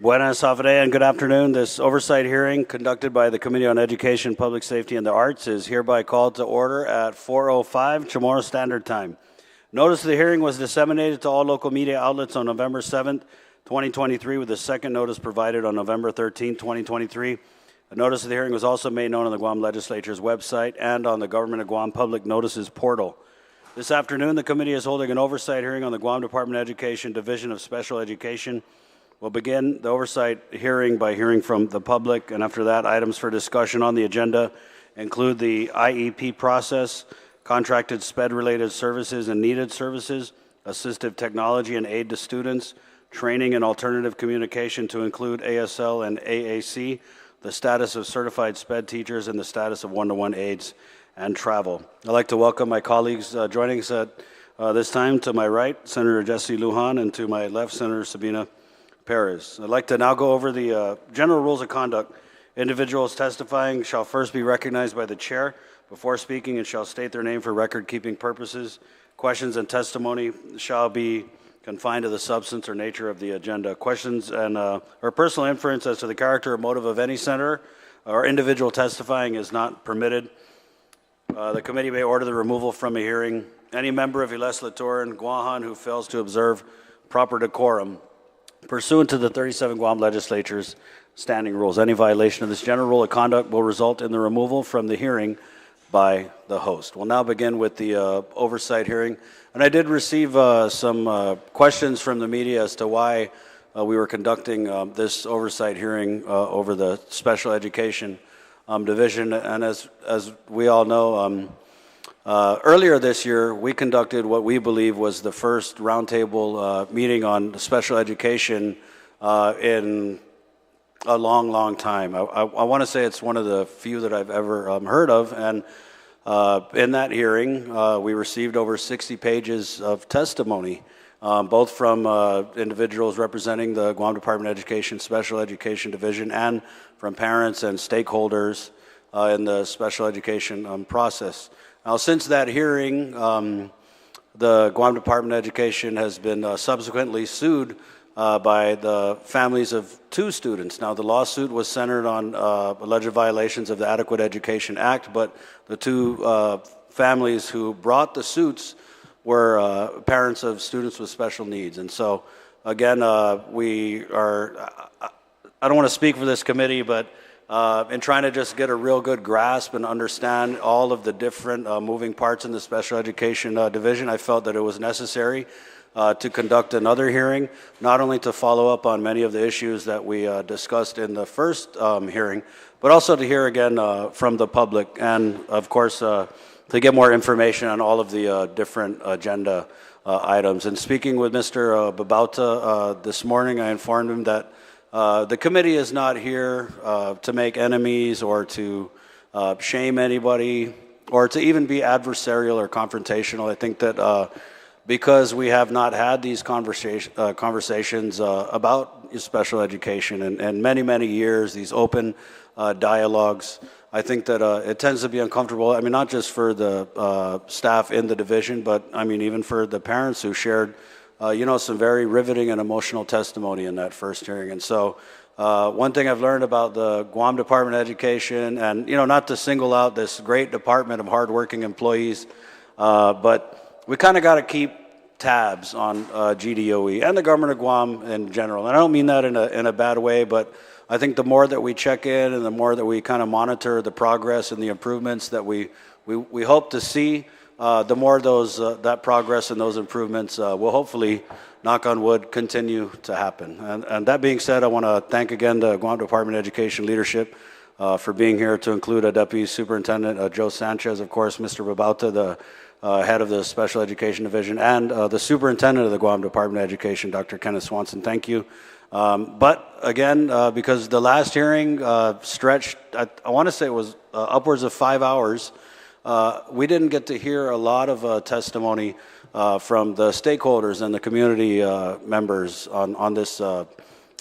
Buenas tardes and good afternoon. This oversight hearing conducted by the Committee on Education, Public Safety, and the Arts is hereby called to order at 4:05 Chamorro Standard Time. Notice of the hearing was disseminated to all local media outlets on November 7th, 2023, with the second notice provided on November 13th, 2023. A notice of the hearing was also made known on the Guam Legislature's website and on the Government of Guam Public Notices portal. This afternoon, the committee is holding an oversight hearing on the Guam Department of Education Division of Special Education. We'll begin the oversight hearing by hearing from the public, and after that, items for discussion on the agenda include the IEP process, contracted SPED-related services and needed services, assistive technology and aid to students, training and alternative communication to include ASL and AAC, the status of certified SPED teachers, and the status of one-to-one aids and travel. I'd like to welcome my colleagues joining us at this time. To my right, Senator Jesse Lujan, and to my left, Senator Sabina Perez. I'd like to now go over the general rules of conduct. Individuals testifying shall first be recognized by the chair before speaking and shall state their name for record-keeping purposes. Questions and testimony shall be confined to the substance or nature of the agenda. Questions and or personal inference as to the character or motive of any senator or individual testifying is not permitted. The committee may order the removal from a hearing any member of Iles Latour Guåhan who fails to observe proper decorum pursuant to the 37 Guam Legislature's standing rules. Any violation of this general rule of conduct will result in the removal from the hearing by the host. We'll now begin with the oversight hearing. And I did receive some questions from the media as to why we were conducting this oversight hearing over the special education division. And as we all know, earlier this year, we conducted what we believe was the first roundtable meeting on special education in a long, long time. I want to say it's one of the few that I've ever heard of. And in that hearing, we received over 60 pages of testimony, both from individuals representing the Guam Department of Education Special Education Division and from parents and stakeholders in the special education process. Now, since that hearing, the Guam Department of Education has been subsequently sued by the families of two students. Now, the lawsuit was centered on alleged violations of the Adequate Education Act, but the two families who brought the suits were parents of students with special needs. And so, again, we are, I don't want to speak for this committee, but in trying to just get a real good grasp and understand all of the different moving parts in the special education division, I felt that it was necessary to conduct another hearing, not only to follow up on many of the issues that we discussed in the first hearing, but also to hear again from the public and, of course, to get more information on all of the different agenda items. And speaking with Mr. Babauta this morning, I informed him that the committee is not here to make enemies or to shame anybody or to even be adversarial or confrontational. I think that because we have not had these conversations about special education in many, many years, these open dialogues, I think that it tends to be uncomfortable. I mean, not just for the staff in the division, but I mean, even for the parents who shared some very riveting and emotional testimony in that first hearing. And so one thing I've learned about the Guam Department of Education, and, not to single out this great department of hardworking employees, but we kind of got to keep tabs on GDOE and the government of Guam in general. And I don't mean that in a bad way, but I think the more that we check in and the more that we kind of monitor the progress and the improvements that we hope to see, the more that progress and those improvements will hopefully, knock on wood, continue to happen. And that being said, I want to thank again the Guam Department of Education leadership for being here, to include Deputy Superintendent Joe Sanchez, of course, Mr. Babauta, the head of the Special Education Division, and the Superintendent of the Guam Department of Education, Dr. Kenneth Swanson. Thank you. But again, because the last hearing stretched, I want to say it was upwards of 5 hours, we didn't get to hear a lot of testimony from the stakeholders and the community members on this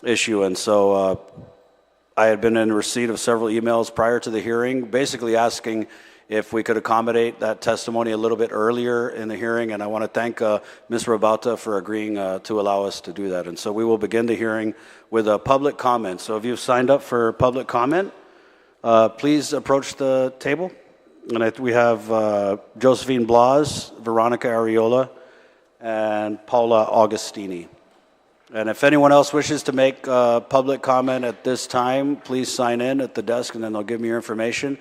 issue. And so I had been in receipt of several emails prior to the hearing, basically asking if we could accommodate that testimony a little bit earlier in the hearing, and I want to thank Ms. Rabauta for agreeing to allow us to do that. And so we will begin the hearing with a public comment. So if you've signed up for public comment, please approach the table. And we have Josephine Blas, Veronica Ariola, and Paula Augustini. And if anyone else wishes to make public comment at this time, please sign in at the desk and then they'll give me your information.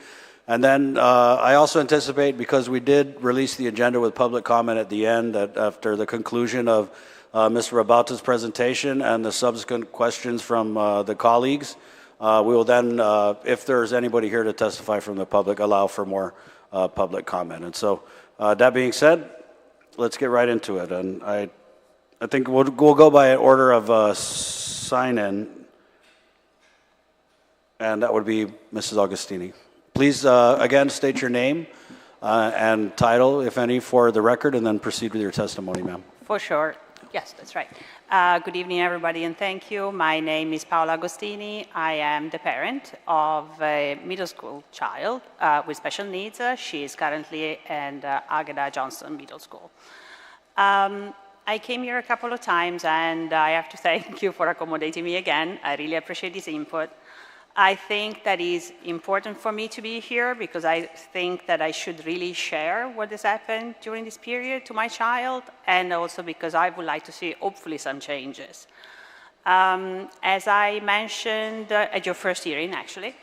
And then I also anticipate, because we did release the agenda with public comment at the end, that after the conclusion of Mr. Rabauta's presentation and the subsequent questions from the colleagues, we will then, if there's anybody here to testify from the public, allow for more public comment. And so that being said, let's get right into it. And I think we'll go by an order of sign-in, and that would be Mrs. Augustini. Please, again, state your name and title, if any, for the record, and then proceed with your testimony, ma'am. For sure. Yes, that's right. Good evening, everybody, and thank you. My name is Paola Agostini. I am the parent of a middle school child with special needs. She is currently at Agueda Johnston Middle School. I came here a couple of times, and I have to thank you for accommodating me again. I really appreciate this input. I think that is important for me to be here because I think that I should really share what has happened during this period to my child, and also because I would like to see, hopefully, some changes. As I mentioned at your first hearing, actually,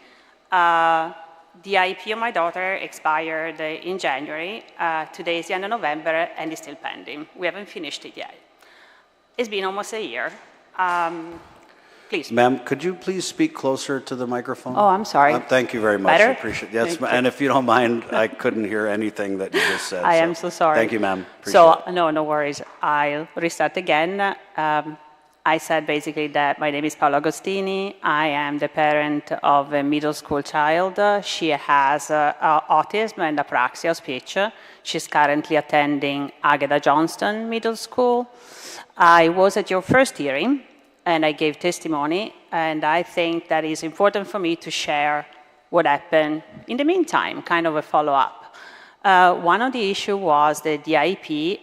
the IP of my daughter expired in January. Today is the end of November, and it's still pending. We haven't finished it yet. It's been almost a year. Please. Ma'am, could you please speak closer to the microphone? Oh, I'm sorry. Thank you very much. Better? I appreciate it. Yes, and if you don't mind, I couldn't hear anything that you just said. I am so sorry. Thank you, ma'am. No worries. I'll restart again. I said basically that my name is Paola Agostini. I am the parent of a middle school child. She has autism and apraxia of speech. She's currently attending Agueda Johnston Middle School. I was at your first hearing, and I gave testimony, and I think that is important for me to share what happened in the meantime, kind of a follow-up. One of the issues was that the IP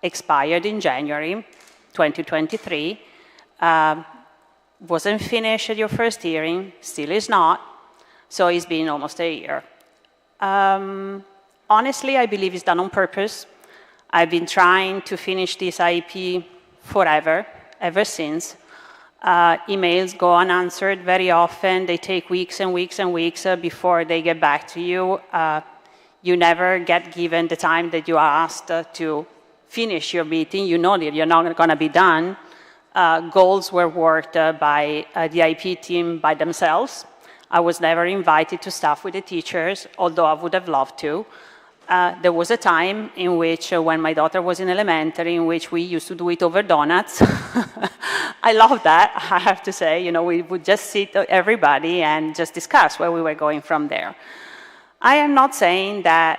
expired in January 2023, wasn't finished at your first hearing, still is not, so it's been almost a year. Honestly, I believe it's done on purpose. I've been trying to finish this IP forever, ever since. Emails go unanswered very often. They take weeks and weeks and weeks before they get back to you. You never get given the time that you asked to finish your meeting. You know that you're not going to be done. Goals were worked by the IP team by themselves. I was never invited to staff with the teachers, although I would have loved to. There was a time in which, when my daughter was in elementary, in which we used to do it over donuts. I love that, I have to say. You know, we would just sit, everybody, and just discuss where we were going from there. I am not saying that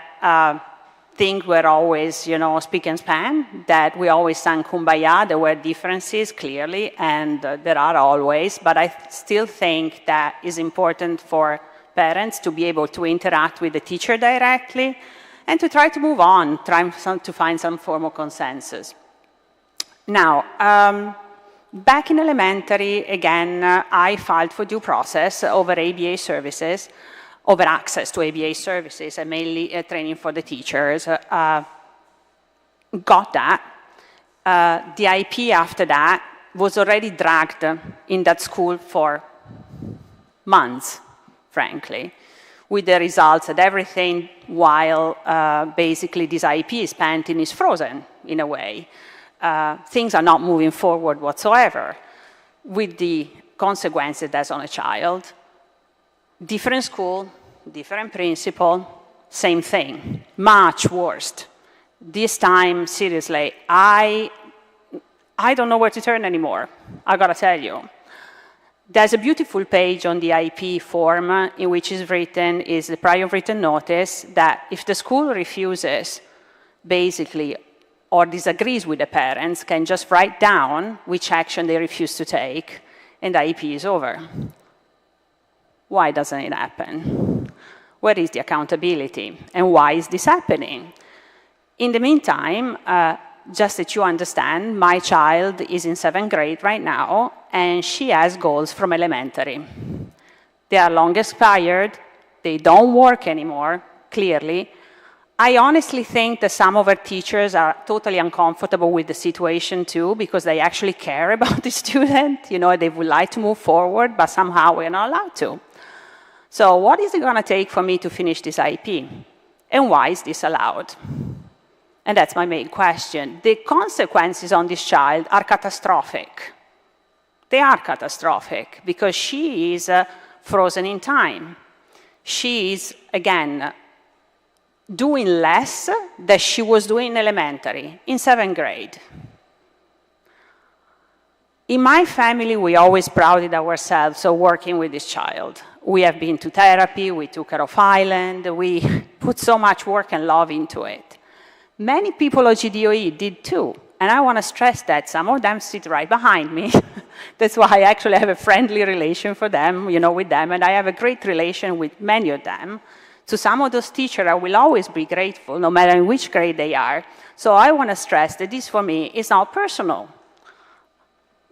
things were always, you know, speak and span, that we always sang Kumbaya. There were differences, clearly, and there are always, but I still think that it's important for parents to be able to interact with the teacher directly and to try to move on, try to find some form of consensus. Now, back in elementary, again, I filed for due process over ABA services, over access to ABA services, and mainly training for the teachers. Got that. The IP after that was already dragged in that school for months, frankly, with the results and everything, while basically this IP is pending, is frozen in a way. Things are not moving forward whatsoever, with the consequences that's on a child. Different school, different principal, same thing, much worse. This time, seriously, I don't know where to turn anymore, I gotta tell you. There's a beautiful page on the IP form in which is written, is the prior written notice, that if the school refuses, basically, or disagrees with the parents, can just write down which action they refuse to take, and the IP is over. Why doesn't it happen? Where is the accountability? And why is this happening? In the meantime, just that you understand, my child is in 7th grade right now, and she has goals from elementary. They are long expired, they don't work anymore, clearly. I honestly think that some of our teachers are totally uncomfortable with the situation too, because they actually care about the student, you know, they would like to move forward, but somehow we're not allowed to. So what is it gonna take for me to finish this IEP? And why is this allowed? And that's my main question. The consequences on this child are catastrophic. They are catastrophic because she is frozen in time. She is, again, doing less than she was doing in elementary, in 7th grade. In my family, we always prided ourselves of working with this child. We have been to therapy, we took her off island, we put so much work and love into it. Many people at GDOE did too, and I want to stress that some of them sit right behind me. That's why I actually have a friendly relation for them, you know, with them, and I have a great relation with many of them. To some of those teachers, I will always be grateful, no matter in which grade they are. So I want to stress that this, for me, is not personal.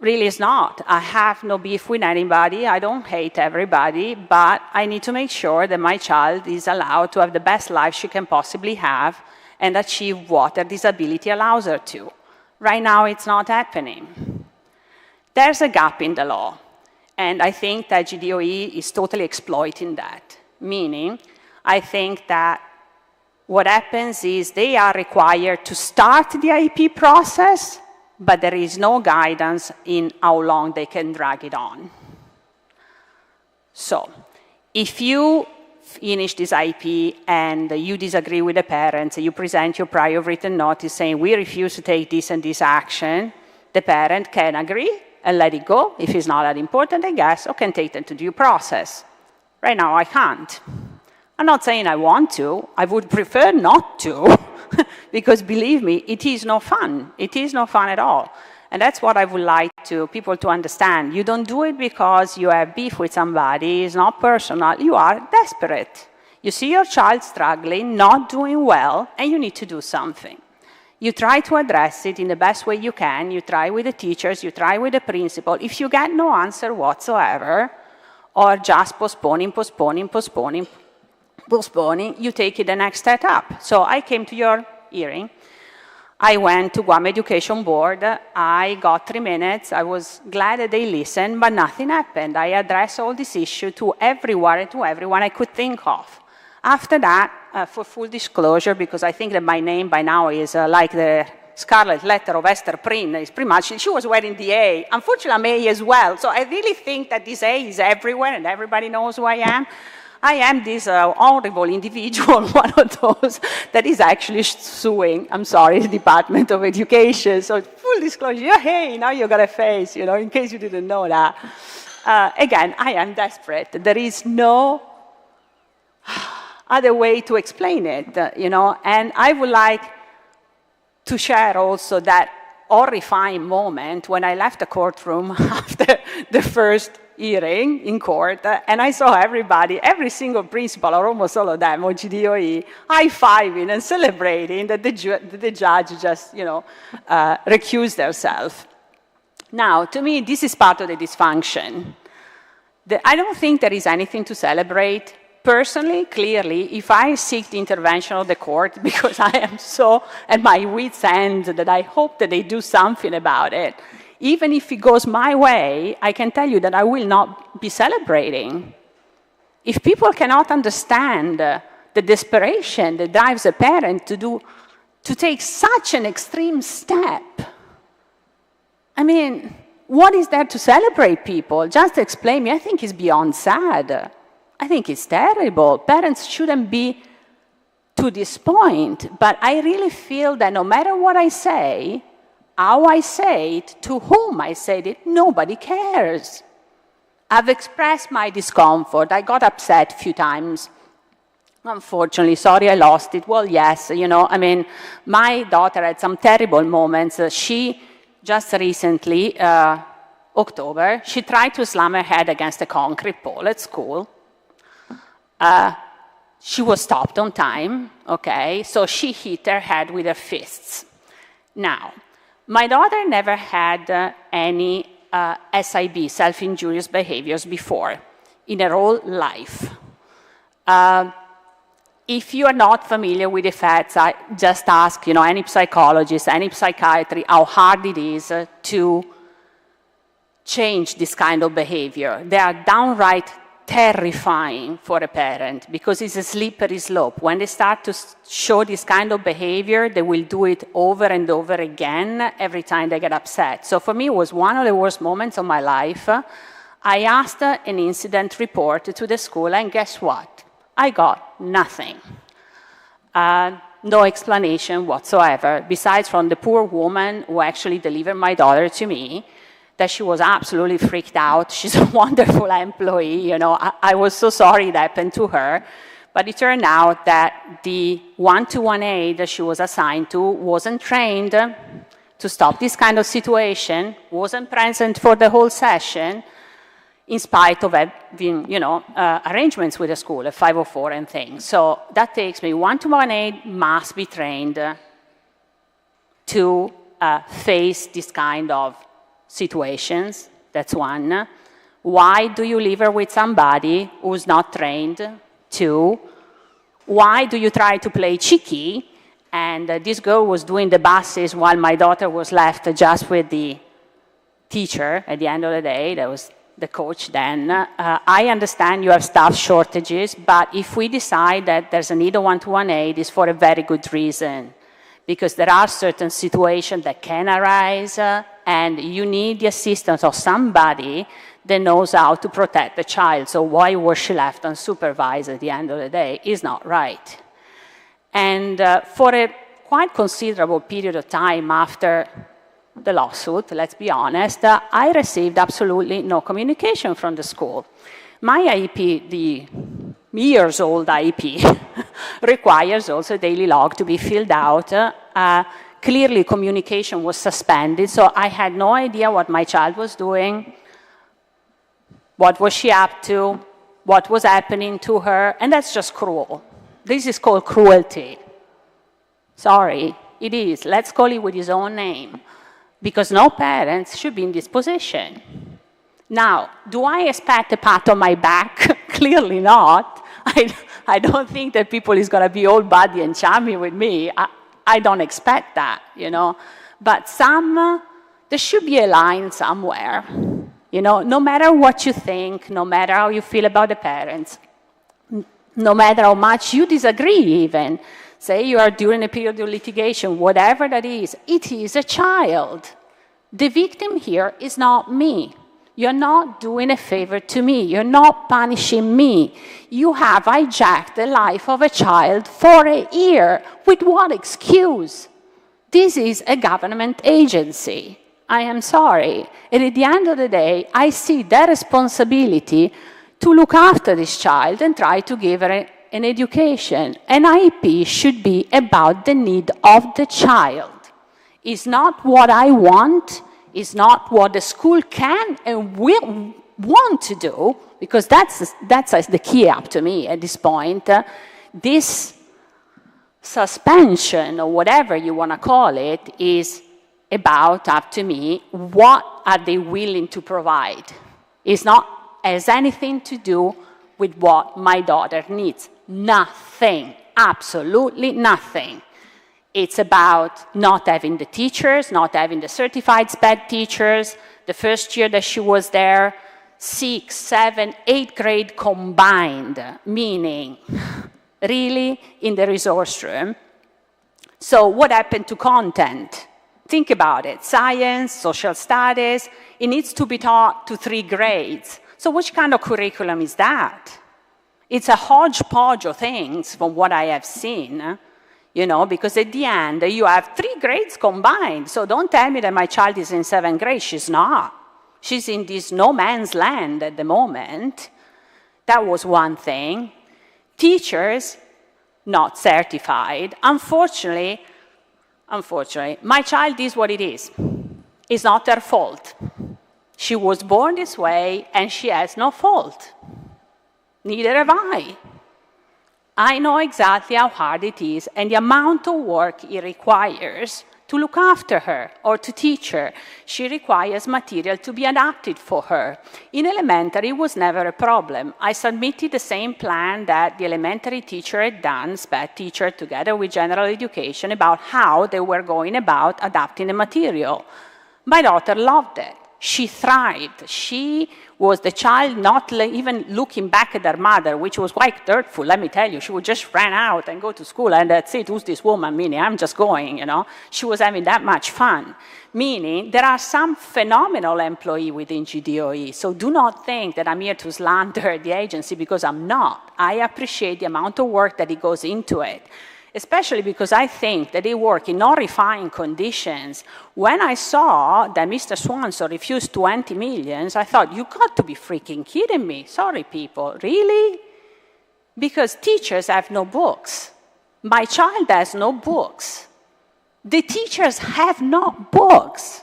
Really, it's not. I have no beef with anybody. I don't hate everybody, but I need to make sure that my child is allowed to have the best life she can possibly have and achieve what her disability allows her to. Right now, it's not happening. There's a gap in the law, and I think that GDOE is totally exploiting that. Meaning, I think that what happens is they are required to start the IEP process, but there is no guidance in how long they can drag it on. So, if you finish this IEP and you disagree with the parents, you present your prior written notice saying, we refuse to take this and this action, the parent can agree and let it go. If it's not that important, I guess, or can take them to due process. Right now, I can't. I'm not saying I want to. I would prefer not to, because believe me, it is no fun. It is no fun at all. And that's what I would like people to understand. You don't do it because you have beef with somebody. It's not personal. You are desperate. You see your child struggling, not doing well, and you need to do something. You try to address it in the best way you can. You try with the teachers. You try with the principal. If you get no answer whatsoever, or just postponing, you take it the next step up. So I came to your hearing. I went to Guam Education Board. I got 3 minutes. I was glad that they listened, but nothing happened. I addressed all this issue to everyone and to everyone I could think of. After that, for full disclosure, because I think that my name by now is like the scarlet letter of Esther Prynne, is pretty much, she was wearing the A. Unfortunately, I'm A as well. So I really think that this A is everywhere and everybody knows who I am. I am this horrible individual, one of those that is actually suing, I'm sorry, the Department of Education. So full disclosure, hey, now you got a face, you know, in case you didn't know that. Again, I am desperate. There is no other way to explain it, you know, and I would like to share also that horrifying moment when I left the courtroom after the first hearing in court, and I saw everybody, every single principal, or almost all of them, on GDOE, high-fiving and celebrating that the judge just, you know, recused herself. Now, to me, this is part of the dysfunction. I don't think there is anything to celebrate. Personally, clearly, if I seek the intervention of the court, because I am so at my wit's end that I hope that they do something about it, even if it goes my way, I can tell you that I will not be celebrating. If people cannot understand the desperation that drives a parent to take such an extreme step, I mean, what is there to celebrate, people? Just explain me. I think it's beyond sad. I think it's terrible. Parents shouldn't be to this point. But I really feel that no matter what I say, how I say it, to whom I said it, nobody cares. I've expressed my discomfort. I got upset a few times. Unfortunately, sorry I lost it. Well, yes, you know, I mean, my daughter had some terrible moments. She just recently, October, she tried to slam her head against a concrete pole at school. she was stopped on time, okay? So she hit her head with her fists. Now, my daughter never had any SIB, self-injurious behaviors, before in her whole life. If you are not familiar with the facts, I just ask, any psychologist, any psychiatrist, how hard it is to change this kind of behavior. They are downright terrifying for a parent because it's a slippery slope. When they start to show this kind of behavior, they will do it over and over again every time they get upset. So for me, it was one of the worst moments of my life. I asked an incident report to the school, and guess what? I got nothing. No explanation whatsoever, besides from the poor woman who actually delivered my daughter to me, that she was absolutely freaked out. She's a wonderful employee, I was so sorry it happened to her. But it turned out that the one-to-one aide that she was assigned to wasn't trained to stop this kind of situation, wasn't present for the whole session, in spite of having, arrangements with the school, a 504 and things. So that takes me, one-to-one aide must be trained to face this kind of situations. That's one. Why do you leave her with somebody who's not trained? Two, why do you try to play cheeky? And this girl was doing the buses while my daughter was left just with the teacher at the end of the day. That was the coach then. I understand you have staff shortages, but if we decide that there's a need of one-to-one aid, it's for a very good reason. Because there are certain situations that can arise, and you need the assistance of somebody that knows how to protect the child. So why was she left unsupervised at the end of the day is not right. And for a quite considerable period of time after the lawsuit, let's be honest, I received absolutely no communication from the school. My IEP, the years-old IEP, requires also a daily log to be filled out. Clearly, communication was suspended, so I had no idea what my child was doing, what was she up to, what was happening to her, and that's just cruel. This is called cruelty. Sorry, it is. Let's call it with its own name, because no parents should be in this position. Now, do I expect a pat on my back? Clearly not. I don't think that people is going to be all buddy and charming with me. I don't expect that, But there should be a line somewhere, no matter what you think, no matter how you feel about the parents, no matter how much you disagree even. Say you are during a period of litigation, whatever that is, it is a child. The victim here is not me. You're not doing a favor to me. You're not punishing me. You have hijacked the life of a child for a year. With what excuse? This is a government agency. I am sorry. And at the end of the day, I see their responsibility to look after this child and try to give her an education. An IEP should be about the need of the child. It's not what I want. Is not what the school can and will want to do, because that's the key up to me at this point. This suspension, or whatever you want to call it, is about, up to me, what are they willing to provide. It's not has anything to do with what my daughter needs. Nothing, absolutely nothing. It's about not having the teachers, not having the certified SPED teachers. The first year that she was there, 6th, 7th, 8th grade combined, meaning really in the resource room. So what happened to content? Think about it. Science, social studies, it needs to be taught to 3 grades. So which kind of curriculum is that? It's a hodgepodge of things from what I have seen. Because at the end, you have 3 grades combined. So don't tell me that my child is in 7th grade. She's not. She's in this no man's land at the moment. That was one thing. Teachers, not certified. Unfortunately, my child is what it is. It's not her fault. She was born this way, and she has no fault. Neither have I. I know exactly how hard it is and the amount of work it requires to look after her or to teach her. She requires material to be adapted for her. In elementary, it was never a problem. I submitted the same plan that the elementary teacher had done, SPED teacher, together with general education, about how they were going about adapting the material. My daughter loved it. She thrived. She was the child not even looking back at her mother, which was quite hurtful, let me tell you. She would just run out and go to school, and that's it. Who's this woman? Meaning, I'm just going, you know. She was having that much fun. Meaning, there are some phenomenal employees within GDOE, so do not think that I'm here to slander the agency, because I'm not. I appreciate the amount of work that it goes into it, especially because I think that they work in horrifying conditions. When I saw that Mr. Swanson refused 20 million, I thought, you got to be freaking kidding me. Sorry, people, really? Because teachers have no books. My child has no books. The teachers have no books.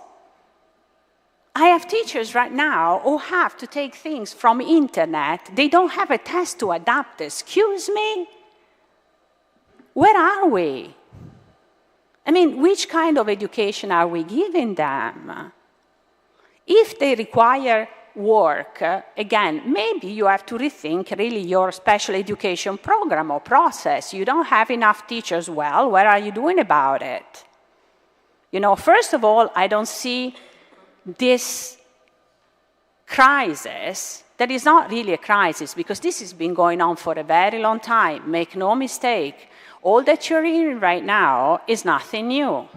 I have teachers right now who have to take things from internet. They don't have a test to adapt. Excuse me? Where are we? I mean, which kind of education are we giving them? If they require work, again, maybe you have to rethink really your special education program or process. You don't have enough teachers. Well, what are you doing about it? You know, first of all, I don't see this crisis that is not really a crisis, because this has been going on for a very long time. Make no mistake. All that you're hearing right now is nothing new.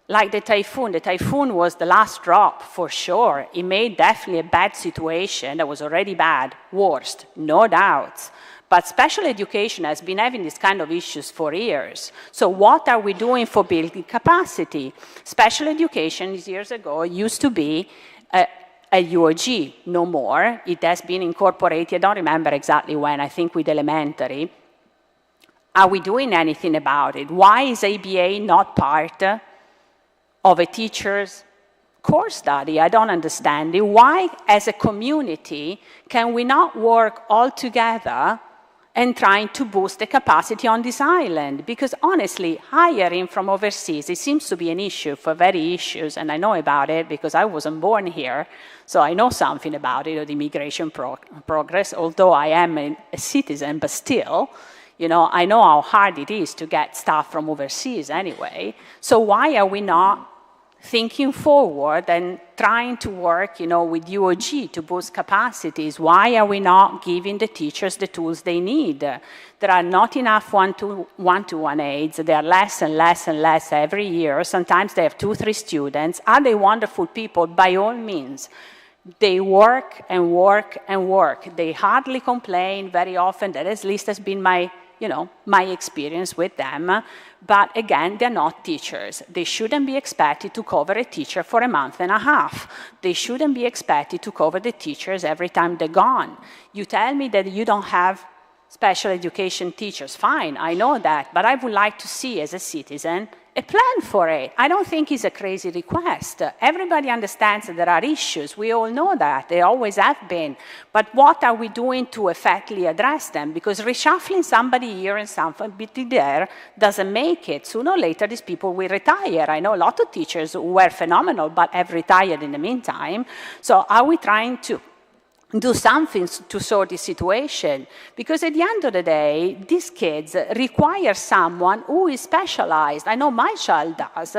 Like the typhoon was the last drop for sure. It made definitely a bad situation that was already bad, worse, no doubts. But special education has been having these kind of issues for years. So what are we doing for building capacity? Special education years ago used to be a UOG, no more. It has been incorporated, I don't remember exactly when, I think with elementary. Are we doing anything about it? Why is ABA not part of a teacher's course study? I don't understand it. Why, as a community, can we not work all together and trying to boost the capacity on this island? Because honestly, hiring from overseas, it seems to be an issue for very issues, and I know about it because I wasn't born here, so I know something about it, of the immigration progress, although I am a citizen, but still, you know, I know how hard it is to get staff from overseas anyway. So why are we not thinking forward and trying to work, you know, with UOG to boost capacities? Why are we not giving the teachers the tools they need? There are not enough one-to-one aides. There are less and less and less every year. Sometimes they have 2 or 3 students. Are they wonderful people? By all means. They work and work and work. They hardly complain very often. That at least has been my experience with them. But again, they're not teachers. They shouldn't be expected to cover a teacher for a month and a half. They shouldn't be expected to cover the teachers every time they're gone. You tell me that you don't have special education teachers. Fine, I know that. But I would like to see, as a citizen, a plan for it. I don't think it's a crazy request. Everybody understands that there are issues. We all know that. There always have been. But what are we doing to effectively address them? Because reshuffling somebody here and somebody there doesn't make it. Sooner or later, these people will retire. I know a lot of teachers who were phenomenal but have retired in the meantime. So are we trying to do something to sort the situation? Because at the end of the day, these kids require someone who is specialized. I know my child does,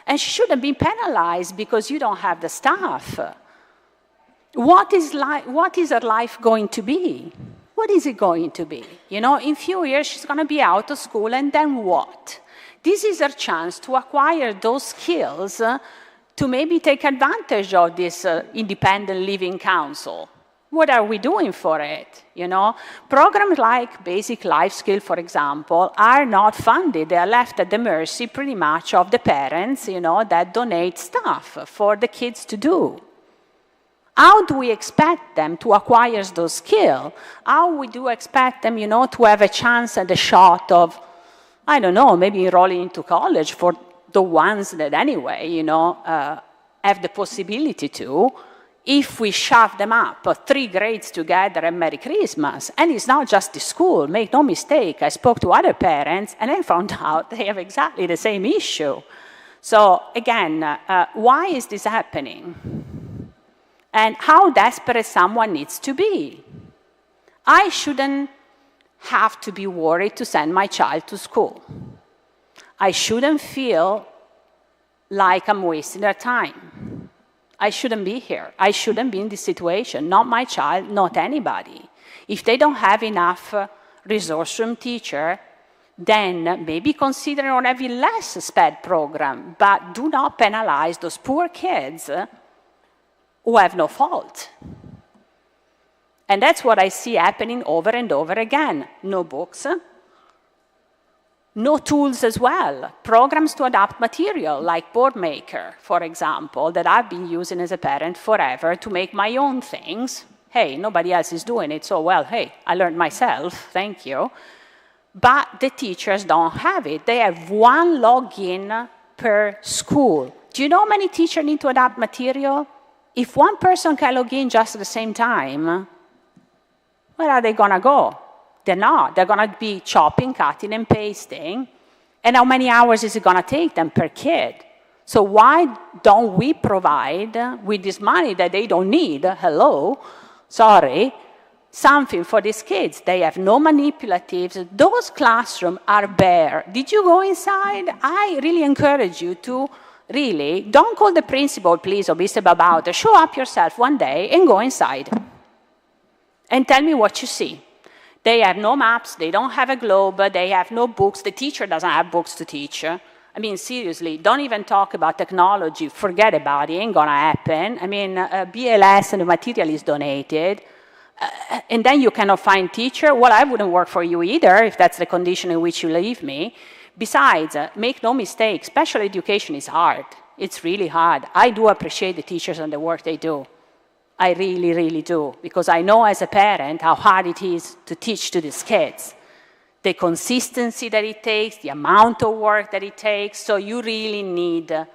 and she shouldn't be penalized because you don't have the staff. What is her life going to be? What is it going to be? You know, in a few years, she's going to be out of school, and then what? This is her chance to acquire those skills to maybe take advantage of this independent living council. What are we doing for it? You know, programs like Basic Life Skill, for example, are not funded. They are left at the mercy pretty much of the parents, you know, that donate stuff for the kids to do. How do we expect them to acquire those skills? How we do expect them, you know, to have a chance and a shot of, I don't know, maybe enrolling into college for the ones that anyway, you know, have the possibility to, if we shove them up 3 grades together and Merry Christmas. And it's not just the school, make no mistake. I spoke to other parents and I found out they have exactly the same issue. So again, why is this happening? And how desperate someone needs to be. I shouldn't have to be worried to send my child to school. I shouldn't feel like I'm wasting their time. I shouldn't be here. I shouldn't be in this situation. Not my child, not anybody. If they don't have enough resource room teacher, then maybe consider on having less SPED program, but do not penalize those poor kids who have no fault. And that's what I see happening over and over again. No books, no tools as well. Programs to adapt material, like Boardmaker, for example, that I've been using as a parent forever to make my own things. Hey, nobody else is doing it, so well, hey, I learned myself, thank you. But the teachers don't have it. They have 1 login per school. Do you know how many teachers need to adapt material? If one person can log in just at the same time, where are they going to go? They're not. They're going to be chopping, cutting, and pasting. And how many hours is it going to take them per kid? So why don't we provide, with this money that they don't need, something for these kids? They have no manipulatives. Those classrooms are bare. Did you go inside? I really encourage you to really, don't call the principal, please, or Mr. Babauta. Show up yourself one day and go inside. And tell me what you see. They have no maps, they don't have a globe, they have no books, the teacher doesn't have books to teach. I mean, seriously, don't even talk about technology, forget about it, ain't gonna happen. I mean, BLS and the material is donated, and then you cannot find teacher. Well, I wouldn't work for you either if that's the condition in which you leave me. Besides, make no mistake, special education is hard. It's really hard. I do appreciate the teachers and the work they do. I really, really do, because I know as a parent how hard it is to teach to these kids. The consistency that it takes, the amount of work that it takes, so you really need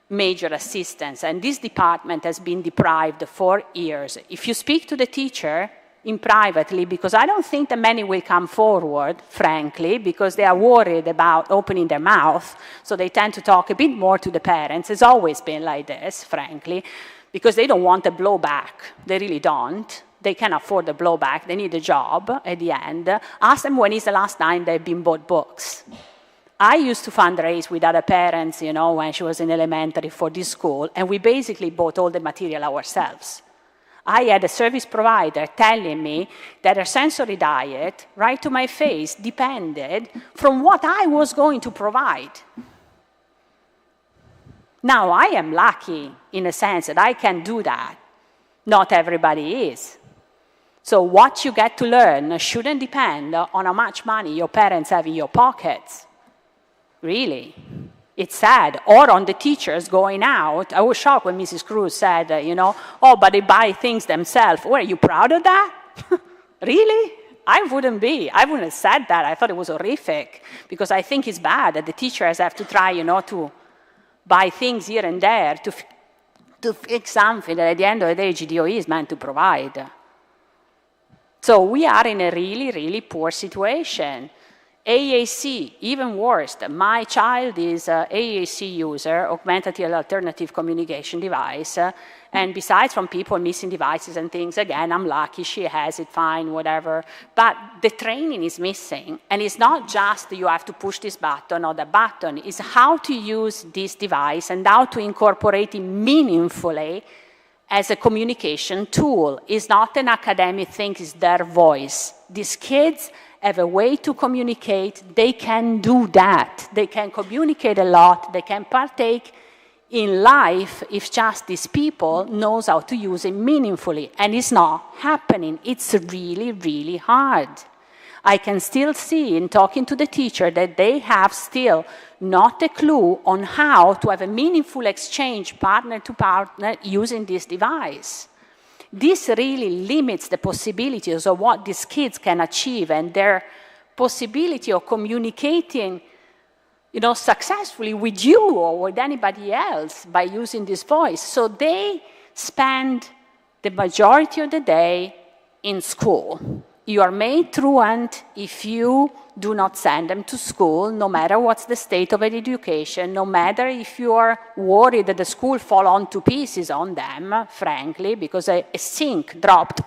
major assistance. And this department has been deprived for years. If you speak to the teacher in privately, because I don't think that many will come forward, frankly, because they are worried about opening their mouth, so they tend to talk a bit more to the parents. It's always been like this, frankly, because they don't want a blowback. They really don't. They can't afford the blowback. They need a job at the end. Ask them when is the last time they've been bought books. I used to fundraise with other parents, you know, when she was in elementary for this school, and we basically bought all the material ourselves. I had a service provider telling me that her sensory diet, right to my face, depended from what I was going to provide. Now, I am lucky in a sense that I can do that. Not everybody is. So what you get to learn shouldn't depend on how much money your parents have in your pockets. Really. It's sad. Or on the teachers going out. I was shocked when Mrs. Cruz said, you know, oh, but they buy things themselves. Were you proud of that? Really? I wouldn't be. I wouldn't have said that. I thought it was horrific. Because I think it's bad that the teachers have to try, you know, to buy things here and there to fix something that at the end of the day GDOE is meant to provide. So we are in a really, really poor situation. AAC, even worse. My child is an AAC user, augmentative alternative communication device, and besides from people missing devices and things, again, I'm lucky, she has it, fine, whatever. But the training is missing, and it's not just you have to push this button or that button, it's how to use this device and how to incorporate it meaningfully as a communication tool. It's not an academic thing, it's their voice. These kids have a way to communicate, they can do that. They can communicate a lot, they can partake in life if just these people knows how to use it meaningfully. And it's not happening. It's really, really hard. I can still see in talking to the teacher that they have still not a clue on how to have a meaningful exchange partner to partner using this device. This really limits the possibilities of what these kids can achieve and their possibility of communicating, you know, successfully with you or with anybody else by using this voice. So they spend the majority of the day in school. You are made truant if you do not send them to school, no matter what's the state of education, no matter if you are worried that the school fall on to pieces on them, frankly, because a sink dropped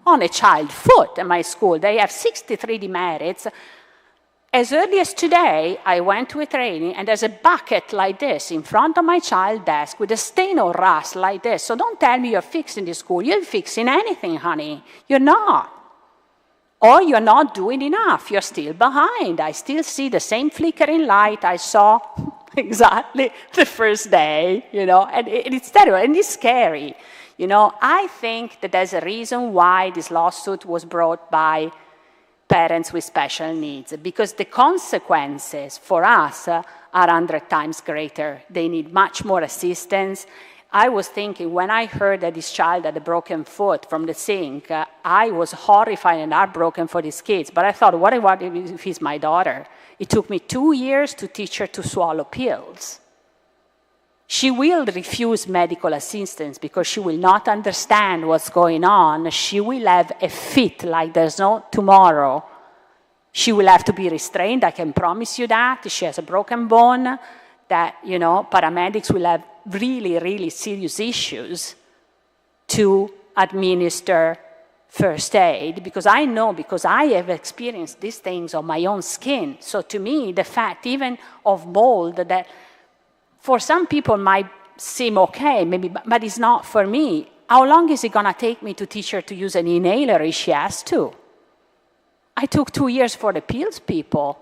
on a child's foot at my school. They have 63 demerits. As early as today, I went to a training and there's a bucket like this in front of my child's desk with a stain of rust like this. So don't tell me you're fixing the school. You're fixing anything, honey. You're not. Or you're not doing enough. You're still behind. I still see the same flickering light I saw exactly the first day, you know, and it's terrible and it's scary. You know, I think that there's a reason why this lawsuit was brought by parents with special needs, because the consequences for us are 100 times greater. They need much more assistance. I was thinking, when I heard that this child had a broken foot from the sink, I was horrified and heartbroken for these kids. But I thought, what if he's my daughter? It took me 2 years to teach her to swallow pills. She will refuse medical assistance because she will not understand what's going on. She will have a fit like there's no tomorrow. She will have to be restrained, I can promise you that. She has a broken bone, that, you know, paramedics will have really, really serious issues to administer first aid, because I know, because I have experienced these things on my own skin. So to me, the fact even of mold, that for some people might seem okay, maybe, but it's not for me. How long is it going to take me to teach her to use an inhaler if she has to? I took 2 years for the pills people.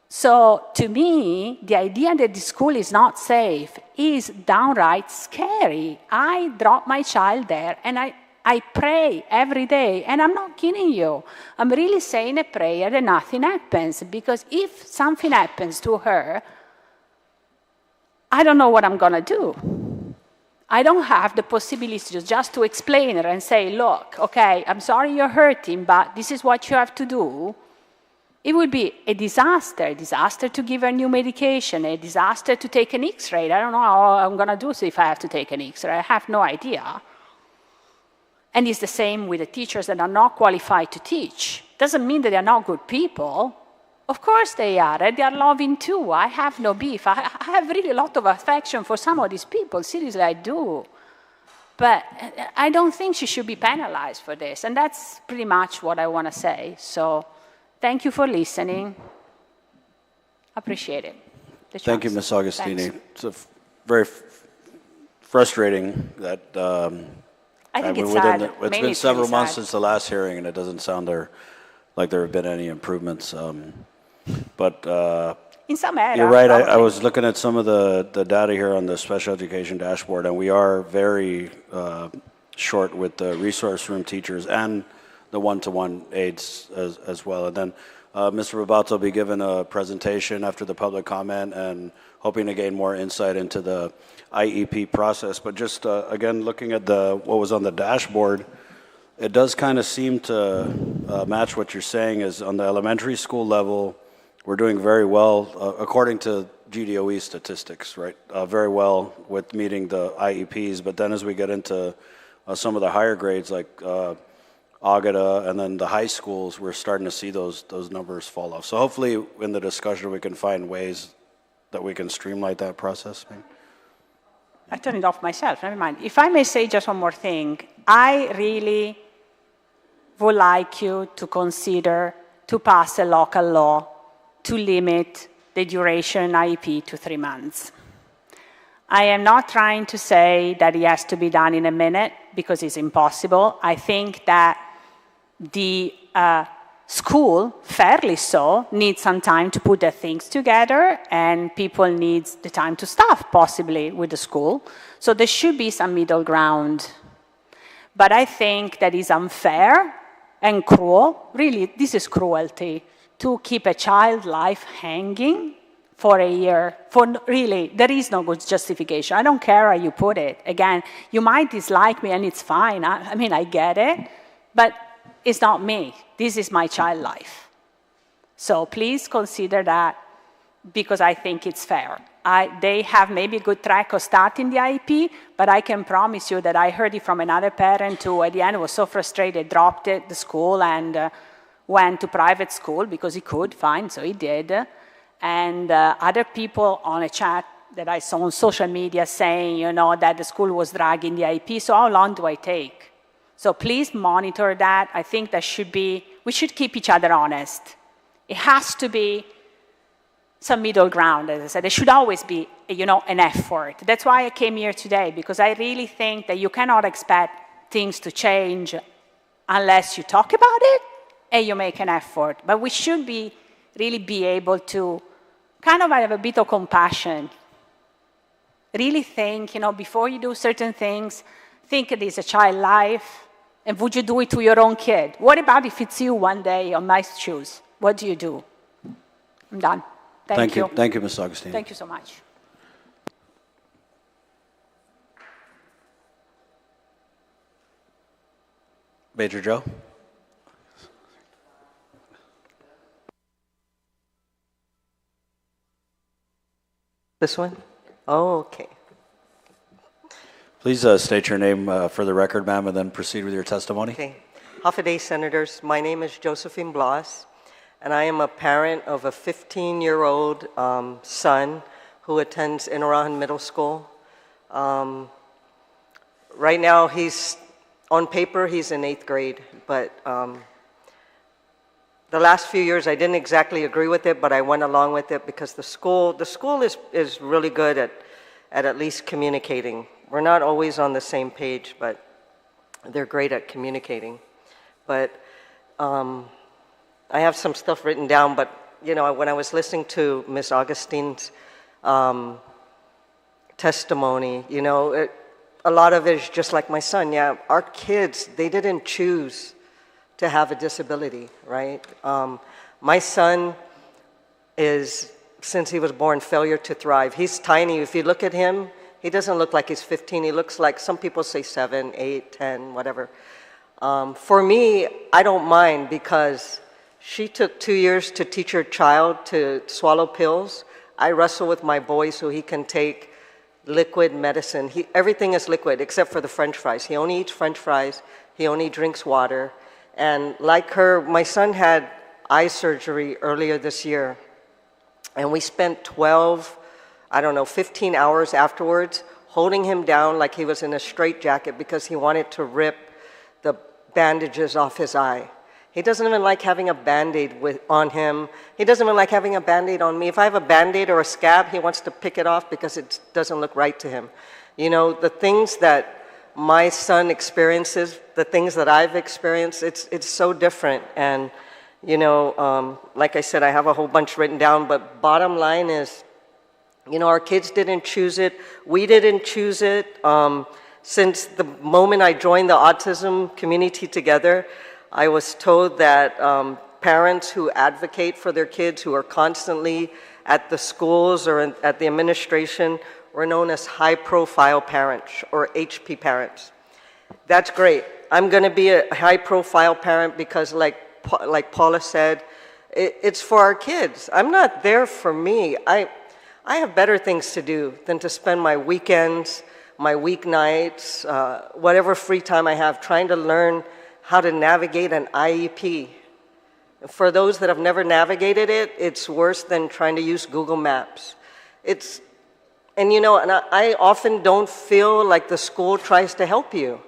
So to me, the idea that the school is not safe is downright scary. I drop my child there and I pray every day, and I'm not kidding you. I'm really saying a prayer that nothing happens, because if something happens to her, I don't know what I'm going to do. I don't have the possibility just to explain her and say, look, okay, I'm sorry you're hurting, but this is what you have to do. It would be a disaster to give her new medication, a disaster to take an X-ray. I don't know how I'm going to do so if I have to take an X-ray. I have no idea. And it's the same with the teachers that are not qualified to teach. Doesn't mean that they're not good people. Of course they are, and they are loving too. I have no beef. I have really a lot of affection for some of these people. Seriously, I do. But I don't think she should be penalized for this. And that's pretty much what I want to say. So thank you for listening. Appreciate it. Thank you, Ms. Augustini. Thanks. It's very frustrating that I think it's sad. It's been several months since the last hearing, and it doesn't sound like there have been any improvements. But in some areas, you're right. I was looking at some of the data here on the special education dashboard, and we are very short with the resource room teachers and the one-to-one aides as well. And then Mr. Rabato will be given a presentation after the public comment and hoping to gain more insight into the IEP process. But just again, looking at what was on the dashboard, it does kind of seem to match what you're saying. Is on the elementary school level, we're doing very well according to GDOE statistics, right? Very well with meeting the IEPs. But then as we get into some of the higher grades like AUTHORIZE and then the high schools, we're starting to see those numbers fall off. So hopefully in the discussion we can find ways that we can streamline that process. I turned it off myself, never mind. If I may say just one more thing, I really would like you to consider to pass a local law to limit the duration IEP to 3 months. I am not trying to say that it has to be done in a minute, because it's impossible. I think that the school, fairly so, needs some time to put their things together, and people need the time to staff, possibly, with the school. So there should be some middle ground. But I think that is unfair and cruel. Really, this is cruelty, to keep a child's life hanging for a year. Really, there is no good justification. I don't care how you put it. Again, you might dislike me, and it's fine. I mean, I get it. But it's not me. This is my child life. So please consider that because I think it's fair. They have maybe a good track of starting the IEP, but I can promise you that I heard it from another parent who at the end was so frustrated, dropped it, the school, and went to private school because he could, fine, so he did. And other people on a chat that I saw on social media saying, you know, that the school was dragging the IEP, so how long do I take? So please monitor that. I think that we should keep each other honest. It has to be some middle ground, as I said. There should always be, you know, an effort. That's why I came here today, because I really think that you cannot expect things to change unless you talk about it and you make an effort. But we should really be able to kind of have a bit of compassion. Really think, you know, before you do certain things, think it is a child life, and would you do it to your own kid? What about if it's you one day on my shoes? What do you do? I'm done. Thank you. Thank you, Ms. Augustine. Thank you so much. Major Joe? This one? Oh, okay. Please state your name for the record, ma'am, and then proceed with your testimony. Okay. Half a day, Senators. My name is Josephine Blas, and I am a parent of a 15-year-old son who attends Inarajan Middle School. Right now, on paper, he's in 8th grade, but the last few years, I didn't exactly agree with it, but I went along with it because the school is really good at least communicating. We're not always on the same page, but they're great at communicating. But I have some stuff written down, but you know, when I was listening to Ms. Augustine's testimony, you know, a lot of it is just like my son. Yeah, our kids, they didn't choose to have a disability, right? My son is, since he was born, failure to thrive. He's tiny. If you look at him, he doesn't look like he's 15. He looks like, some people say 7, 8, 10, whatever. For me, I don't mind because she took 2 years to teach her child to swallow pills. I wrestle with my boy so he can take liquid medicine. Everything is liquid except for the French fries. He only eats French fries. He only drinks water. And like her, my son had eye surgery earlier this year. And we spent 15 hours afterwards holding him down like he was in a straitjacket because he wanted to rip the bandages off his eye. He doesn't even like having a Band-Aid on him. He doesn't even like having a Band-Aid on me. If I have a Band-Aid or a scab, he wants to pick it off because it doesn't look right to him. You know, the things that my son experiences, the things that I've experienced, it's so different. And, you know, like I said, I have a whole bunch written down, but bottom line is, you know, our kids didn't choose it. We didn't choose it. Since the moment I joined the autism community together, I was told that parents who advocate for their kids, who are constantly at the schools or at the administration, were known as high-profile parents or HP parents. That's great. I'm going to be a high-profile parent because, like Paula said, it's for our kids. I'm not there for me. I have better things to do than to spend my weekends, my weeknights, whatever free time I have, trying to learn how to navigate an IEP. For those that have never navigated it, it's worse than trying to use Google Maps. And you know, and I often don't feel like the school tries to help you.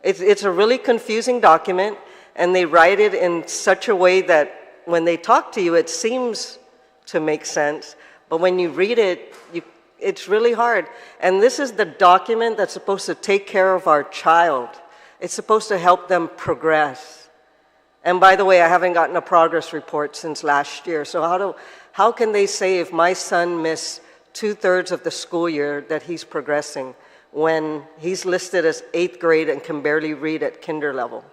It's a really confusing document, and they write it in such a way that when they talk to you, it seems to make sense. But when you read it, it's really hard. And this is the document that's supposed to take care of our child. It's supposed to help them progress. And by the way, I haven't gotten a progress report since last year. So how can they say if my son missed 2/3 of the school year that he's progressing when he's listed as 8th grade and can barely read at kinder level?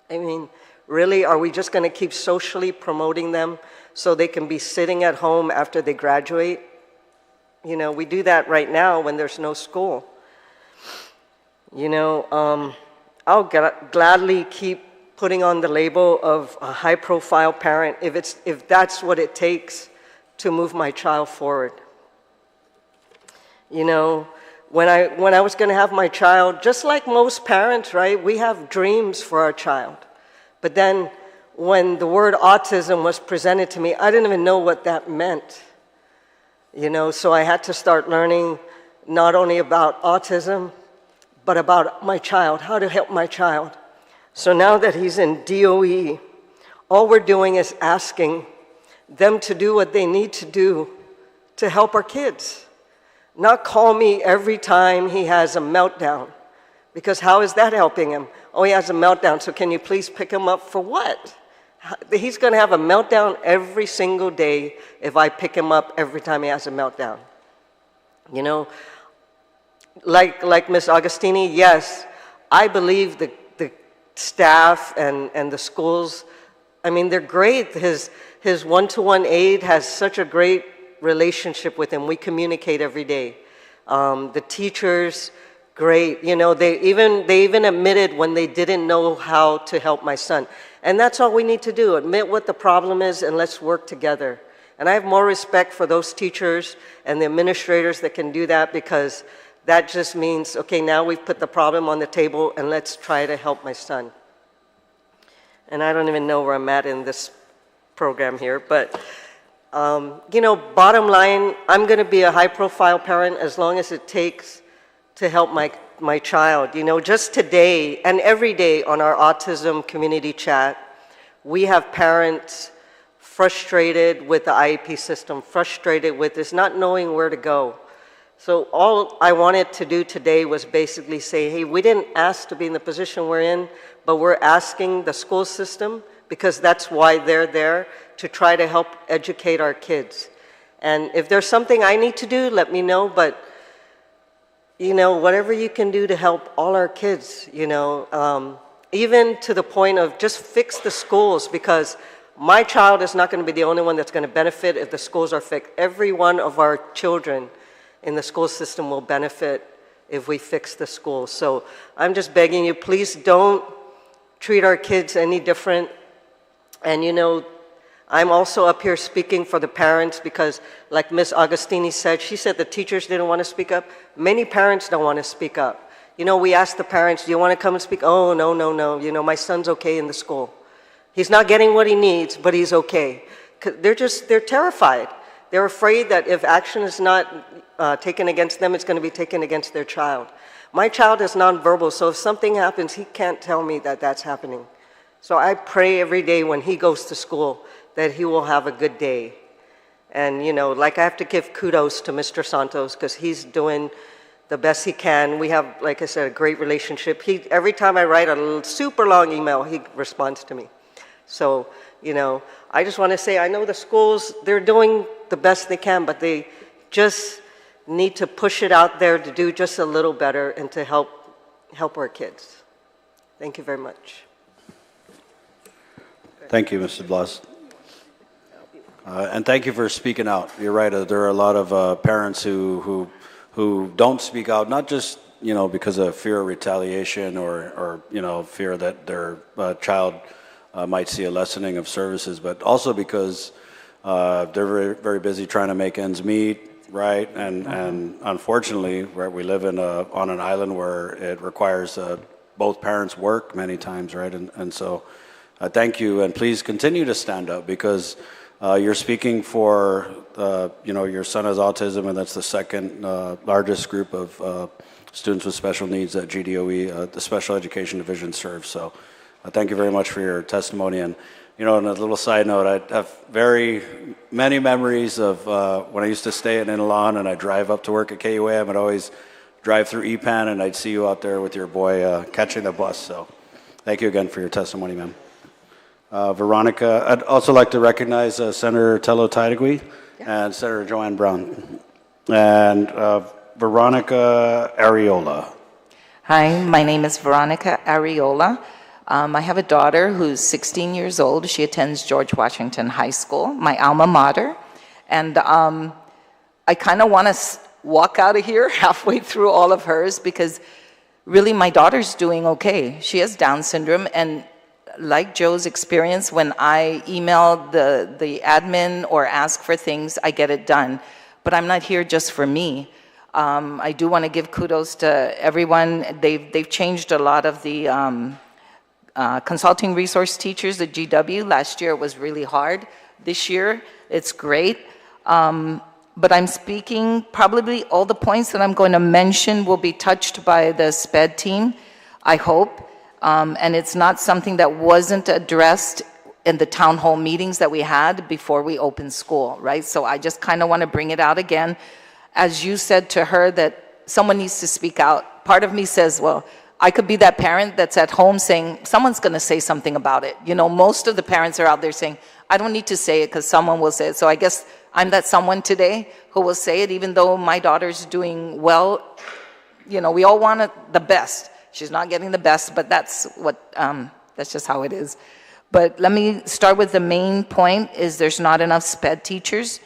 I mean, really, are we just going to keep socially promoting them so they can be sitting at home after they graduate? You know, we do that right now when there's no school. You know, I'll gladly keep putting on the label of a high-profile parent if that's what it takes to move my child forward. You know, when I was going to have my child, just like most parents, right, we have dreams for our child. But then when the word autism was presented to me, I didn't even know what that meant. You know, so I had to start learning not only about autism, but about my child, how to help my child. So now that he's in DOE, all we're doing is asking them to do what they need to do to help our kids. Not call me every time he has a meltdown, because how is that helping him? Oh, he has a meltdown, so can you please pick him up for what? He's going to have a meltdown every single day if I pick him up every time he has a meltdown. You know, like Ms. Agostini, yes, I believe the staff and the schools, I mean, they're great. His one-to-one aide has such a great relationship with him. We communicate every day. The teachers, great. You know, they even admitted when they didn't know how to help my son. And that's all we need to do, admit what the problem is and let's work together. And I have more respect for those teachers and the administrators that can do that, because that just means, okay, now we've put the problem on the table and let's try to help my son. And I don't even know where I'm at in this program here, but you know, bottom line, I'm going to be a high-profile parent as long as it takes to help my child. You know, just today and every day on our autism community chat, we have parents frustrated with the IEP system, frustrated with this, not knowing where to go. So all I wanted to do today was basically say, hey, we didn't ask to be in the position we're in, but we're asking the school system, because that's why they're there, to try to help educate our kids. And if there's something I need to do, let me know, but you know, whatever you can do to help all our kids, you know, even to the point of just fix the schools, because my child is not going to be the only one that's going to benefit if the schools are fixed. Every one of our children in the school system will benefit if we fix the schools. So I'm just begging you, please don't treat our kids any different. And you know, I'm also up here speaking for the parents, because like Ms. Agostini said, she said the teachers didn't want to speak up. Many parents don't want to speak up. You know, we asked the parents, do you want to come and speak? Oh, no, no, no. You know, my son's okay in the school. He's not getting what he needs, but he's okay. They're terrified. They're afraid that if action is not taken against them, it's going to be taken against their child. My child is nonverbal, so if something happens, he can't tell me that that's happening. So I pray every day when he goes to school that he will have a good day. And, you know, like I have to give kudos to Mr. Santos, because he's doing the best he can. We have, like I said, a great relationship. Every time I write a super long email, he responds to me. So, you know, I just want to say, I know the schools, they're doing the best they can, but they just need to push it out there to do just a little better and to help our kids. Thank you very much. Thank you, Mr. Blas. And thank you for speaking out. You're right. There are a lot of parents who don't speak out, not just, you know, because of fear of retaliation or you know, fear that their child might see a lessening of services, but also because they're very, very busy trying to make ends meet, right? And unfortunately, right, we live on an island where it requires both parents work many times, right? And so thank you, and please continue to stand up, because you're speaking for, you know, your son has autism, and that's the second largest group of students with special needs that GDOE, the Special Education Division, serves. So thank you very much for your testimony. And, you know, on a little side note, I have very many memories of when I used to stay in Inalon and I drive up to work at KUAM. I'd always drive through EPAN, and I'd see you out there with your boy catching the bus. So thank you again for your testimony, ma'am. Veronica, I'd also like to recognize Senator Tello Taitigui and Senator Joanne Brown. And Veronica Areola. Hi, my name is Veronica Areola. I have a daughter who's 16 years old. She attends George Washington High School, my alma mater. And I kind of want to walk out of here halfway through all of hers, because really my daughter's doing okay. She has Down syndrome, and like Joe's experience, when I email the admin or ask for things, I get it done. But I'm not here just for me. I do want to give kudos to everyone. They've changed a lot of the consulting resource teachers at GW. Last year it was really hard. This year it's great. But I'm speaking, probably all the points that I'm going to mention will be touched by the SPED team, I hope. And it's not something that wasn't addressed in the town hall meetings that we had before we opened school, right? So I just kind of want to bring it out again. As you said to her that someone needs to speak out, part of me says, well, I could be that parent that's at home saying, someone's going to say something about it. You know, most of the parents are out there saying, I don't need to say it because someone will say it. So I guess I'm that someone today who will say it, even though my daughter's doing well. You know, we all want the best. She's not getting the best, but that's just how it is. But let me start with the main point is there's not enough SPED teachers.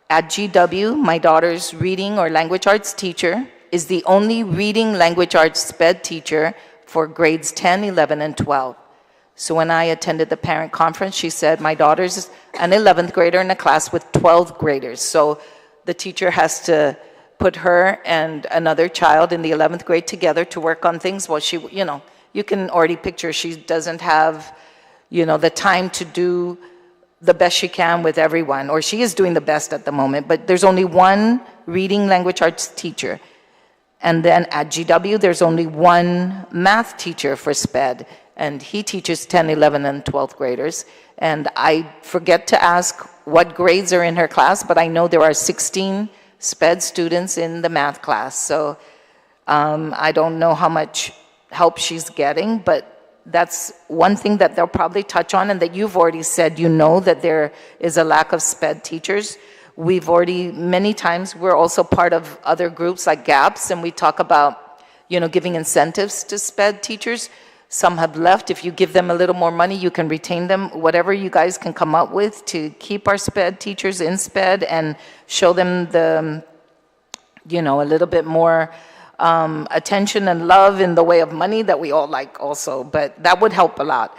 At GW, my daughter's reading or language arts teacher is the only reading language arts SPED teacher for grades 10, 11, and 12. So when I attended the parent conference, she said, my daughter's an 11th grader in a class with 12th graders. So the teacher has to put her and another child in the 11th grade together to work on things. Well, she, you know, you can already picture she doesn't have, you know, the time to do the best she can with everyone, or she is doing the best at the moment, but there's only one reading language arts teacher. And then at GW, there's only one math teacher for SPED, and he teaches 10, 11, and 12th graders. And I forget to ask what grades are in her class, but I know there are 16 SPED students in the math class. So I don't know how much help she's getting, but that's one thing that they'll probably touch on, and that you've already said, you know, that there is a lack of SPED teachers. We've already, many times, we're also part of other groups like GAPS, and we talk about, you know, giving incentives to SPED teachers. Some have left. If you give them a little more money, you can retain them. Whatever you guys can come up with to keep our SPED teachers in SPED and show them the, you know, a little bit more attention and love in the way of money that we all like also, but that would help a lot.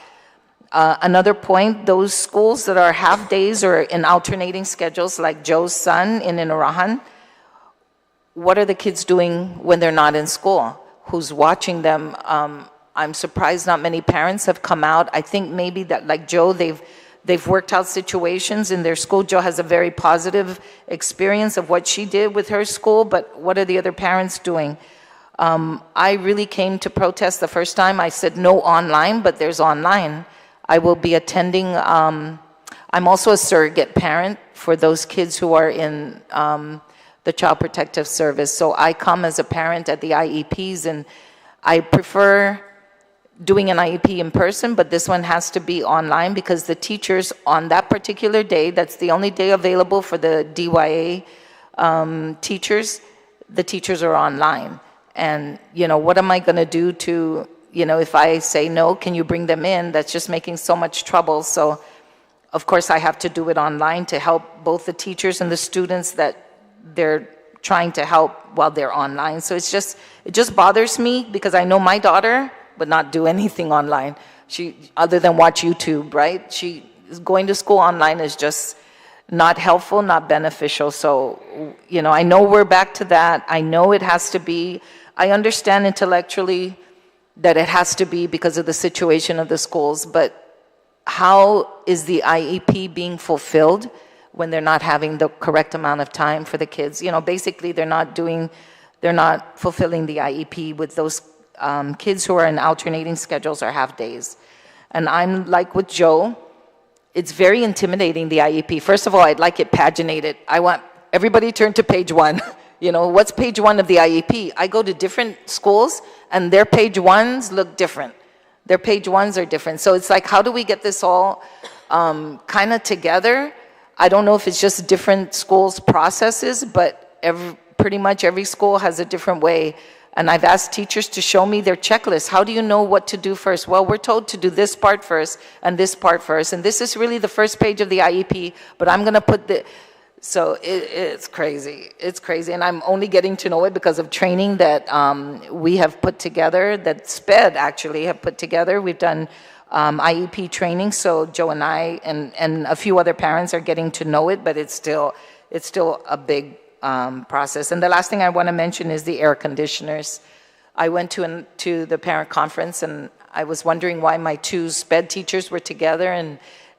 Another point, those schools that are half days or in alternating schedules like Joe's son in Guåhan, what are the kids doing when they're not in school? Who's watching them? I'm surprised not many parents have come out. I think maybe that, like Joe, they've worked out situations in their school. Joe has a very positive experience of what she did with her school, but what are the other parents doing? I really came to protest the first time. I said no online, but there's online. I will be attending, I'm also a surrogate parent for those kids who are in the Child Protective Service. So I come as a parent at the IEPs, and I prefer doing an IEP in person, but this one has to be online because the teachers on that particular day, that's the only day available for the DYA teachers, the teachers are online. And, you know, what am I going to do to, you know, if I say no, can you bring them in? That's just making so much trouble. So, of course, I have to do it online to help both the teachers and the students that they're trying to help while they're online. So it just bothers me because I know my daughter would not do anything online. Other than watch YouTube, right? Going to school online is just not helpful, not beneficial. So, you know, I know we're back to that. I know it has to be. I understand intellectually that it has to be because of the situation of the schools, but how is the IEP being fulfilled when they're not having the correct amount of time for the kids? You know, basically they're not fulfilling the IEP with those kids who are in alternating schedules or half days. And I'm like with Joe, it's very intimidating, the IEP. First of all, I'd like it paginated. I want everybody turn to page 1. You know, what's page 1 of the IEP? I go to different schools and their page 1s look different. Their page 1s are different. So it's like, how do we get this all kind of together? I don't know if it's just different schools' processes, but pretty much every school has a different way. And I've asked teachers to show me their checklist. How do you know what to do first? Well, we're told to do this part first and this part first. And this is really the first page of the IEP, but I'm going to put the... So it's crazy. It's crazy. And I'm only getting to know it because of training that we have put together, that SPED actually have put together. We've done IEP training. So Joe and I and a few other parents are getting to know it, but it's still a big process. And the last thing I want to mention is the air conditioners. I went to the parent conference, and I was wondering why my two SPED teachers were together,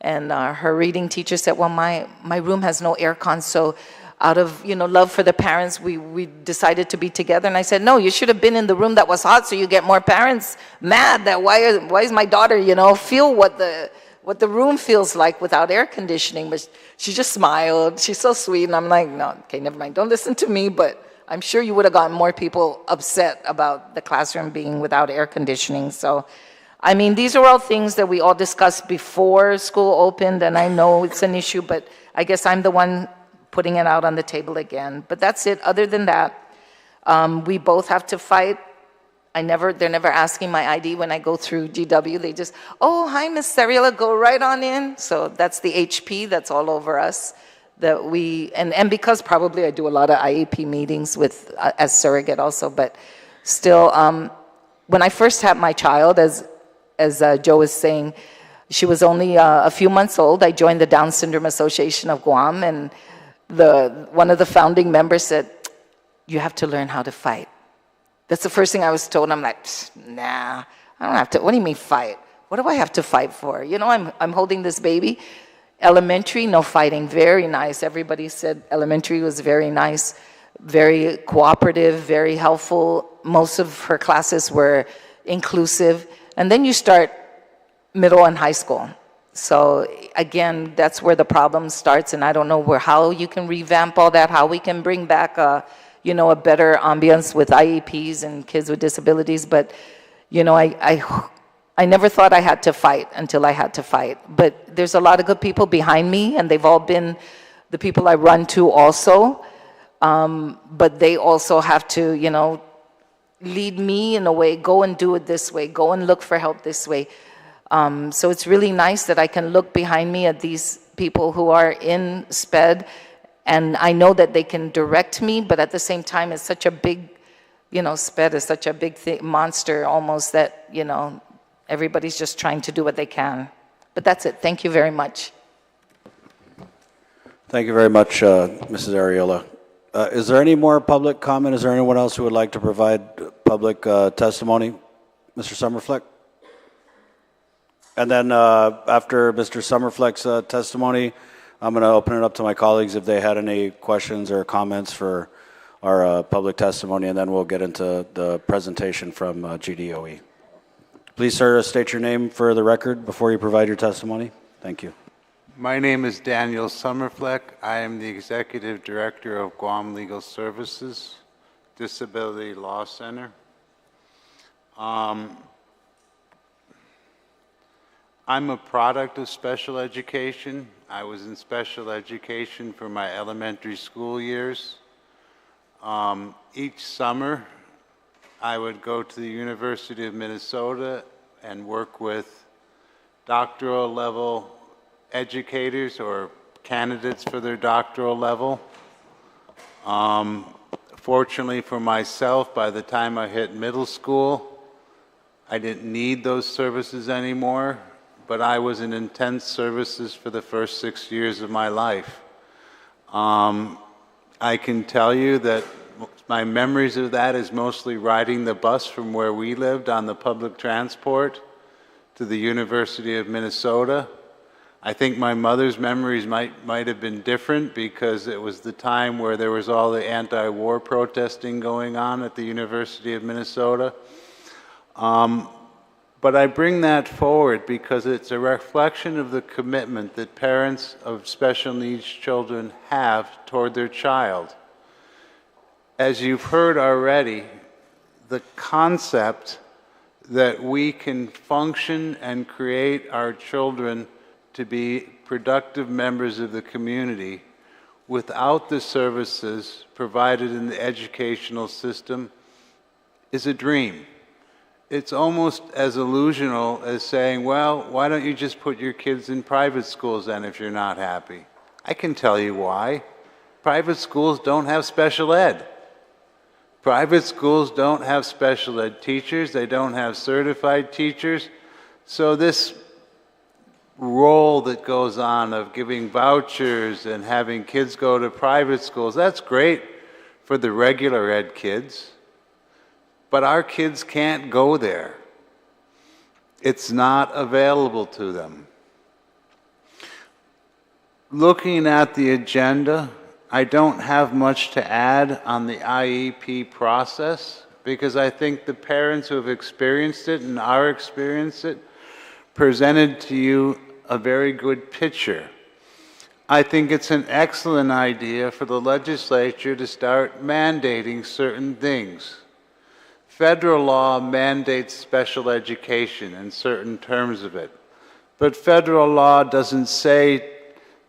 and her reading teacher said, well, my room has no air con, so out of love for the parents, we decided to be together. And I said, no, you should have been in the room that was hot, so you get more parents mad that why is my daughter feel what the room feels like without air conditioning. But she just smiled. She's so sweet, and I'm like, no, okay, never mind. Don't listen to me, but I'm sure you would have gotten more people upset about the classroom being without air conditioning. So, I mean, these are all things that we all discussed before school opened, and I know it's an issue, but I guess I'm the one putting it out on the table again. But that's it. Other than that, we both have to fight. They're never asking my ID when I go through GW. They just, oh, hi, Miss Sariola, go right on in. So that's the HP that's all over us. That we, and because probably I do a lot of IEP meetings with, as surrogate also, but still, when I first had my child, as Joe was saying, she was only a few months old. I joined the Down Syndrome Association of Guam, and one of the founding members said, you have to learn how to fight. That's the first thing I was told. I'm like, nah, I don't have to. What do you mean fight? What do I have to fight for? I'm holding this baby. Elementary, no fighting, very nice. Everybody said elementary was very nice, very cooperative, very helpful. Most of her classes were inclusive. And then you start middle and high school. So again, that's where the problem starts, and I don't know how you can revamp all that, how we can bring back a better ambience with IEPs and kids with disabilities. But I never thought I had to fight until I had to fight. But there's a lot of good people behind me, and they've all been the people I run to also. But they also have to, lead me in a way, go and do it this way, go and look for help this way. So it's really nice that I can look behind me at these people who are in SPED, and I know that they can direct me, but at the same time, it's such a big, SPED is such a big monster almost that, everybody's just trying to do what they can. But that's it. Thank you very much. Thank you very much, Mrs. Ariola. Is there any more public comment? Is there anyone else who would like to provide public testimony? Mr. Summerfleck? And then after Mr. Summerfleck's testimony, I'm going to open it up to my colleagues if they had any questions or comments for our public testimony, and then we'll get into the presentation from GDOE. Please, sir, state your name for the record before you provide your testimony. Thank you. My name is Daniel Summerfleck. I am the Executive Director of Guam Legal Services, Disability Law Center. I'm a product of special education. I was in special education for my elementary school years. Each summer, I would go to the University of Minnesota and work with doctoral level educators or candidates for their doctoral level. Fortunately for myself, by the time I hit middle school, I didn't need those services anymore, but I was in intense services for the first 6 years of my life. I can tell you that my memories of that is mostly riding the bus from where we lived on the public transport to the University of Minnesota. I think my mother's memories might have been different because it was the time where there was all the anti-war protesting going on at the University of Minnesota. But I bring that forward because it's a reflection of the commitment that parents of special needs children have toward their child. As you've heard already, the concept that we can function and create our children to be productive members of the community without the services provided in the educational system is a dream. It's almost as illusional as saying, well, why don't you just put your kids in private schools then if you're not happy? I can tell you why. Private schools don't have special ed. Private schools don't have special ed teachers. They don't have certified teachers. So this role that goes on of giving vouchers and having kids go to private schools, that's great for the regular ed kids, but our kids can't go there. It's not available to them. Looking at the agenda, I don't have much to add on the IEP process because I think the parents who have experienced it and are experiencing it presented to you a very good picture. I think it's an excellent idea for the legislature to start mandating certain things. Federal law mandates special education in certain terms of it, but federal law doesn't say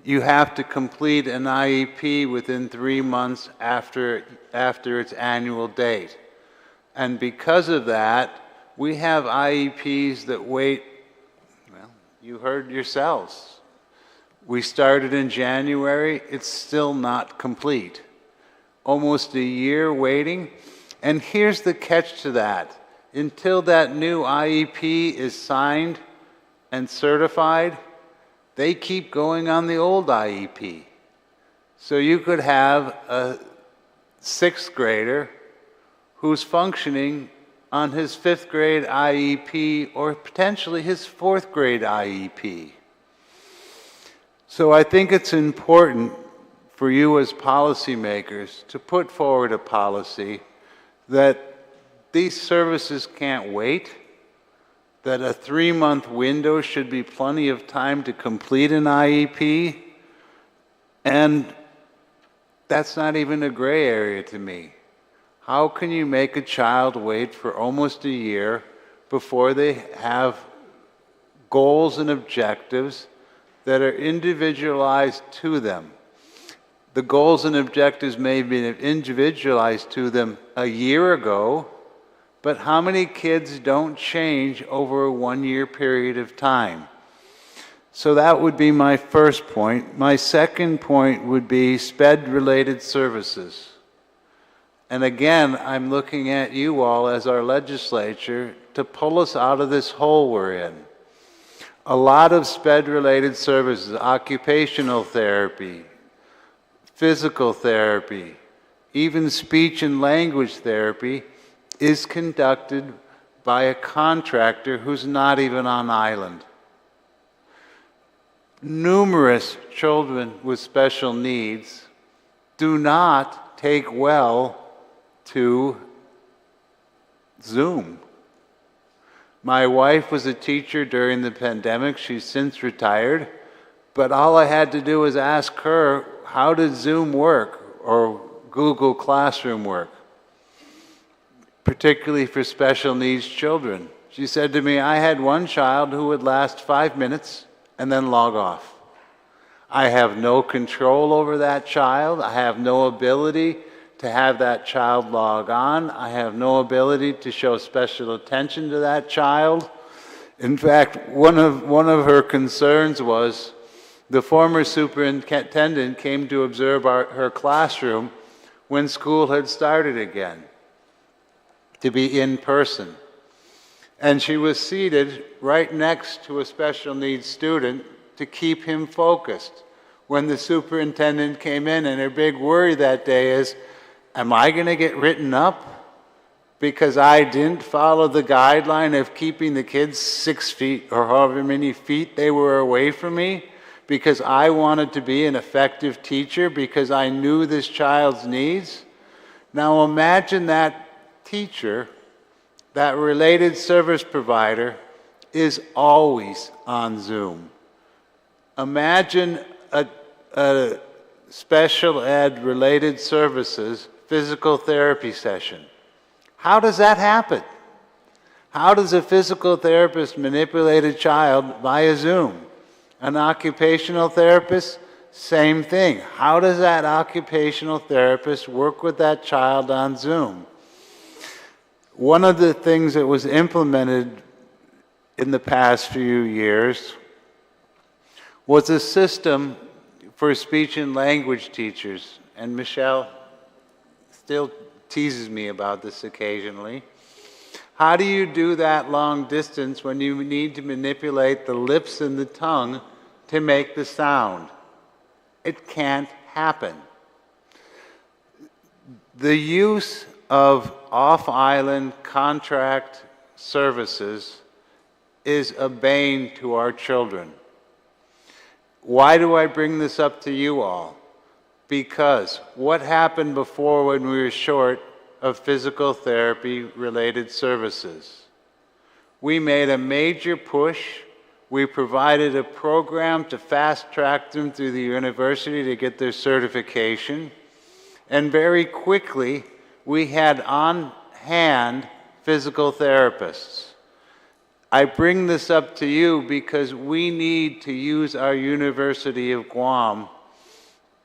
you have to complete an IEP within 3 months after its annual date. And because of that, we have IEPs that wait, well, you heard yourselves. We started in January, it's still not complete. Almost a year waiting. And here's the catch to that. Until that new IEP is signed and certified, they keep going on the old IEP. So you could have a 6th grader who's functioning on his 5th grade IEP or potentially his 4th grade IEP. So I think it's important for you as policymakers to put forward a policy that these services can't wait, that a 3-month window should be plenty of time to complete an IEP, and that's not even a gray area to me. How can you make a child wait for almost a year before they have goals and objectives that are individualized to them? The goals and objectives may have been individualized to them a year ago, but how many kids don't change over a 1-year period of time? So that would be my first point. My second point would be SPED-related services. And again, I'm looking at you all as our legislature to pull us out of this hole we're in. A lot of SPED-related services, occupational therapy, physical therapy, even speech and language therapy, is conducted by a contractor who's not even on island. Numerous children with special needs do not take well to Zoom. My wife was a teacher during the pandemic. She's since retired, but all I had to do was ask her, how did Zoom work or Google Classroom work, particularly for special needs children? She said to me, I had one child who would last 5 minutes and then log off. I have no control over that child. I have no ability to have that child log on. I have no ability to show special attention to that child. In fact, one of her concerns was the former superintendent came to observe her classroom when school had started again, to be in person. And she was seated right next to a special needs student to keep him focused when the superintendent came in, and her big worry that day is, am I going to get written up because I didn't follow the guideline of keeping the kids 6 feet or however many feet they were away from me because I wanted to be an effective teacher because I knew this child's needs? Now imagine that teacher, that related service provider, is always on Zoom. Imagine a special ed related services physical therapy session. How does that happen? How does a physical therapist manipulate a child via Zoom? An occupational therapist, same thing. How does that occupational therapist work with that child on Zoom? One of the things that was implemented in the past few years was a system for speech and language teachers, and Michelle still teases me about this occasionally. How do you do that long distance when you need to manipulate the lips and the tongue to make the sound? It can't happen. The use of off-island contract services is a bane to our children. Why do I bring this up to you all? Because what happened before when we were short of physical therapy related services? We made a major push. We provided a program to fast track them through the university to get their certification. And very quickly, we had on hand physical therapists. I bring this up to you because we need to use our University of Guam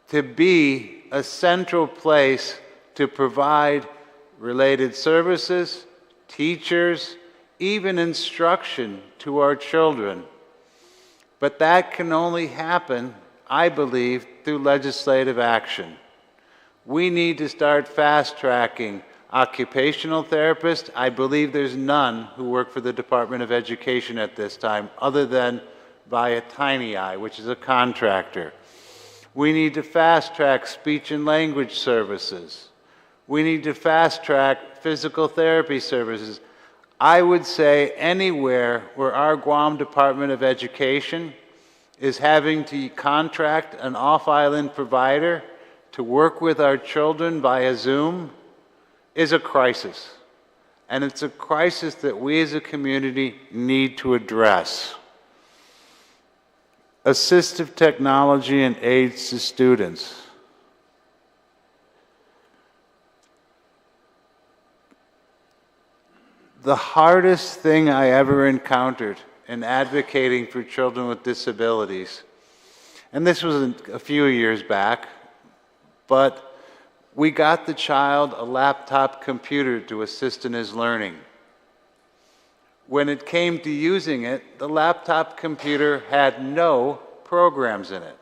to be a central place to provide related services, teachers, even instruction to our children. But that can only happen, I believe, through legislative action. We need to start fast-tracking occupational therapists. I believe there's none who work for the Department of Education at this time, other than via Tiny Eye, which is a contractor. We need to fast-track speech and language services. We need to fast-track physical therapy services. I would say anywhere where our Guam Department of Education is having to contract an off-island provider to work with our children via Zoom is a crisis. And it's a crisis that we as a community need to address. Assistive technology and aids to students. The hardest thing I ever encountered in advocating for children with disabilities, and this was a few years back, but we got the child a laptop computer to assist in his learning. When it came to using it, the laptop computer had no programs in it.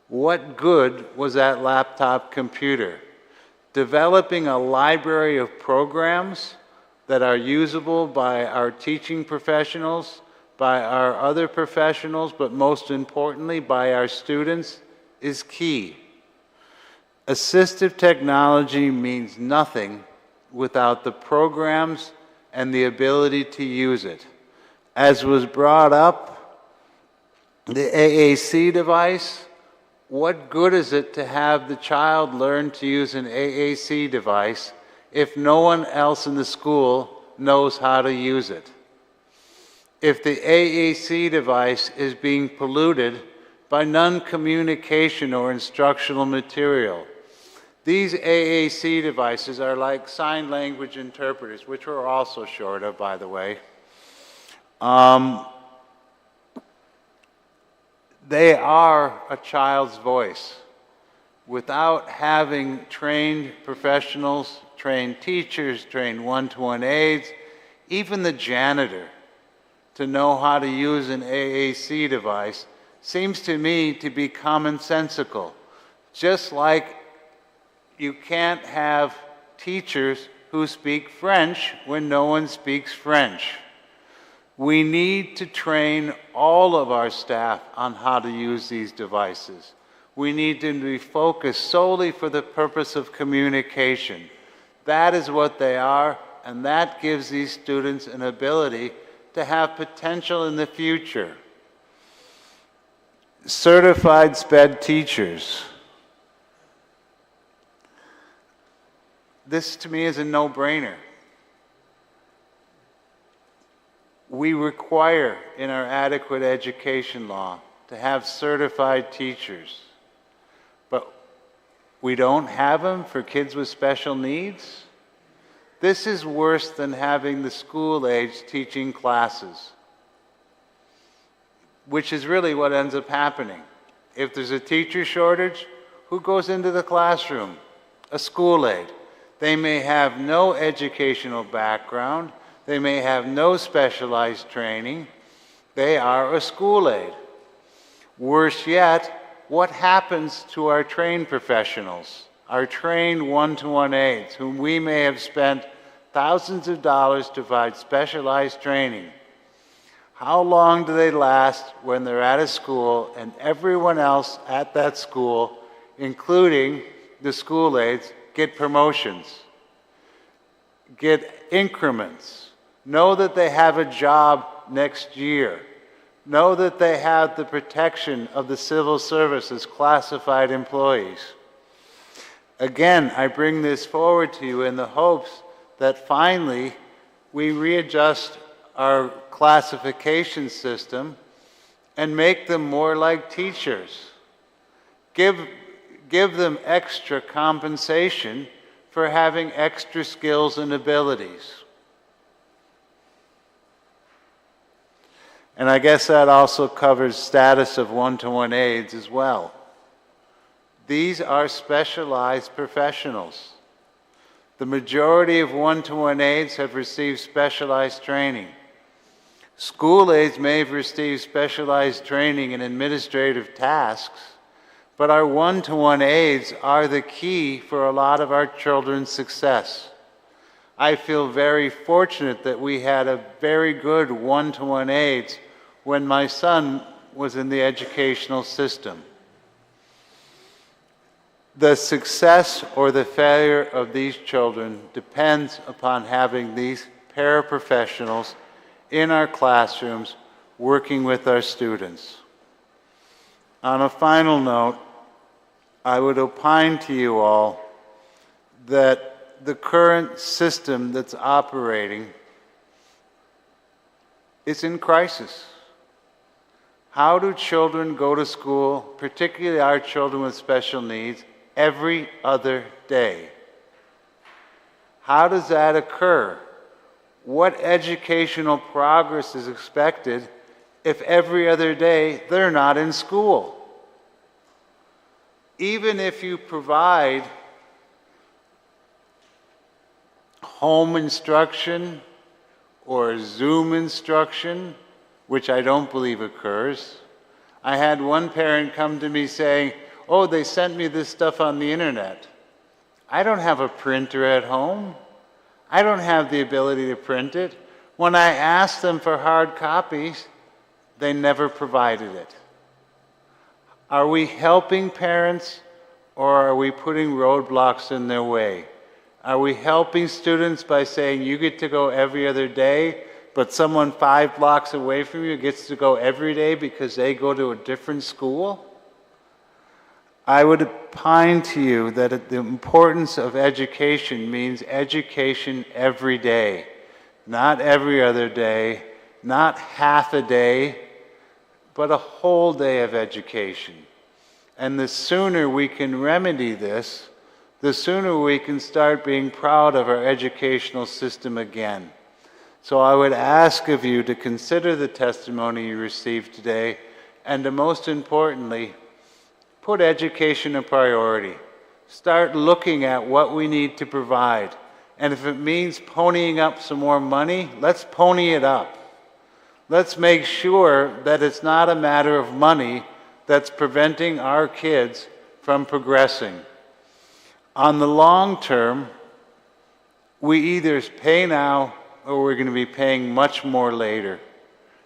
What good was that laptop computer? Developing a library of programs that are usable by our teaching professionals, by our other professionals, but most importantly by our students, is key. Assistive technology means nothing without the programs and the ability to use it. As was brought up, the AAC device, what good is it to have the child learn to use an AAC device if no one else in the school knows how to use it? If the AAC device is being polluted by non-communication or instructional material. These AAC devices are like sign language interpreters, which we're also short of, by the way. They are a child's voice. Without having trained professionals, trained teachers, trained one-to-one aides, even the janitor to know how to use an AAC device seems to me to be commonsensical. Just like you can't have teachers who speak French when no one speaks French. We need to train all of our staff on how to use these devices. We need them to be focused solely for the purpose of communication. That is what they are, and that gives these students an ability to have potential in the future. Certified SPED teachers. This to me is a no-brainer. We require in our adequate education law to have certified teachers, but we don't have them for kids with special needs. This is worse than having the school age teaching classes, which is really what ends up happening. If there's a teacher shortage, who goes into the classroom? A school aide. They may have no educational background. They may have no specialized training. They are a school aide. Worse yet, what happens to our trained professionals, our trained one-to-one aides, whom we may have spent thousands of dollars to provide specialized training. How long do they last when they're at a school and everyone else at that school, including the school aides, get promotions, get increments, know that they have a job next year, know that they have the protection of the civil service as classified employees? Again, I bring this forward to you in the hopes that finally we readjust our classification system and make them more like teachers. Give them extra compensation for having extra skills and abilities. And I guess that also covers status of one-to-one aides as well. These are specialized professionals. The majority of one-to-one aides have received specialized training. School aides may have received specialized training in administrative tasks, but our one-to-one aides are the key for a lot of our children's success. I feel very fortunate that we had a very good one-to-one aides when my son was in the educational system. The success or the failure of these children depends upon having these paraprofessionals in our classrooms working with our students. On a final note, I would opine to you all that the current system that's operating is in crisis. How do children go to school, particularly our children with special needs, every other day? How does that occur? What educational progress is expected if every other day they're not in school? Even if you provide home instruction or Zoom instruction, which I don't believe occurs. I had one parent come to me saying, "Oh, they sent me this stuff on the internet." I don't have a printer at home. I don't have the ability to print it. When I asked them for hard copies, they never provided it. Are we helping parents, or are we putting roadblocks in their way? Are we helping students by saying you get to go every other day, but someone 5 blocks away from you gets to go every day because they go to a different school? I would opine to you that the importance of education means education every day, not every other day, not half a day, but a whole day of education. And the sooner we can remedy this, the sooner we can start being proud of our educational system again. So I would ask of you to consider the testimony you received today, and to most importantly, put education a priority. Start looking at what we need to provide. And if it means ponying up some more money, let's pony it up. Let's make sure that it's not a matter of money that's preventing our kids from progressing. On the long term, we either pay now or we're going to be paying much more later.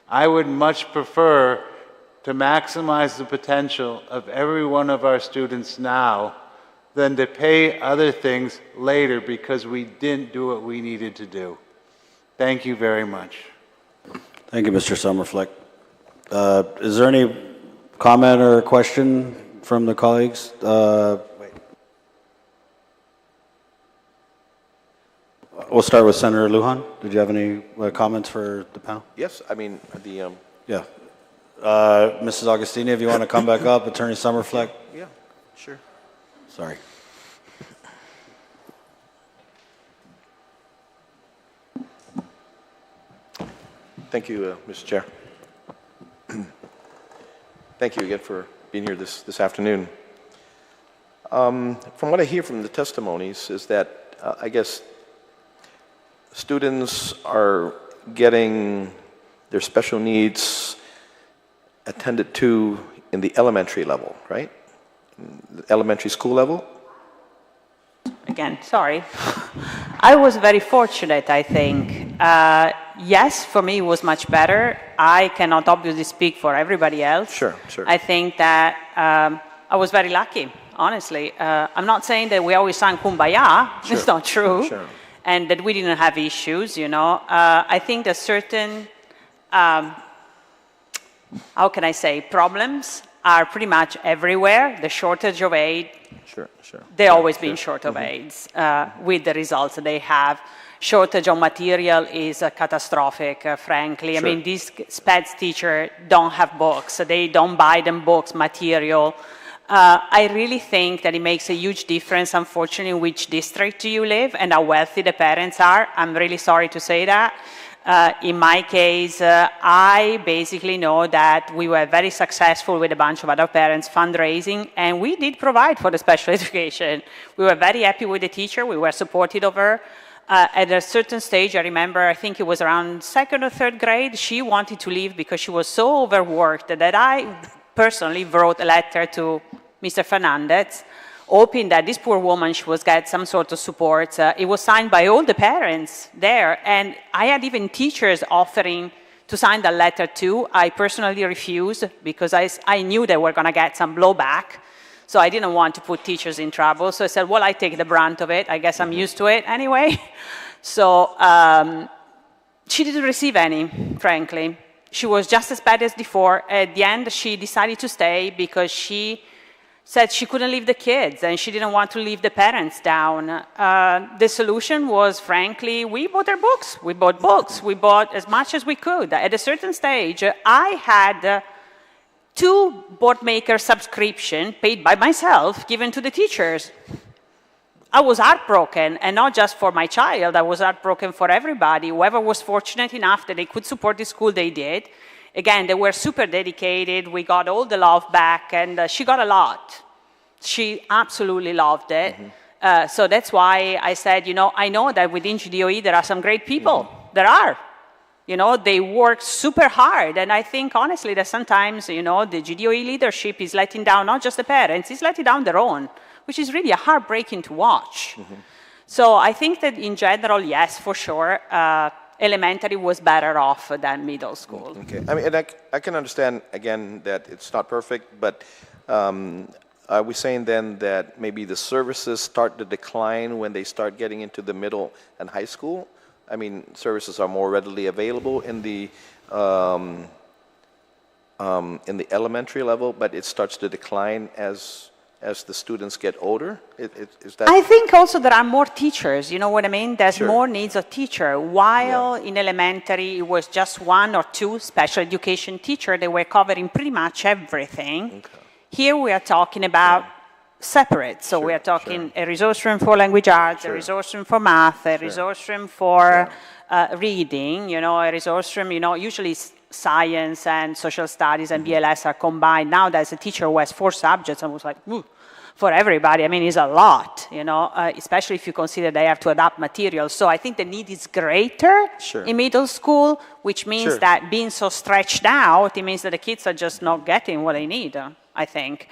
I would much prefer to maximize the potential of every one of our students now than to pay other things later because we didn't do what we needed to do. Thank you very much. Thank you, Mr. Summerflick. Is there any comment or question from the colleagues? We'll start with Senator Lujan. Did you have any comments for the panel? Yes, I mean, the... Yeah. Mrs. Augustini, if you want to come back up, Attorney Summerflick. Yeah, sure. Sorry. Thank you, Mr. Chair. Thank you again for being here this afternoon. From what I hear from the testimonies is that I guess students are getting their special needs attended to in the elementary level, right? The elementary school level? again, sorry. I was very fortunate, I think. Yes, for me it was much better. I cannot obviously speak for everybody else. Sure, sure. I think that I was very lucky, honestly. I'm not saying that we always sang Kumbaya. Sure. It's not true. Sure. And that we didn't have issues, you know. I think that certain, how can I say, problems are pretty much everywhere. The shortage of aid, Sure, sure. they've always been short of aids with the results that they have. Shortage of material is catastrophic, frankly. Sure. I mean, these SPEDS teachers don't have books. They don't buy them books, material. I really think that it makes a huge difference, unfortunately, in which district you live and how wealthy the parents are. I'm really sorry to say that. In my case, I basically know that we were very successful with a bunch of other parents fundraising, and we did provide for the special education. We were very happy with the teacher. We were supportive of her. At a certain stage, I remember, I think it was around 2nd or 3rd grade, she wanted to leave because she was so overworked that I personally wrote a letter to Mr. Fernandez, hoping that this poor woman, she was get some sort of support. It was signed by all the parents there, and I had even teachers offering to sign the letter too. I personally refused because I knew they were going to get some blowback. So I didn't want to put teachers in trouble. So I said, well, I take the brunt of it. I guess I'm used to it anyway. So she didn't receive any, frankly. She was just as bad as before. At the end, she decided to stay because she said she couldn't leave the kids and she didn't want to leave the parents down. The solution was, frankly, we bought her books. We bought books. We bought as much as we could. At a certain stage, I had 2 boardmaker subscription paid by myself given to the teachers. I was heartbroken, and not just for my child. I was heartbroken for everybody. Whoever was fortunate enough that they could support the school, they did. Again, they were super dedicated. We got all the love back, and she got a lot. She absolutely loved it. So that's why I said, you know, I know that within GDOE there are some great people. There are. You know, they work super hard. And I think, honestly, that sometimes, you know, the GDOE leadership is letting down not just the parents, it's letting down their own, which is really heartbreaking to watch. So I think that in general, yes, for sure, elementary was better off than middle school. Okay. I mean, and I can understand, again, that it's not perfect, but are we saying then that maybe the services start to decline when they start getting into the middle and high school? I mean, services are more readily available in the elementary level, but it starts to decline as the students get older? Is that? I think also there are more teachers, you know what I mean? There's Sure. more needs of teacher. While in elementary it was just 1 or 2 special education teachers, they were covering pretty much everything. Okay. Here we are talking about separate. So we are talking a resource room for language arts, a resource room for math, a resource room for reading, you know, a resource room, you know, usually science and social studies and BLS are combined. Now there's a teacher who has 4 subjects, and was like, ooh, for everybody, I mean, it's a lot, you know, especially if you consider they have to adapt materials. So I think the need is greater in middle school, which means that being so stretched out, it means that the kids are just not getting what they need, I think.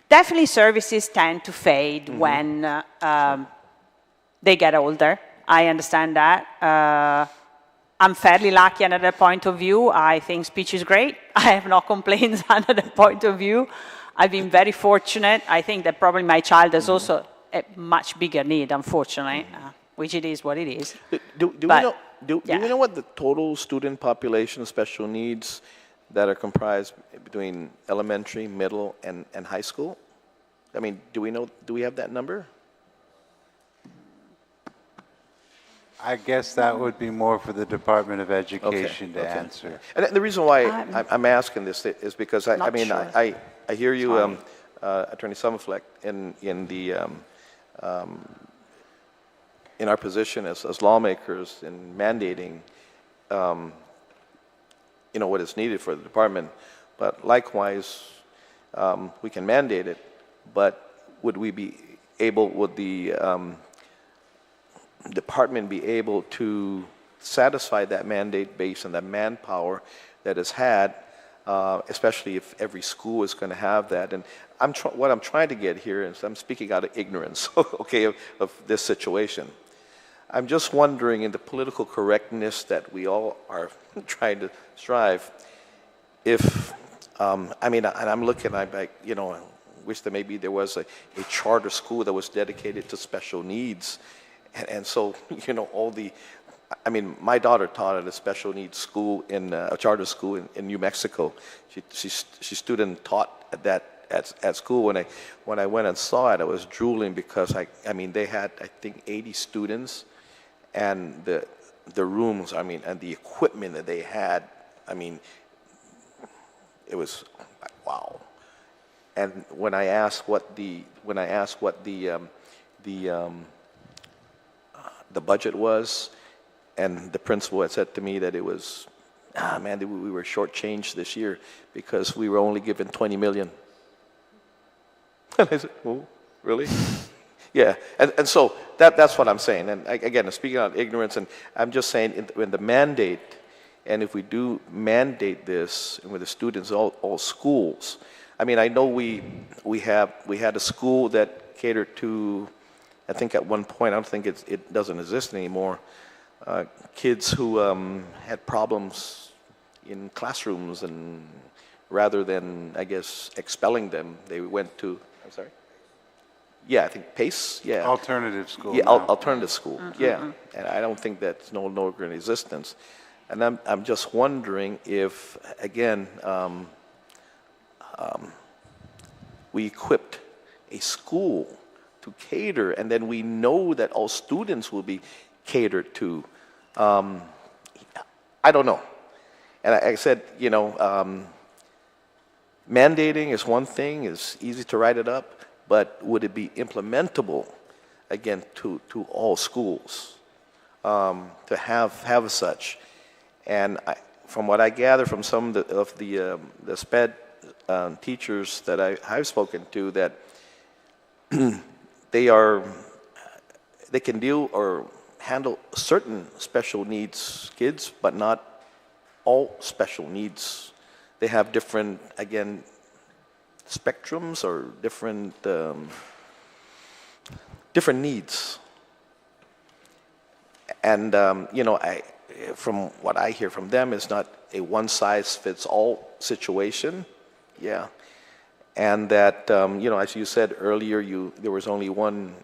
Definitely services tend to fade when they get older. I understand that. I'm fairly lucky another point of view. I think speech is great. I have no complaints another point of view. I've been very fortunate. I think that probably my child has also a much bigger need, unfortunately, which it is what it is. Do we know what the total student population of special needs that are comprised between elementary, middle, and high school? I mean, do we have that number? I guess that would be more for the Department of Education to answer. And the reason why I'm asking this is because I mean, I hear you, Attorney Summerfleck, in our position as lawmakers in mandating, you know, what is needed for the department. But likewise, we can mandate it, but would the department be able to satisfy that mandate based on the manpower that it's had especially if every school is going to have that. And what I'm trying to get here is, I'm speaking out of ignorance, okay, of this situation. I'm just wondering, in the political correctness that we all are trying to strive, if, I mean, and I'm looking, I wish that maybe there was a charter school that was dedicated to special needs. And so, all the, I mean, my daughter taught at a special needs school a charter school in New Mexico. She student taught at that at school. When I went and saw it, I was drooling, because I mean, they had, I think, 80 students, and the rooms, I mean, and the equipment that they had, I mean, it was like, wow. And when I asked what the budget was, and the principal had said to me that it was, man, we were shortchanged this year because we were only given $20 million. And I said, oh, really? Yeah, and so that's what I'm saying. And again, I'm speaking out of ignorance, and I'm just saying, when the mandate, and if we do mandate this with the students, all schools, I mean, I know we had a school that catered to, I think at one point, I don't think it doesn't exist anymore, kids who had problems in classrooms, and rather than, I guess, expelling them, they went to, I'm sorry? Yeah, I think PACE, yeah. Alternative school. Yeah, alternative school, yeah. And I don't think that's no longer in existence. And I'm just wondering if, again, we equipped a school to cater, and then we know that all students will be catered to. I don't know. And I said, mandating is one thing, it's easy to write it up, but would it be implementable, again, to all schools, to have such? And from what I gather from some of the SPED teachers that I've spoken to, that they can deal or handle certain special needs kids, but not all special needs. They have different, again, spectrums or different needs. And from what I hear from them, it's not a one-size-fits-all situation. Yeah. And that, as you said earlier, there was only one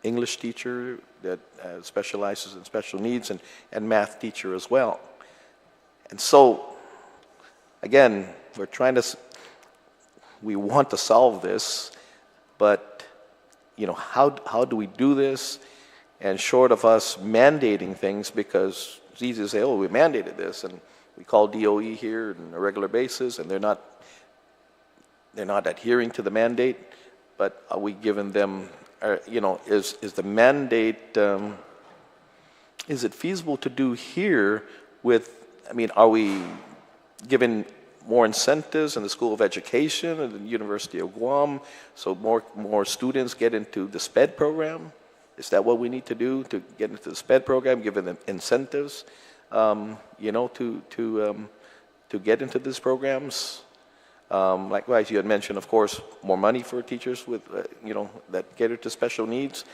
English teacher that specializes in special needs, and math teacher as well. And so, again, we want to solve this, but, how do we do this? And short of us mandating things, because it's easy to say, oh, we mandated this, and we call DOE here on a regular basis, and they're not adhering to the mandate, but are we giving them, is the mandate, is it feasible to do here are we giving more incentives in the School of Education and the University of Guam, so more students get into the SPED program? Is that what we need to do to get into the SPED program, giving them incentives, to get into these programs? Likewise, you had mentioned, of course, more money for teachers with, that cater to special needs.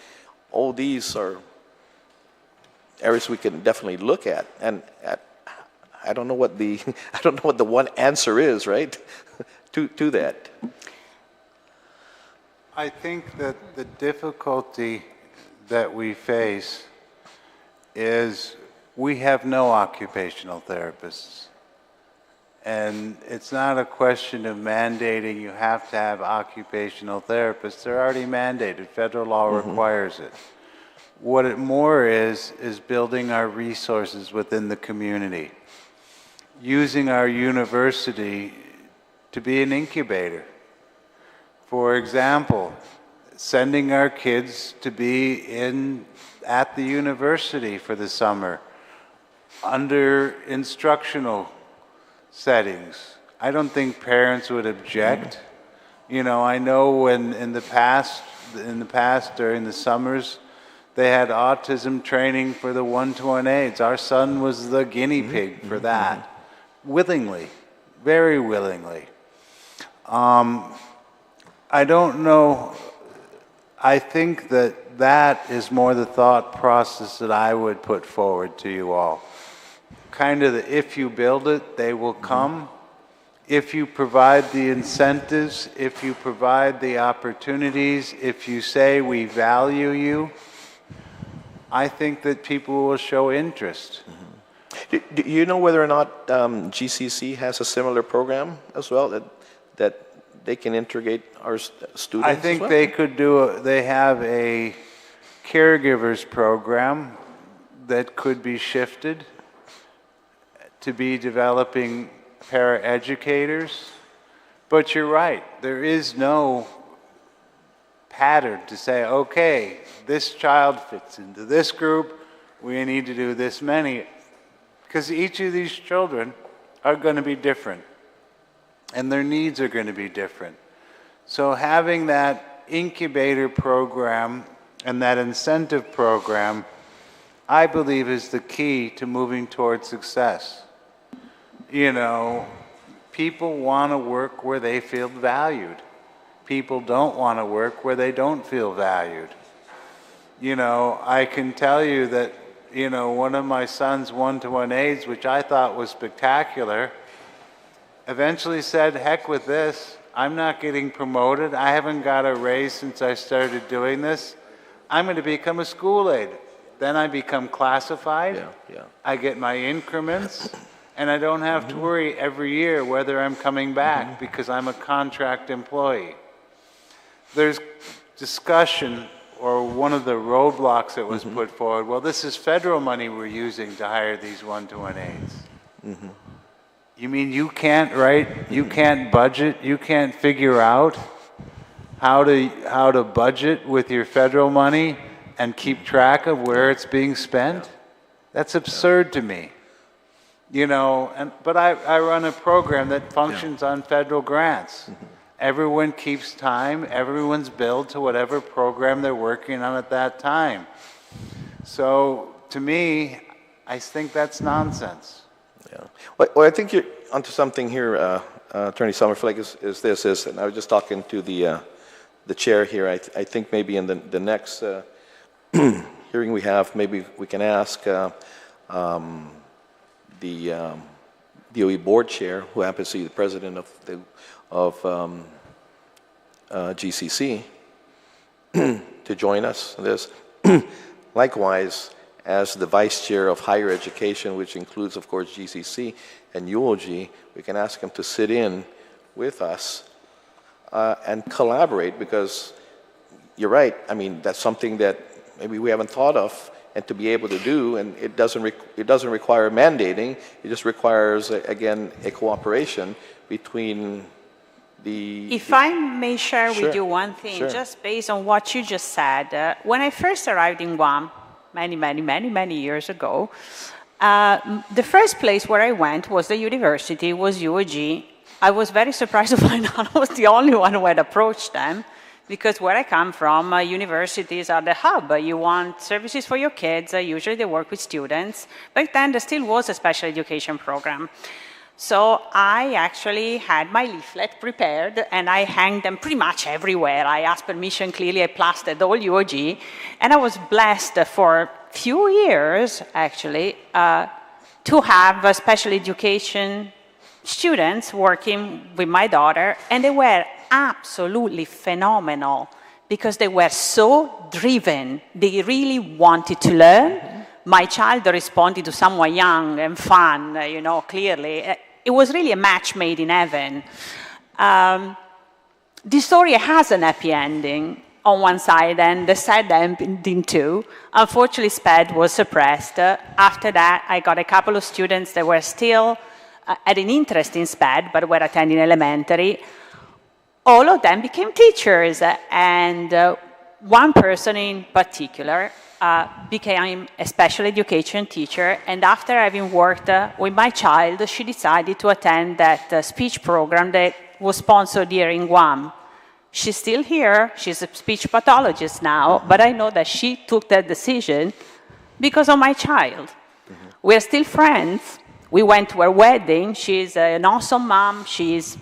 All these are areas we can definitely look at, and I don't know what the one answer is, right, to that. I think that the difficulty that we face is we have no occupational therapists. And it's not a question of mandating you have to have occupational therapists. They're already mandated. Federal law requires it. What it more is building our resources within the community, using our university to be an incubator. For example, sending our kids to be at the university for the summer under instructional settings. I don't think parents would object. I know when in the past during the summers, they had autism training for the one-to-one aids. Our son was the guinea pig for that, willingly. very willingly. I don't know, I think that that is more the thought process that I would put forward to you all. Kind of the, if you build it, they will come. If you provide the incentives, if you provide the opportunities, if you say we value you, I think that people will show interest. Do you know whether or not GCC has a similar program as well that they can integrate our students? I think as well? they could do, they have a caregivers program that could be shifted to be developing paraeducators. But you're right, there is no pattern to say, okay, this child fits into this group, we need to do this many. Because each of these children are going to be different, and their needs are going to be different. So having that incubator program and that incentive program, I believe, is the key to moving towards success. You know, people want to work where they feel valued. People don't want to work where they don't feel valued. You know, I can tell you that, you know, one of my son's one-to-one aides, which I thought was spectacular, eventually said, heck with this, I'm not getting promoted, I haven't got a raise since I started doing this, I'm going to become a school aide. Then I become classified, I get my increments, and I don't have to worry every year whether I'm coming back because I'm a contract employee. There's discussion, or one of the roadblocks that was put forward, well, this is federal money we're using to hire these one-to-one aides. You mean you can't write, you can't budget, you can't figure out how to budget with your federal money and keep track of where it's being spent? That's absurd to me. You know, but I run a program that functions on federal grants. Everyone keeps time, everyone's billed to whatever program they're working on at that time. So, to me, I think that's nonsense. Yeah. Well, I think you're onto something here, Attorney Summerflake, is and I was just talking to the chair here. I think maybe in the next hearing we have, maybe we can ask the DOE board chair, who happens to be the president of GCC, to join us in this. Likewise, as the vice chair of higher education, which includes, of course, GCC and UOG, we can ask him to sit in with us and collaborate, because you're right. I mean, that's something that maybe we haven't thought of, and to be able to do, and it doesn't require mandating. It just requires, again, a cooperation between the... If I may share with you one thing, just based on what you just said. When I first arrived in Guam, many years ago, the first place where I went was the university, was UOG. I was very surprised to find out I was the only one who had approached them, because where I come from, universities are the hub. You want services for your kids, usually they work with students. Back then, there still was a special education program. So I actually had my leaflet prepared, and I hanged them pretty much everywhere. I asked permission, clearly I plastered all UOG, and I was blessed for a few years, actually, to have special education students working with my daughter, and they were absolutely phenomenal because they were so driven. They really wanted to learn. My child responded to someone young and fun, you know, clearly. It was really a match made in heaven. The story has an happy ending on one side and the sad ending too. Unfortunately, SPED was suppressed. After that, I got a couple of students that were still had an interest in SPED, but were attending elementary. All of them became teachers, and one person in particular became a special education teacher, and after having worked with my child, she decided to attend that speech program that was sponsored here in Guam. She's still here, she's a speech pathologist now, but I know that she took that decision because of my child. We're still friends, We went to her wedding. She's an awesome mom. She's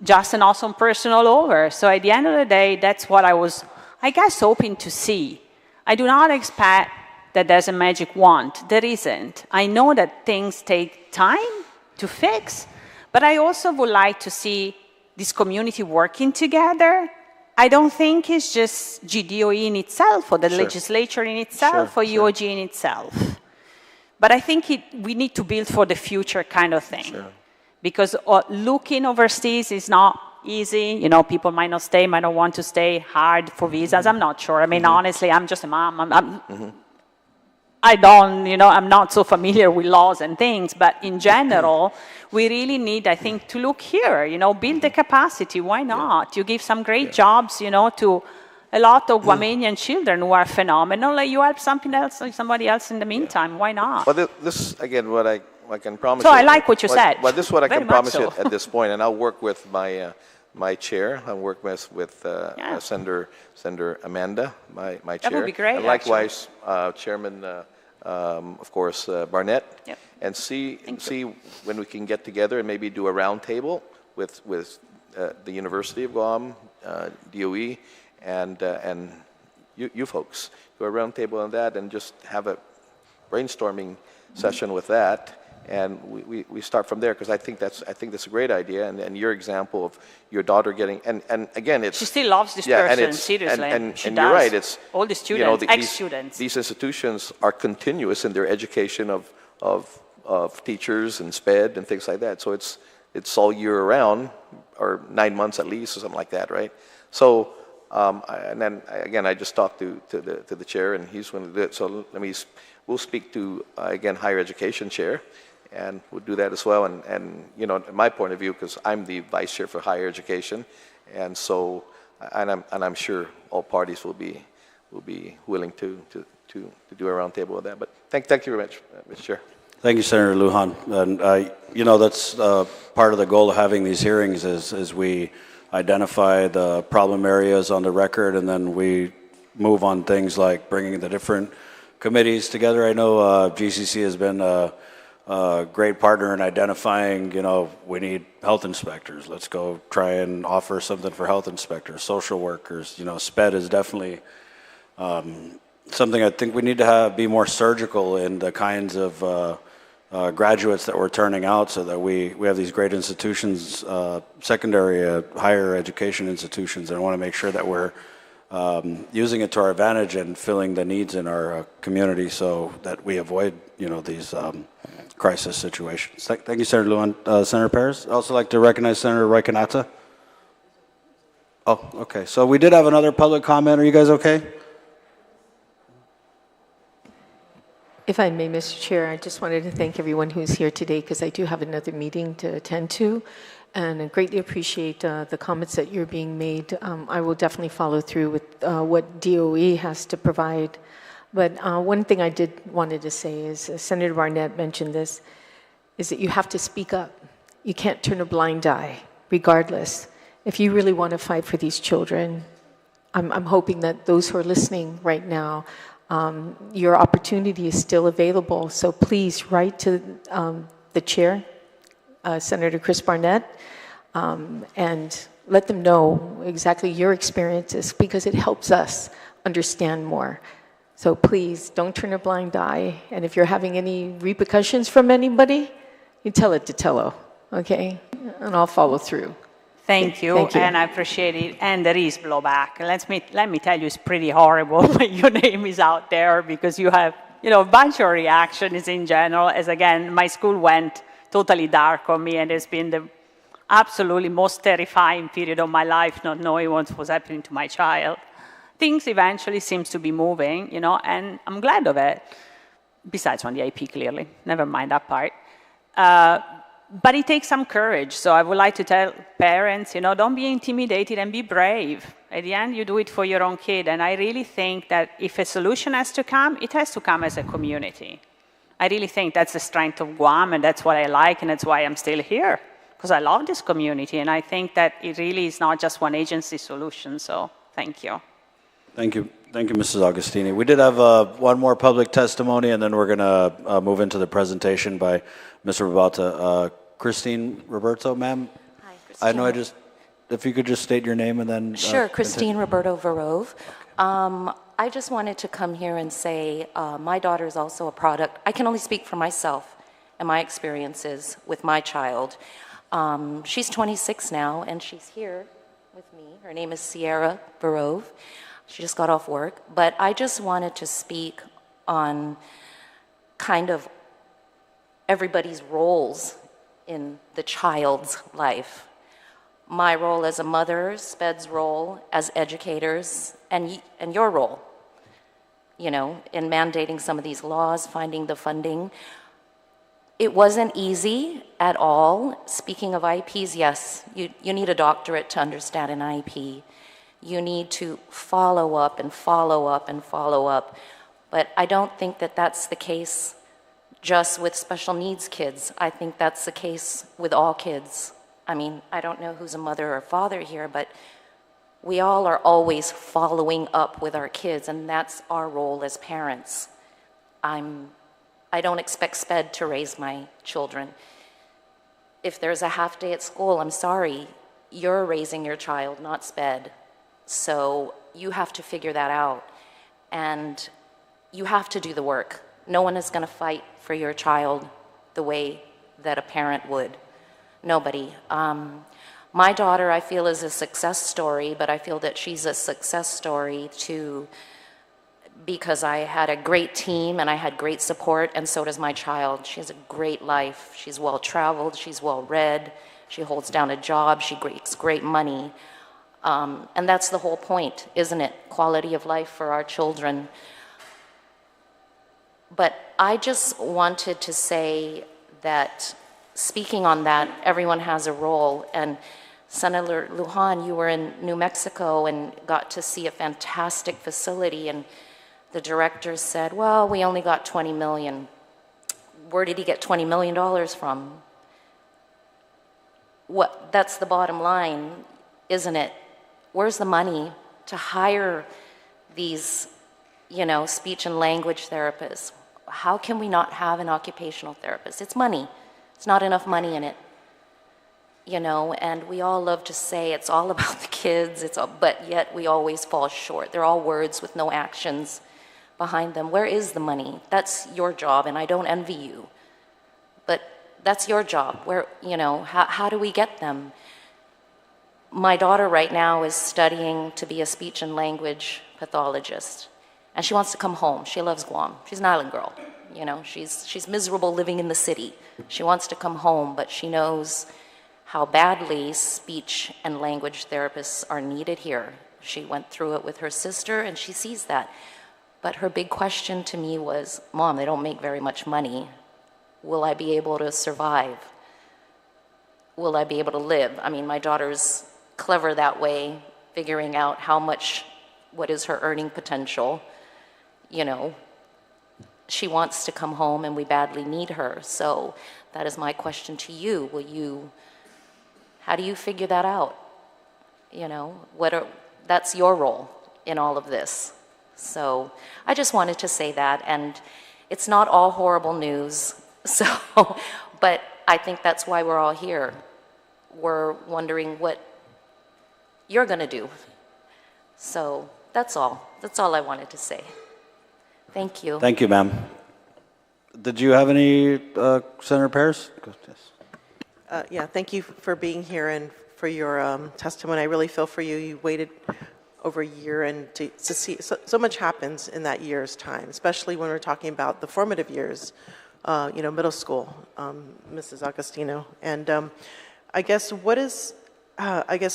just an awesome person all over. So at the end of the day, that's what I was, I guess, hoping to see. I do not expect that there's a magic wand. There isn't. I know that things take time to fix, but I also would like to see this community working together. I don't think it's just GDOE in itself or the legislature in itself or UOG in itself. But I think we need to build for the future kind of thing. Because looking overseas is not easy. You know, people might not stay, might not want to stay, hard for visas. I'm not sure. I mean, honestly, I'm just a mom. I don't, you know, I'm not so familiar with laws and things, but in general, we really need, I think, to look here, you know, build the capacity. Why not? You give some great jobs, you know, to a lot of Guamanian children who are phenomenal, and you help somebody else in the meantime. Why not? Well, this, again, what I can promise so you. I like what you said. Well, this is what I Very can promise so. you at this point, and I'll work with my chair. I'll work with Senator Amanda, my chair. That would be great, and likewise, Chairman, of course, Barnett. Yep. And see when we can get together and maybe do a round table with the University of Guam, DOE, and you folks. Do a round table on that and just have a brainstorming session with that. And we start from there, because I think that's a great idea. And your example of your daughter getting, and again, it's... She still loves this person, seriously. And she you're right, it's... all the students, ex-students. These institutions are continuous in their education of teachers and SPED and things like that. So it's all year round, or 9 months at least, or something like that, right? So, and then, again, I just talked to the chair, and he's going to do it. So we'll speak to, again, higher education chair, and we'll do that as well. And you know, my point of view, because I'm the vice chair for higher education, and so, and I'm sure all parties will be willing to do a roundtable with that. But thank you very much, Mr. Chair. Thank you, Senator Lujan. And you know, that's part of the goal of having these hearings is we identify the problem areas on the record, and then we move on things like bringing the different committees together. I know GCC has been a great partner in identifying, you know, we need health inspectors. Let's go try and offer something for health inspectors, social workers. You know, SPED is definitely something I think we need to be more surgical in the kinds of graduates that we're turning out, so that we have these great institutions, secondary, higher education institutions, and I want to make sure that we're using it to our advantage and filling the needs in our community, so that we avoid, you know, these crisis situations. Thank you, Senator Lujan. Senator Perez, I'd also like to recognize Senator Raikanata. Oh, okay. So we did have another public comment. Are you guys okay? If I may, Mr. Chair, I just wanted to thank everyone who's here today, because I do have another meeting to attend to, and I greatly appreciate the comments that you're being made. I will definitely follow through with what DOE has to provide. But one thing I wanted to say is, Senator Barnett mentioned this, is that you have to speak up. You can't turn a blind eye, regardless. If you really want to fight for these children, I'm hoping that those who are listening right now, your opportunity is still available. So please write to the chair, Senator Chris Barnett, and let them know exactly your experiences, because it helps us understand more. So please don't turn a blind eye. And if you're having any repercussions from anybody, you tell it to Tello, okay? And I'll follow through. Thank you, and I appreciate it. And there is blowback. Let me tell you, it's pretty horrible when your name is out there, because you have, you know, a bunch of reactions in general. As again, my school went totally dark on me, and it's been the absolutely most terrifying period of my life, not knowing what was happening to my child. Things eventually seems to be moving, you know, and I'm glad of it. Besides on the IP, clearly, never mind that part. But it takes some courage. So I would like to tell parents, you know, don't be intimidated and be brave. At the end, you do it for your own kid. And I really think that if a solution has to come, it has to come as a community. I really think that's the strength of Guam, and that's what I like, and that's why I'm still here, because I love this community. And I think that it really is not just one agency solution. So thank you. Thank you. Thank you, Mrs. Augustini. We did have one more public testimony, and then we're going to move into the presentation by Mr. Babauta. Christine Roberto, ma'am? Hi, Christine. I know if you could just state your name and then... Sure, Christine Roberto Verove. I just wanted to come here and say my daughter is also a product. I can only speak for myself and my experiences with my child. She's 26 now, and she's here with me. Her name is Sierra Verove. She just got off work. But I just wanted to speak on kind of everybody's roles in the child's life. My role as a mother, SPED's role as educators, and your role, you know, in mandating some of these laws, finding the funding. It wasn't easy at all. Speaking of IEPs, yes, you need a doctorate to understand an IEP. You need to follow up and follow up and follow up. But I don't think that that's the case just with special needs kids. I think that's the case with all kids. I mean, I don't know who's a mother or father here, but we all are always following up with our kids, and that's our role as parents. I don't expect SPED to raise my children. If there's a half day at school, I'm sorry, you're raising your child, not SPED. So you have to figure that out, and you have to do the work. No one is going to fight for your child the way that a parent would. Nobody. My daughter, I feel, is a success story, but I feel that she's a success story too because I had a great team and I had great support, and so does my child. She has a great life. She's well-traveled. She's well-read. She holds down a job. She makes great money. And that's the whole point, isn't it? Quality of life for our children. But I just wanted to say that, speaking on that, everyone has a role. And Senator Guåhan, you were in New Mexico and got to see a fantastic facility, and the director said, well, we only got $20 million. Where did he get $20 million from? That's the bottom line, isn't it? Where's the money to hire these, you know, speech and language therapists? How can we not have an occupational therapist? It's money. It's not enough money in it, you know, and we all love to say it's all about the kids, but yet we always fall short. They're all words with no actions behind them. Where is the money? That's your job, and I don't envy you, but that's your job. Where, you know, how do we get them? My daughter right now is studying to be a speech and language pathologist, and she wants to come home. She loves Guam. She's an island girl. You know, she's miserable living in the city. She wants to come home, but she knows how badly speech and language therapists are needed here. She went through it with her sister, and she sees that. But her big question to me was, Mom, they don't make very much money. Will I be able to survive? Will I be able to live? I mean, my daughter's clever that way, figuring out what is her earning potential. You know, she wants to come home, and we badly need her. So that is my question to you. How do you figure that out? You know, that's your role in all of this. So I just wanted to say that, and it's not all horrible news. So, but I think that's why we're all here. We're wondering what you're going to do. So that's all. That's all I wanted to say. Thank you. Thank you, ma'am. Did you have any, Senator Paris? Yes. Yeah, thank you for being here and for your testimony. I really feel for you. You waited over a year, and to see so much happens in that year's time, especially when we're talking about the formative years, you know, middle school, Mrs. Agostino. And I guess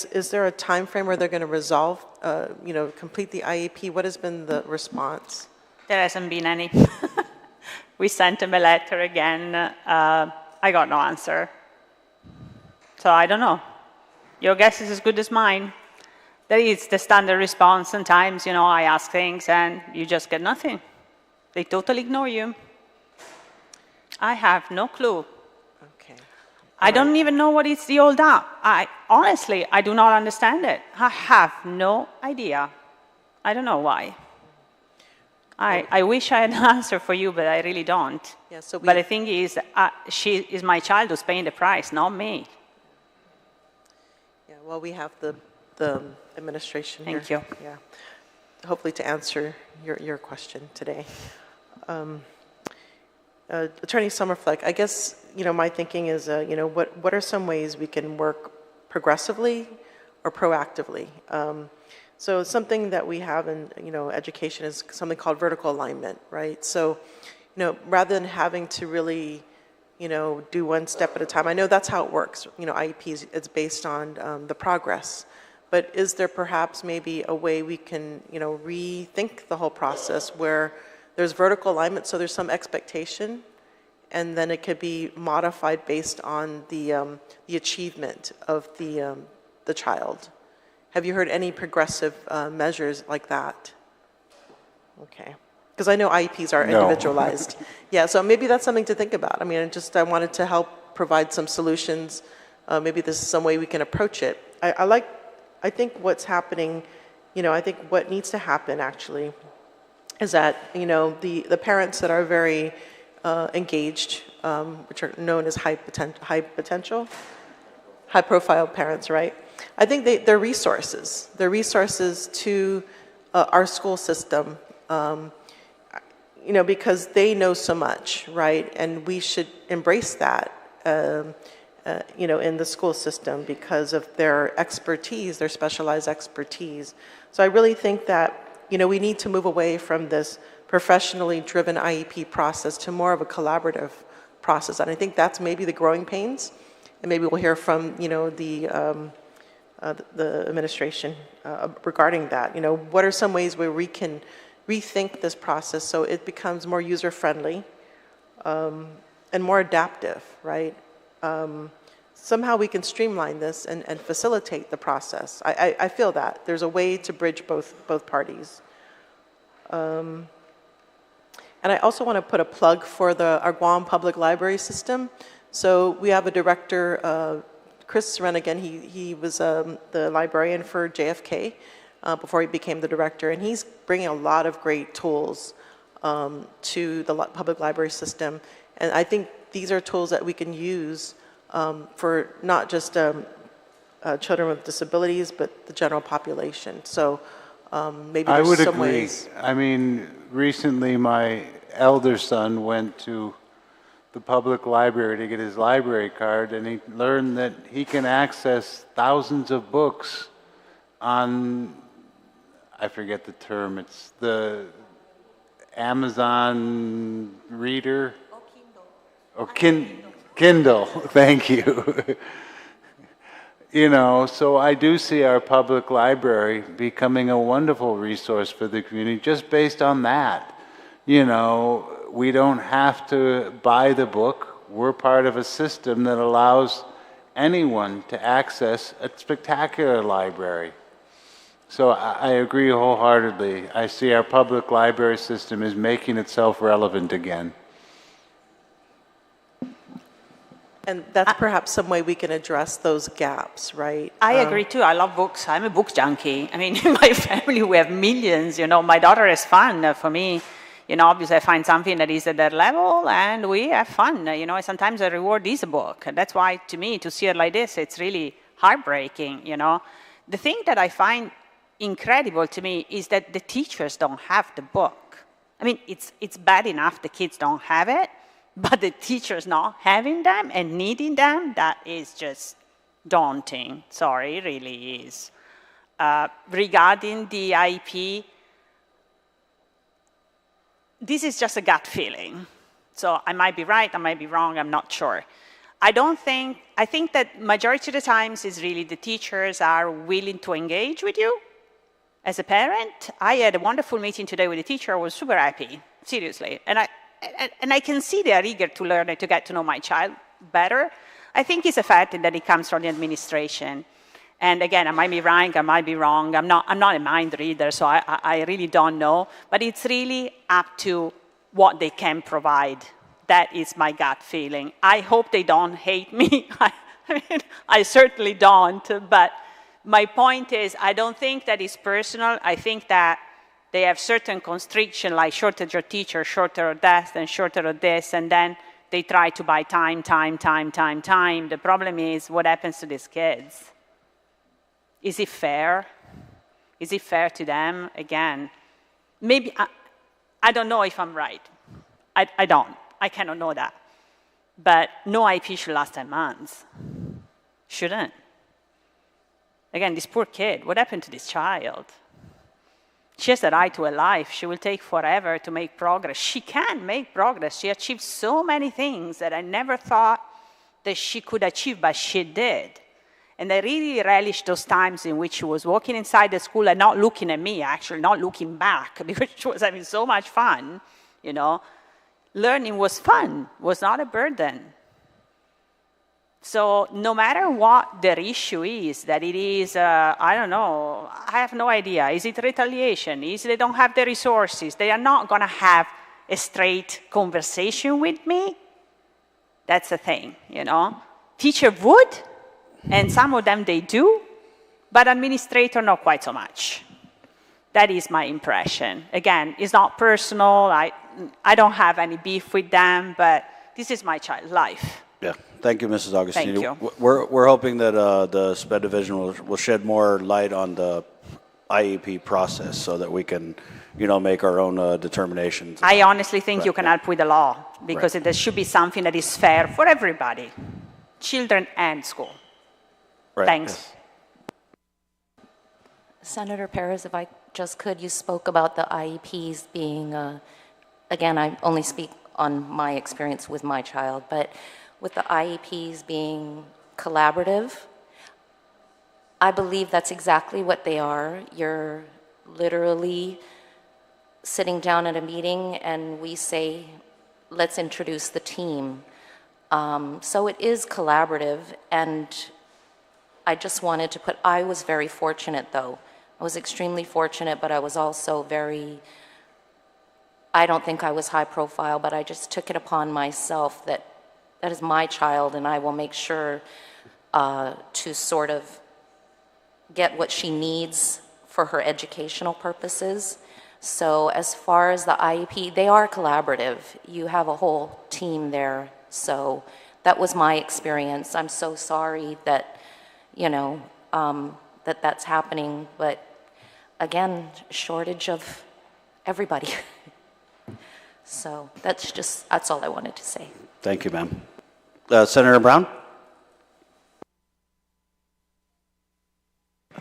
is there a time frame where they're going to resolve, you know, complete the IEP? What has been the response? There hasn't been any. We sent him a letter again. I got no answer. So I don't know. Your guess is as good as mine. There is the standard response. Sometimes, you know, I ask things and you just get nothing. They totally ignore you. I have no clue. Okay. I don't even know what is the hold up. Honestly, I do not understand it. I have no idea. I don't know why. I wish I had an answer for you, but I really don't. Yeah, so but the thing is, she is my child who's paying the price, not me. Yeah, well, we have the administration Thank here. you. Yeah, hopefully to answer your question today. Attorney Summerfleck, I guess, my thinking is, what are some ways we can work progressively or proactively? So something that we have in, education is something called vertical alignment, right? So, rather than having to really, do one step at a time, I know that's how it works. IEPs, it's based on the progress. But is there perhaps maybe a way we can, rethink the whole process where there's vertical alignment, so there's some expectation, and then it could be modified based on the achievement of the child? Have you heard any progressive measures like that? Okay. Because I know IEPs are individualized. Yeah, so maybe that's something to think about. I mean, I wanted to help provide some solutions. Maybe this is some way we can approach it. I think what's happening, I think what needs to happen actually is that, the parents that are very engaged, which are known as high profile parents, right? I think they're resources. They're resources to our school system, because they know so much, right? And we should embrace that, in the school system because of their expertise, their specialized expertise. So I really think that, we need to move away from this professionally driven IEP process to more of a collaborative process. And I think that's maybe the growing pains. And maybe we'll hear from, the administration regarding that. What are some ways where we can rethink this process so it becomes more user-friendly and more adaptive, right? Somehow we can streamline this and facilitate the process. I feel that. There's a way to bridge both parties. And I also want to put a plug for our Guam Public Library System. So we have a director, Chris Renigan. He was the librarian for JFK before he became the director, and he's bringing a lot of great tools to the public library system. And I think these are tools that we can use for not just children with disabilities, but the general population. So maybe there's some ways. I mean, recently my elder son went to the public library to get his library card, and he learned that he can access thousands of books on, I forget the term, it's the Amazon Reader? Oh, Kindle, thank you. So I do see our public library becoming a wonderful resource for the community just based on that. We don't have to buy the book. We're part of a system that allows anyone to access a spectacular library. So I agree wholeheartedly. I see our public library system is making itself relevant again. And that's perhaps some way we can address those gaps, right? I agree too. I love books. I'm a book junkie. I mean, in my family we have millions. My daughter has fun. For me, obviously I find something that is at their level and we have fun. Sometimes the reward is a book. And that's why, to me, to see it like this, it's really heartbreaking. The thing that I find incredible to me is that the teachers don't have the book. I mean, it's bad enough the kids don't have it, but the teachers not having them and needing them, that is just daunting. Sorry, it really is. Regarding the IEP, this is just a gut feeling. So I might be right, I might be wrong, I'm not sure. I think that majority of the times is really the teachers are willing to engage with you. As a parent, I had a wonderful meeting today with a teacher. I was super happy, seriously. And I can see they are eager to learn and to get to know my child better. I think it's a fact that it comes from the administration. And again, I might be right, I might be wrong. I'm not a mind reader, so I really don't know. But it's really up to what they can provide. That is my gut feeling. I hope they don't hate me. I certainly don't. But my point is, I don't think that is personal. I think that they have certain constriction, like shortage of teachers, shortage of that, and shortage of this, and then they try to buy time. The problem is, what happens to these kids? Is it fair? Is it fair to them? Again, maybe, I don't know if I'm right. I don't. I cannot know that. But no IP should last 10 months. Shouldn't. Again, this poor kid, what happened to this child? She has the right to a life. She will take forever to make progress. She can make progress. She achieved so many things that I never thought that she could achieve, but she did. And I really relished those times in which she was walking inside the school and not looking at me, actually, not looking back, because she was having so much fun, you know. Learning was fun, was not a burden. So no matter what their issue is, that it is, I don't know, I have no idea. Is it retaliation? Is they don't have the resources? They are not going to have a straight conversation with me? That's the thing, you know. Teacher would, and some of them they do, but administrator not quite so much. That is my impression. Again, it's not personal. I don't have any beef with them, but this is my child's life. Yeah, thank you, Mrs. Augustini. Thank you. We're hoping that the SPED division will shed more light on the IEP process so that we can, you know, make our own determinations. I honestly think Right, you can yeah. help with the law, because there should be something that is fair for everybody, children and school. Right. Thanks. Yes. Senator Perez, if I just could, you spoke about the IEPs being, again, I only speak on my experience with my child, but with the IEPs being collaborative, I believe that's exactly what they are. You're literally sitting down at a meeting and we say, let's introduce the team. So it is collaborative, and I just wanted to put, I was very fortunate though. I was extremely fortunate, but I was also very, I don't think I was high profile, but I just took it upon myself that that is my child, and I will make sure to sort of get what she needs for her educational purposes. So as far as the IEP, they are collaborative. You have a whole team there. So that was my experience. I'm so sorry that, you know, that's happening, but again, shortage of everybody. So that's all I wanted to say. Thank you, ma'am. Senator Brown?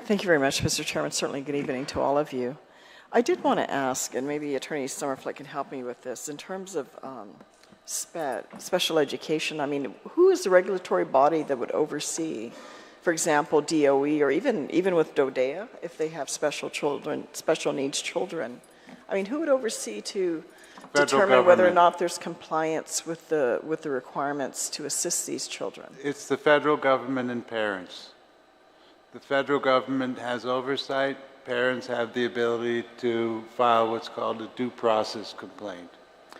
Thank you very much, Mr. Chairman. Certainly good evening to all of you. I did want to ask, and maybe Attorney Summerflick can help me with this, in terms of special education, I mean, who is the regulatory body that would oversee, for example, DOE, or even with DODEA, if they have special needs children? I mean, who would oversee to determine whether or not there's compliance with the requirements to assist these children? It's the federal government and parents. The federal government has oversight. Parents have the ability to file what's called a due process complaint.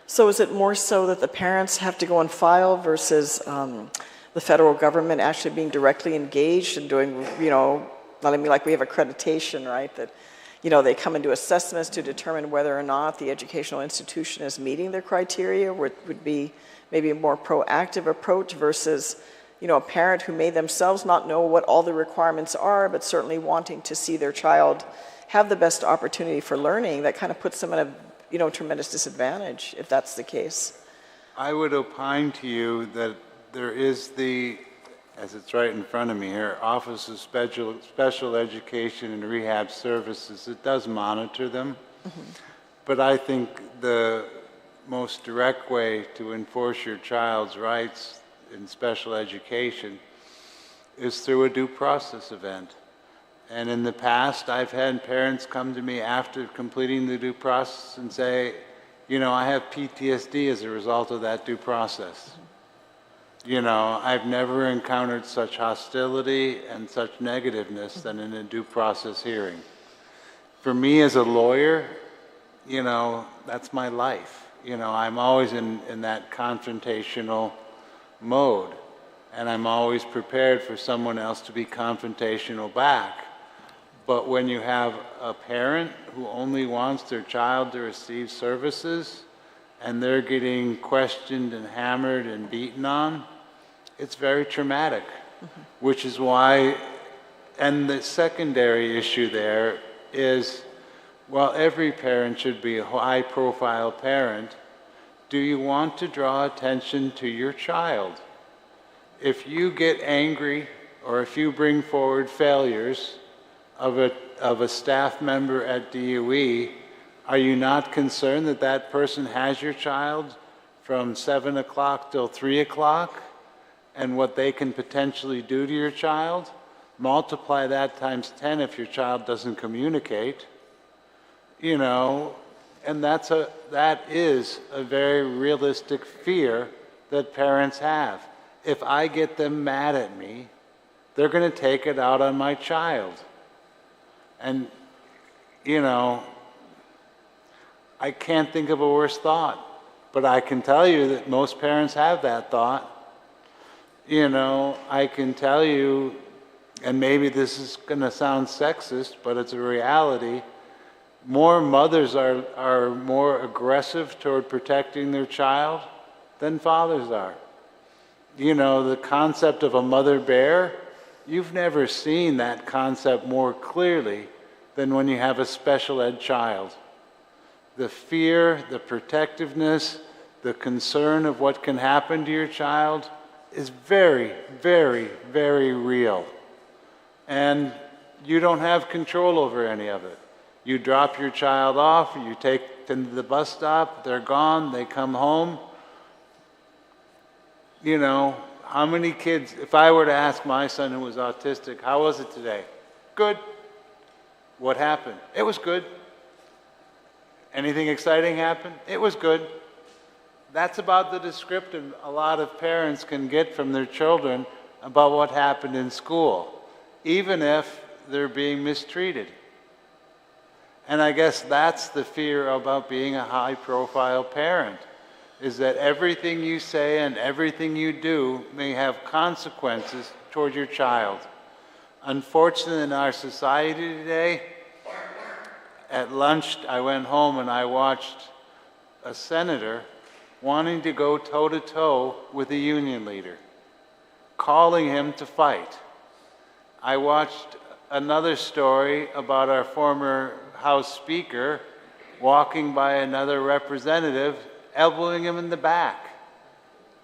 So is it more so that the parents have to go and file versus the federal government actually being directly engaged and doing, you know, not only like we have accreditation, right, that, you know, they come and do assessments to determine whether or not the educational institution is meeting their criteria, would be maybe a more proactive approach versus, you know, a parent who may themselves not know what all the requirements are, but certainly wanting to see their child have the best opportunity for learning. That kind of puts them in a, you know, tremendous disadvantage if that's the case. I would opine to you that there is the, as it's right in front of me here, Office of Special Education and Rehab Services. It does monitor them. Mm-hmm. But I think the most direct way to enforce your child's rights in special education is through a due process event. And in the past, I've had parents come to me after completing the due process and say, you know, I have PTSD as a result of that due process. You know, I've never encountered such hostility and such negativeness than in a due process hearing. For me as a lawyer, you know, that's my life. You know, I'm always in that confrontational mode, and I'm always prepared for someone else to be confrontational back. But when you have a parent who only wants their child to receive services and they're getting questioned and hammered and beaten on, it's very traumatic, which is why, and the secondary issue there is, while every parent should be a high-profile parent, do you want to draw attention to your child? If you get angry or if you bring forward failures of a staff member at DOE, are you not concerned that that person has your child from 7 o'clock till 3 o'clock and what they can potentially do to your child? Multiply that times 10 if your child doesn't communicate. You know, and that is a very realistic fear that parents have. If I get them mad at me, they're going to take it out on my child. And, you know, I can't think of a worse thought, but I can tell you that most parents have that thought. You know, I can tell you, and maybe this is going to sound sexist, but it's a reality, more mothers are more aggressive toward protecting their child than fathers are. You know, the concept of a mother bear, you've never seen that concept more clearly than when you have a special ed child. The fear, the protectiveness, the concern of what can happen to your child is very, very, very real. And you don't have control over any of it. You drop your child off, you take them to the bus stop, they're gone, they come home. You know, how many kids, if I were to ask my son who was autistic, how was it today? Good. What happened? It was good. Anything exciting happened? It was good. That's about the descriptive a lot of parents can get from their children about what happened in school, even if they're being mistreated. And I guess that's the fear about being a high-profile parent, is that everything you say and everything you do may have consequences toward your child. Unfortunately, in our society today, at lunch, I went home and I watched a senator wanting to go toe-to-toe with a union leader, calling him to fight. I watched another story about our former House Speaker walking by another representative, elbowing him in the back.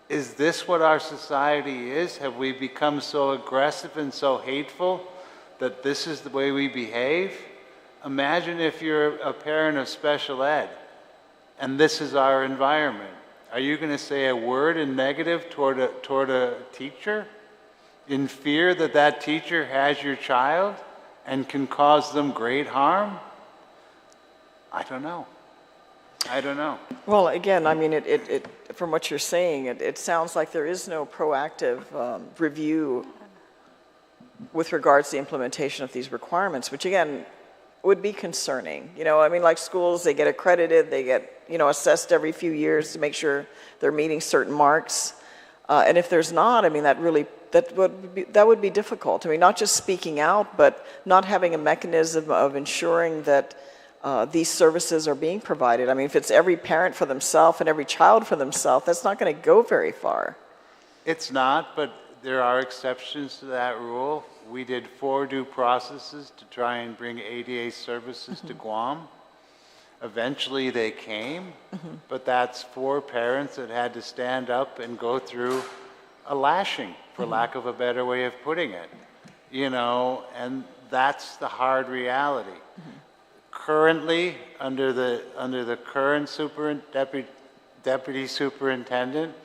Is this what our society is? Have we become so aggressive and so hateful that this is the way we behave? Imagine if you're a parent of special ed and this is our environment. Are you going to say a word in negative toward a teacher in fear that that teacher has your child and can cause them great harm? I don't know. I don't know. Well, again, I mean, from what you're saying, it sounds like there is no proactive review with regards to the implementation of these requirements, which again would be concerning. You know, I mean, like schools, they get accredited, they get, you know, assessed every few years to make sure they're meeting certain marks. And if there's not, I mean, that would be difficult. I mean, not just speaking out, but not having a mechanism of ensuring that these services are being provided. I mean, if it's every parent for themselves and every child for themselves, that's not going to go very far. It's not, but there are exceptions to that rule. We did 4 due processes to try and bring ADA services to Guam. Eventually they came, but that's 4 parents that had to stand up and go through a lashing, for lack of a better way of putting it. You know, and that's the hard reality. Currently, under the current deputy superintendent,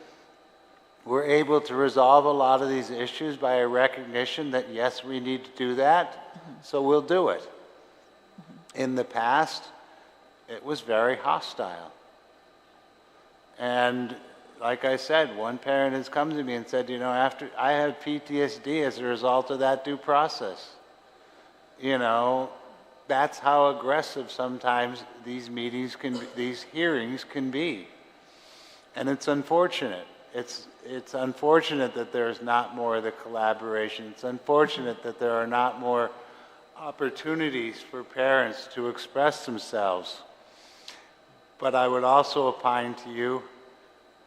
we're able to resolve a lot of these issues by a recognition that, yes, we need to do that, so we'll do it. In the past, it was very hostile. And like I said, one parent has come to me and said, you know, after I had PTSD as a result of that due process. You know, that's how aggressive sometimes these meetings can be, these hearings can be. And it's unfortunate. It's unfortunate that there's not more of the collaboration. It's unfortunate that there are not more opportunities for parents to express themselves. But I would also opine to you,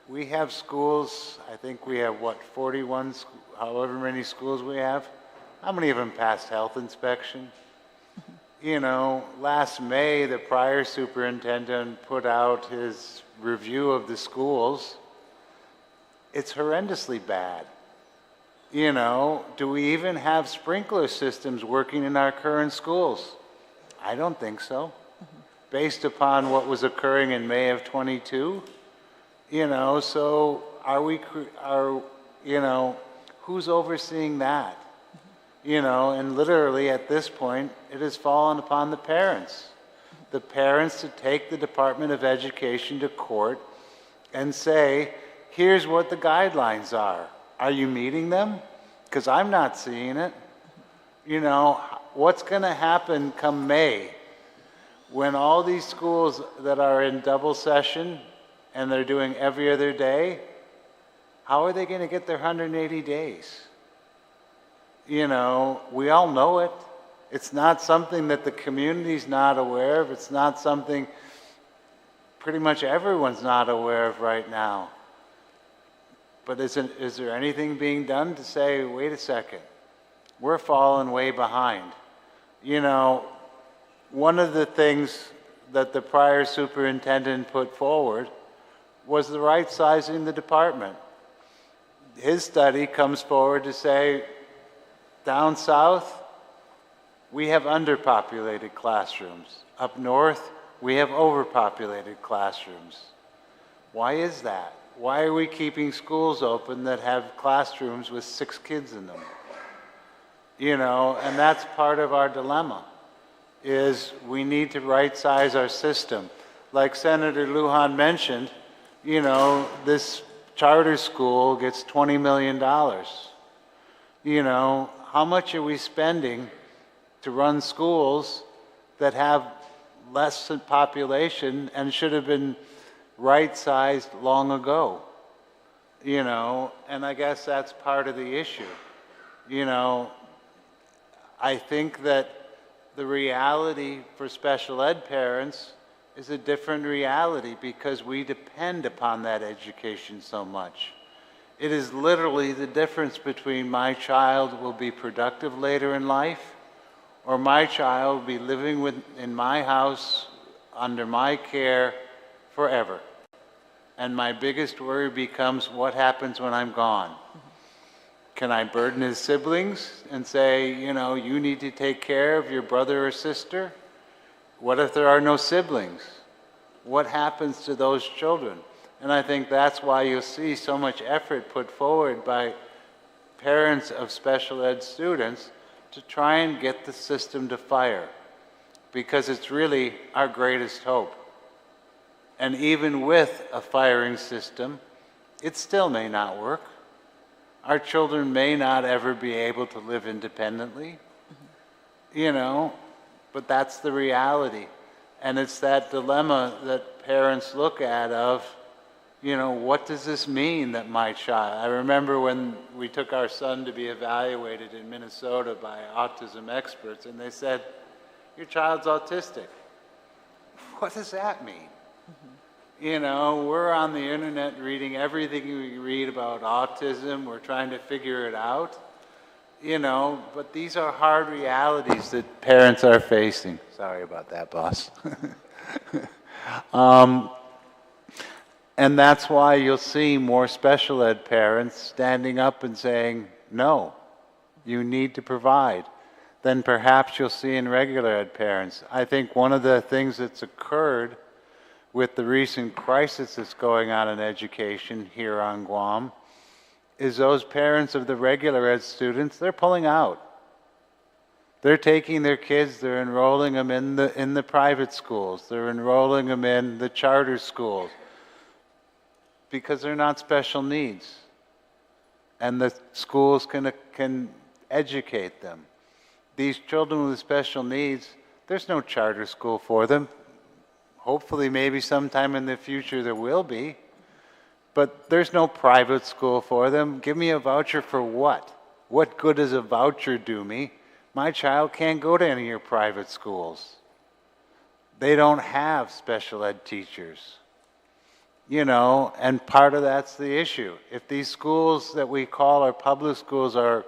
we have schools, I think we have, what, 41, however many schools we have? How many of them passed health inspection? You know, last May, the prior superintendent put out his review of the schools. It's horrendously bad. You know, do we even have sprinkler systems working in our current schools? I don't think so. Based upon what was occurring in May of 22, you know, so who's overseeing that? You know, and literally at this point, it has fallen upon the parents. The parents to take the Department of Education to court and say, here's what the guidelines are. Are you meeting them? Because I'm not seeing it. You know, what's going to happen come May when all these schools that are in double session and they're doing every other day, how are they going to get their 180 days? You know, we all know it. It's not something that the community's not aware of. It's not something pretty much everyone's not aware of right now. But is there anything being done to say, wait a second, we're falling way behind? You know, one of the things that the prior superintendent put forward was the right sizing the department. His study comes forward to say, down south, we have underpopulated classrooms. Up north, we have overpopulated classrooms. Why is that? Why are we keeping schools open that have classrooms with 6 kids in them? You know, and that's part of our dilemma, is we need to right-size our system. Like Senator Lujan mentioned, you know, this charter school gets $20 million. You know, how much are we spending to run schools that have less population and should have been right-sized long ago? You know, and I guess that's part of the issue. You know, I think that the reality for special ed parents is a different reality because we depend upon that education so much. It is literally the difference between my child will be productive later in life or my child will be living in my house under my care forever. And my biggest worry becomes what happens when I'm gone. Can I burden his siblings and say, you know, you need to take care of your brother or sister? What if there are no siblings? What happens to those children? And I think that's why you'll see so much effort put forward by parents of special ed students to try and get the system to fire, because it's really our greatest hope. And even with a firing system, it still may not work. Our children may not ever be able to live independently, you know, but that's the reality. And it's that dilemma that parents look at of, you know, what does this mean that my child... I remember when we took our son to be evaluated in Minnesota by autism experts, and they said, your child's autistic. What does that mean? You know, we're on the internet reading everything we read about autism. We're trying to figure it out. You know, but these are hard realities that parents are facing. Sorry about that, boss. And that's why you'll see more special ed parents standing up and saying, no, you need to provide, than perhaps you'll see in regular ed parents. I think one of the things that's occurred with the recent crisis that's going on in education here on Guam is those parents of the regular ed students, they're pulling out. They're taking their kids, they're enrolling them in the private schools, they're enrolling them in the charter schools, because they're not special needs. And the schools can educate them. These children with special needs, there's no charter school for them. Hopefully, maybe sometime in the future there will be. But there's no private school for them. Give me a voucher for what? What good does a voucher do me My child can't go to any of your private schools. They don't have special ed teachers. You know, and part of that's the issue. If these schools that we call our public schools are,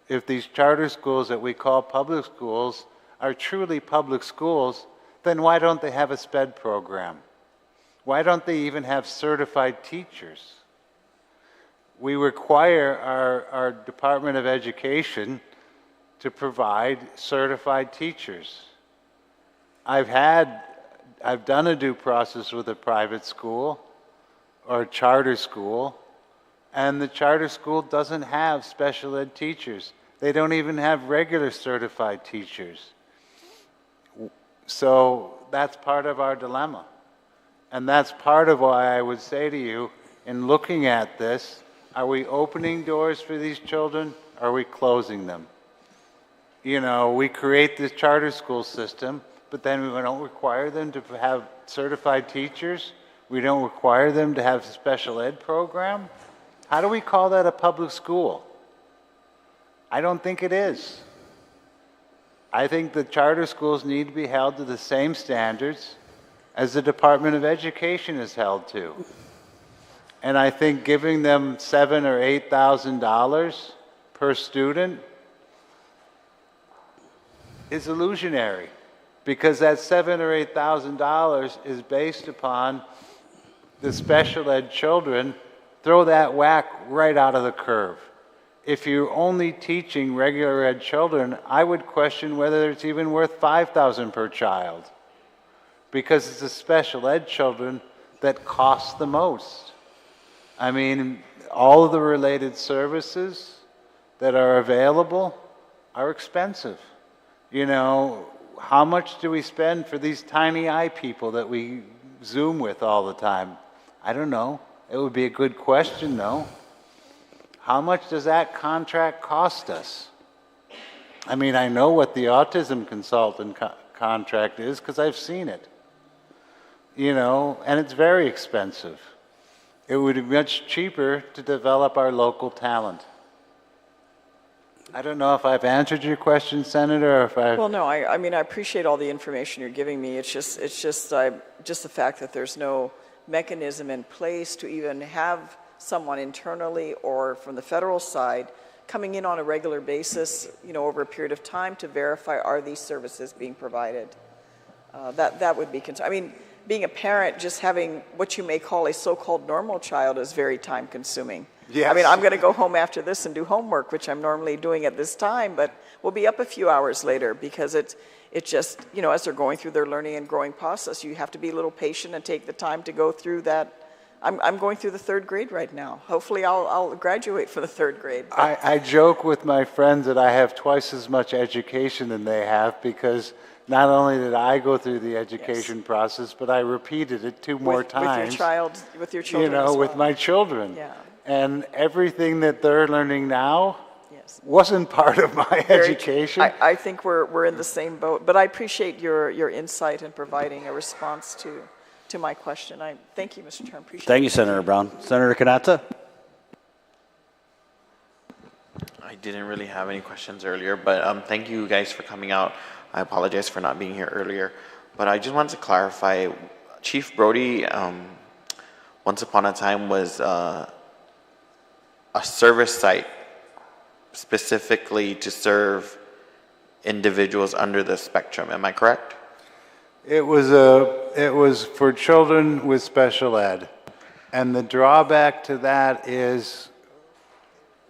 if these charter schools that we call public schools are truly public schools, then why don't they have a SPED program? Why don't they even have certified teachers? We require our Department of Education to provide certified teachers. I've done a due process with a private school or a charter school, and the charter school doesn't have special ed teachers. They don't even have regular certified teachers. So that's part of our dilemma. And that's part of why I would say to you, in looking at this, are we opening doors for these children? Or are we closing them? You know, we create this charter school system, but then we don't require them to have certified teachers. We don't require them to have a special ed program. How do we call that a public school? I don't think it is. I think the charter schools need to be held to the same standards as the Department of Education is held to. And I think giving them $7,000 or $8,000 per student is illusionary, because that $7,000 or $8,000 is based upon the special ed children. Throw that whack right out of the curve. If you're only teaching regular ed children, I would question whether it's even worth $5,000 per child, because it's the special ed children that cost the most. I mean, all of the related services that are available are expensive. You know, how much do we spend for these tiny eye people that we Zoom with all the time? I don't know. It would be a good question, though. How much does that contract cost us? I mean, I know what the autism consultant contract is because I've seen it. You know, and it's very expensive. It would be much cheaper to develop our local talent. I don't know if I've answered your question, Senator, or if I... Well, no, I mean, I appreciate all the information you're giving me. It's just the fact that there's no mechanism in place to even have someone internally or from the federal side coming in on a regular basis, you know, over a period of time to verify, are these services being provided? That would be concerned. I mean, being a parent, just having what you may call a so-called normal child is very time-consuming. Yes. I mean, I'm going to go home after this and do homework, which I'm normally doing at this time, but we'll be up a few hours later because it just, you know, as they're going through their learning and growing process, you have to be a little patient and take the time to go through that. I'm going through the 3rd grade right now. Hopefully I'll graduate for the 3rd grade. I joke with my friends that I have twice as much education than they have, because not only did I go through the education process, but I repeated it 2 more times. With your children, you know, as well. with my children. Yeah. And everything that they're learning now wasn't part of my education. I think we're in the same boat, but I appreciate your insight in providing a response to my question. I thank you, Mr. Chairman. Appreciate Thank it. you, Senator Brown. Senator Kanata? I didn't really have any questions earlier, but thank you guys for coming out. I apologize for not being here earlier, but I just wanted to clarify. Chief Brody, once upon a time, was a service site specifically to serve individuals under the spectrum. Am I correct? It was for children with special ed. And the drawback to that is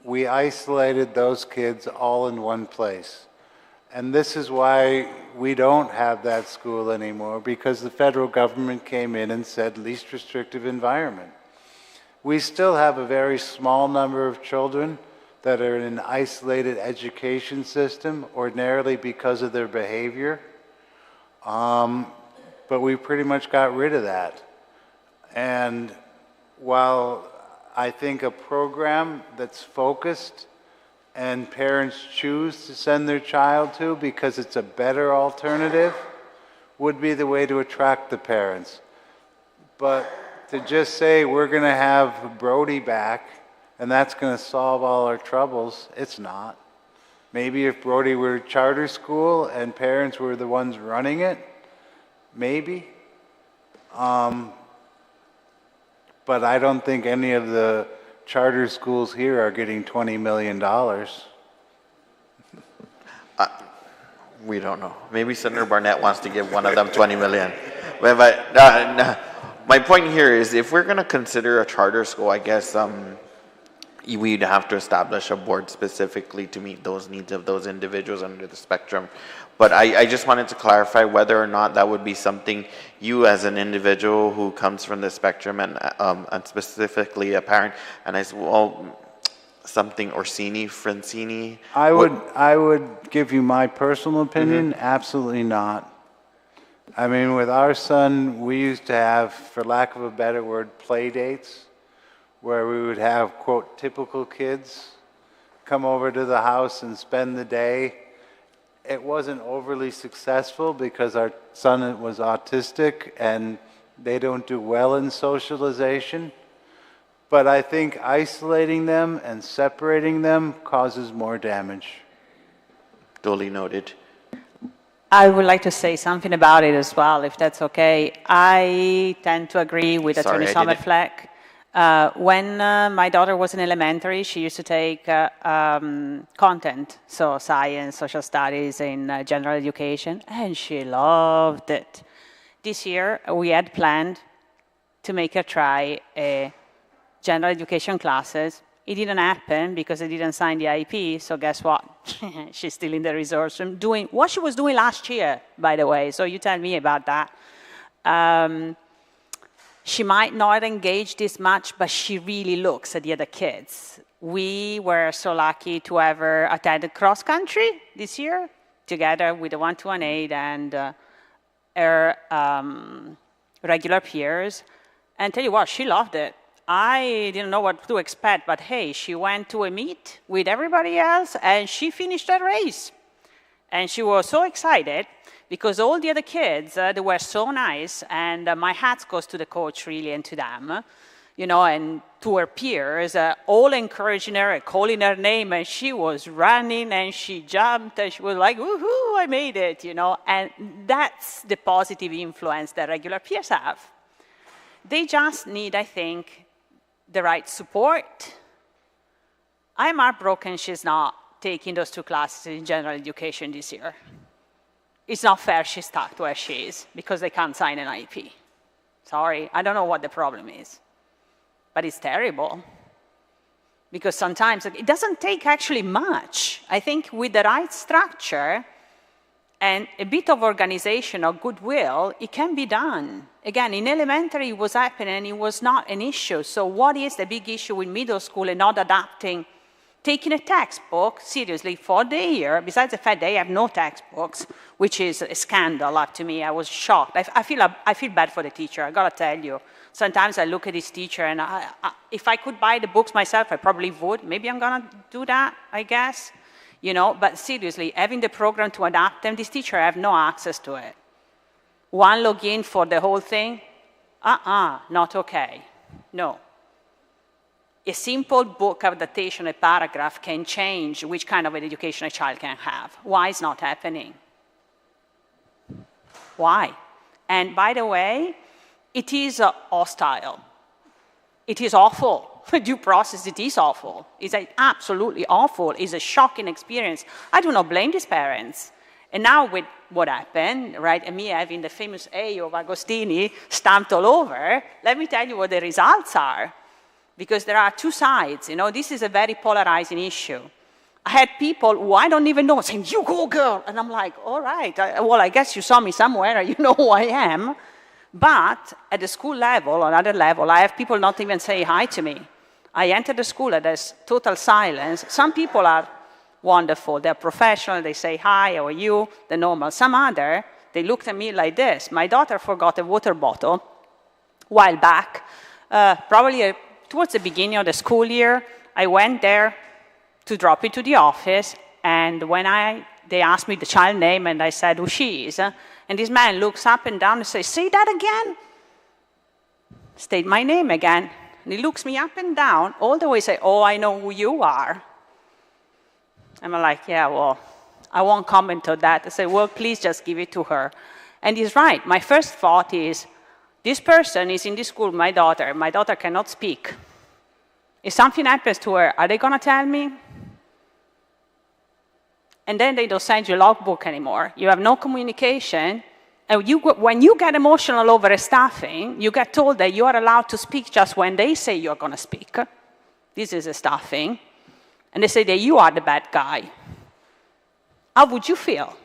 we isolated those kids all in one place. And this is why we don't have that school anymore, because the federal government came in and said least restrictive environment. We still have a very small number of children that are in an isolated education system, ordinarily because of their behavior. But we pretty much got rid of that. And while I think a program that's focused and parents choose to send their child to because it's a better alternative would be the way to attract the parents. But to just say we're going to have Brody back and that's going to solve all our troubles, it's not. I Maybe if Brody were charter school and parents were the ones running it, maybe. But I don't think any of the charter schools here are getting $20 million. We don't know. Maybe Senator Barnett wants to give one of them 20 million. But no. My point here is if we're going to consider a charter school, I guess we'd have to establish a board specifically to meet those needs of those individuals under the spectrum. But I just wanted to clarify whether or not that would be something you as an individual who comes from the spectrum and specifically a parent, and I said, well, something Orsini, Francini. I would give you my personal opinion, absolutely not. I mean, with our son, we used to have, for lack of a better word, play dates, where we would have, quote, typical kids come over to the house and spend the day. It wasn't overly successful because our son was autistic and they don't do well in socialization. But I think isolating them and separating them causes more damage. Duly noted. I would like to say something about it as well, if that's okay. I tend to agree with Attorney Sommerfleck. When my daughter was in elementary, she used to take content, so science, social studies, in general education, and she loved it. This year, we had planned to make her try general education classes. It didn't happen because I didn't sign the IEP, so guess what? She's still in the resource room doing what she was doing last year, by the way, so you tell me about that. She might not engage this much, but she really looks at the other kids. We were so lucky to have her attend cross country this year, together with the 1-to-1 and her regular peers. And tell you what, she loved it. I didn't know what to expect, but hey, she went to a meet with everybody else and she finished her race. And she was so excited because all the other kids, they were so nice, and my hat goes to the coach really and to them, you know, and to her peers, all encouraging her, calling her name, and she was running and she jumped and she was like, woohoo, I made it, you know, and that's the positive influence that regular peers have. They just need, I think, the right support. I'm heartbroken she's not taking those 2 classes in general education this year. It's not fair she's stuck where she is because they can't sign an IEP. Sorry, I don't know what the problem is, but it's terrible. Because sometimes it doesn't take actually much. I think with the right structure and a bit of organization or goodwill, it can be done. Again, in elementary it was happening and it was not an issue. So what is the big issue with middle school and not adapting? Taking a textbook, seriously, for the year, besides the fact they have no textbooks, which is a scandal up to me. I was shocked. I feel bad for the teacher, I gotta tell you. Sometimes I look at this teacher and if I could buy the books myself, I probably would. Maybe I'm gonna do that, I guess. You know, but seriously, having the program to adapt them, this teacher have no access to it. One login for the whole thing? Not okay. No. A simple book adaptation, a paragraph, can change which kind of an education a child can have. Why is not happening? Why? And by the way, it is hostile. It is awful. Due process, it is awful. It's absolutely awful. It's a shocking experience. I do not blame these parents. And now with what happened, right, and me having the famous A of Agostini stamped all over, let me tell you what the results are. Because there are 2 sides, you know, this is a very polarizing issue. I had people who I don't even know saying, you go girl, and I'm like, all right, well, I guess you saw me somewhere, you know who I am. But at the school level, or another level, I have people not even say hi to me. I enter the school and there's total silence. Some people are wonderful, they're professional, they say hi, how are you, the normal. Some other, they looked at me like this. My daughter forgot a water bottle a while back, probably towards the beginning of the school year. I went there to drop it to the office, and when they asked me the child name, and I said who she is, and this man looks up and down and says, say that again? State my name again. And he looks me up and down, all the way say, oh, I know who you are. I'm like, yeah, well, I won't comment on that. I say, well, please just give it to her. And he's right. My first thought is, this person is in this school, my daughter. My daughter cannot speak. If something happens to her, are they going to tell me? And then they don't send you a logbook anymore. You have no communication. And when you get emotional over a staffing, you get told that you are allowed to speak just when they say you're going to speak. This is a staffing. And they say that you are the bad guy. How would you feel?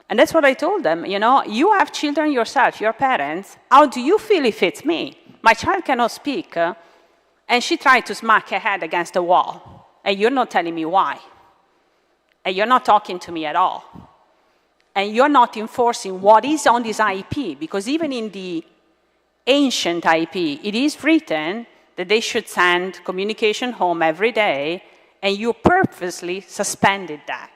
And that's what I told them. You know, you have children yourself, your parents. How do you feel if it's me? My child cannot speak, and she tried to smack her head against the wall. And you're not telling me why. And you're not talking to me at all. And you're not enforcing what is on this IEP, because even in the ancient IEP, it is written that they should send communication home every day, and you purposely suspended that.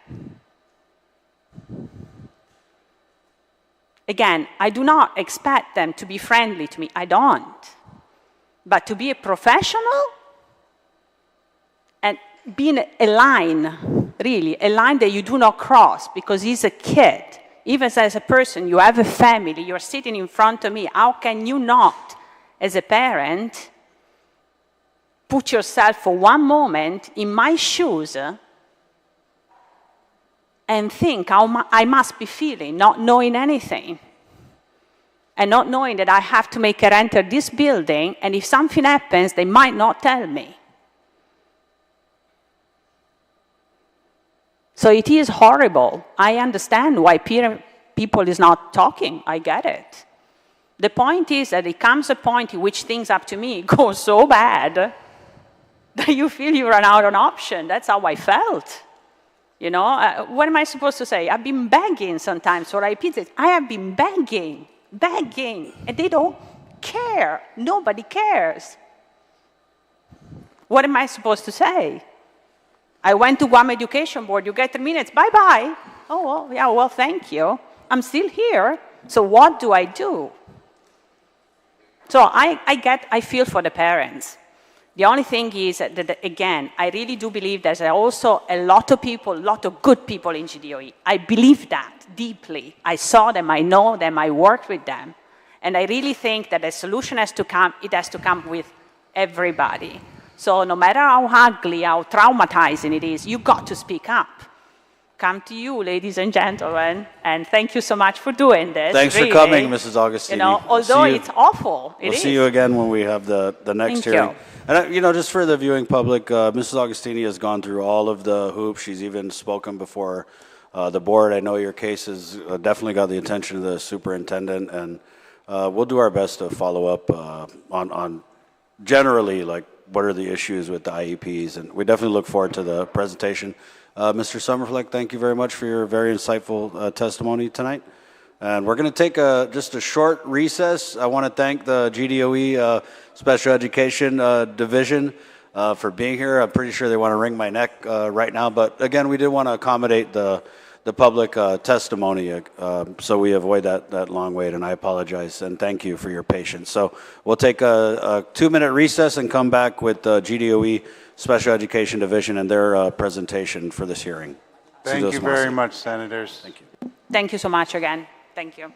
Again, I do not expect them to be friendly to me. I don't. But to be a professional and being a line, really, a line that you do not cross because he's a kid. Even as a person, you have a family, you're sitting in front of me. How can you not, as a parent, put yourself for one moment in my shoes and think how I must be feeling, not knowing anything, and not knowing that I have to make her enter this building, and if something happens, they might not tell me. So it is horrible. I understand why people is not talking. I get it. The point is that it comes a point in which things up to me go so bad that you feel you run out of option. That's how I felt. You know, what am I supposed to say? I've been begging sometimes for IPs. I have been begging, and they don't care. Nobody cares. What am I supposed to say? I went to Guam Education Board. You get 3 minutes. Bye-bye. Oh, well, yeah, well, thank you. I'm still here. So what do I do? So I feel for the parents. The only thing is that, again, I really do believe there's also a lot of people, a lot of good people in GDOE. I believe that deeply. I saw them, I know them, I worked with them. And I really think that a solution has to come, it has to come with everybody. So no matter how ugly, how traumatizing it is, you've got to speak up. Come to you, ladies and gentlemen, and thank you so much for doing this. Thanks really. for coming, Mrs. Augustini. You know, although it's awful, We'll see you again when we have the next Thank hearing. you. And, you know, just for the viewing public, Mrs. Augustini has gone through all of the hoops. She's even spoken before the board. I know your case has definitely got the attention of the superintendent, and we'll do our best to follow up on generally, like, what are the issues with the IEPs, and we definitely look forward to the presentation. Mr. Summerfleck, thank you very much for your very insightful testimony tonight. And we're going to take just a short recess. I want to thank the GDOE Special Education Division for being here. I'm pretty sure they want to wring my neck right now, but again, we did want to accommodate the public testimony, so we avoid that long wait, and I apologize, and thank you for your patience. So we'll take a 2-minute recess and come back with the GDOE Special Education Division and their presentation for this hearing. Thank you very much, Senators. Thank you. Thank you so much again. Thank you.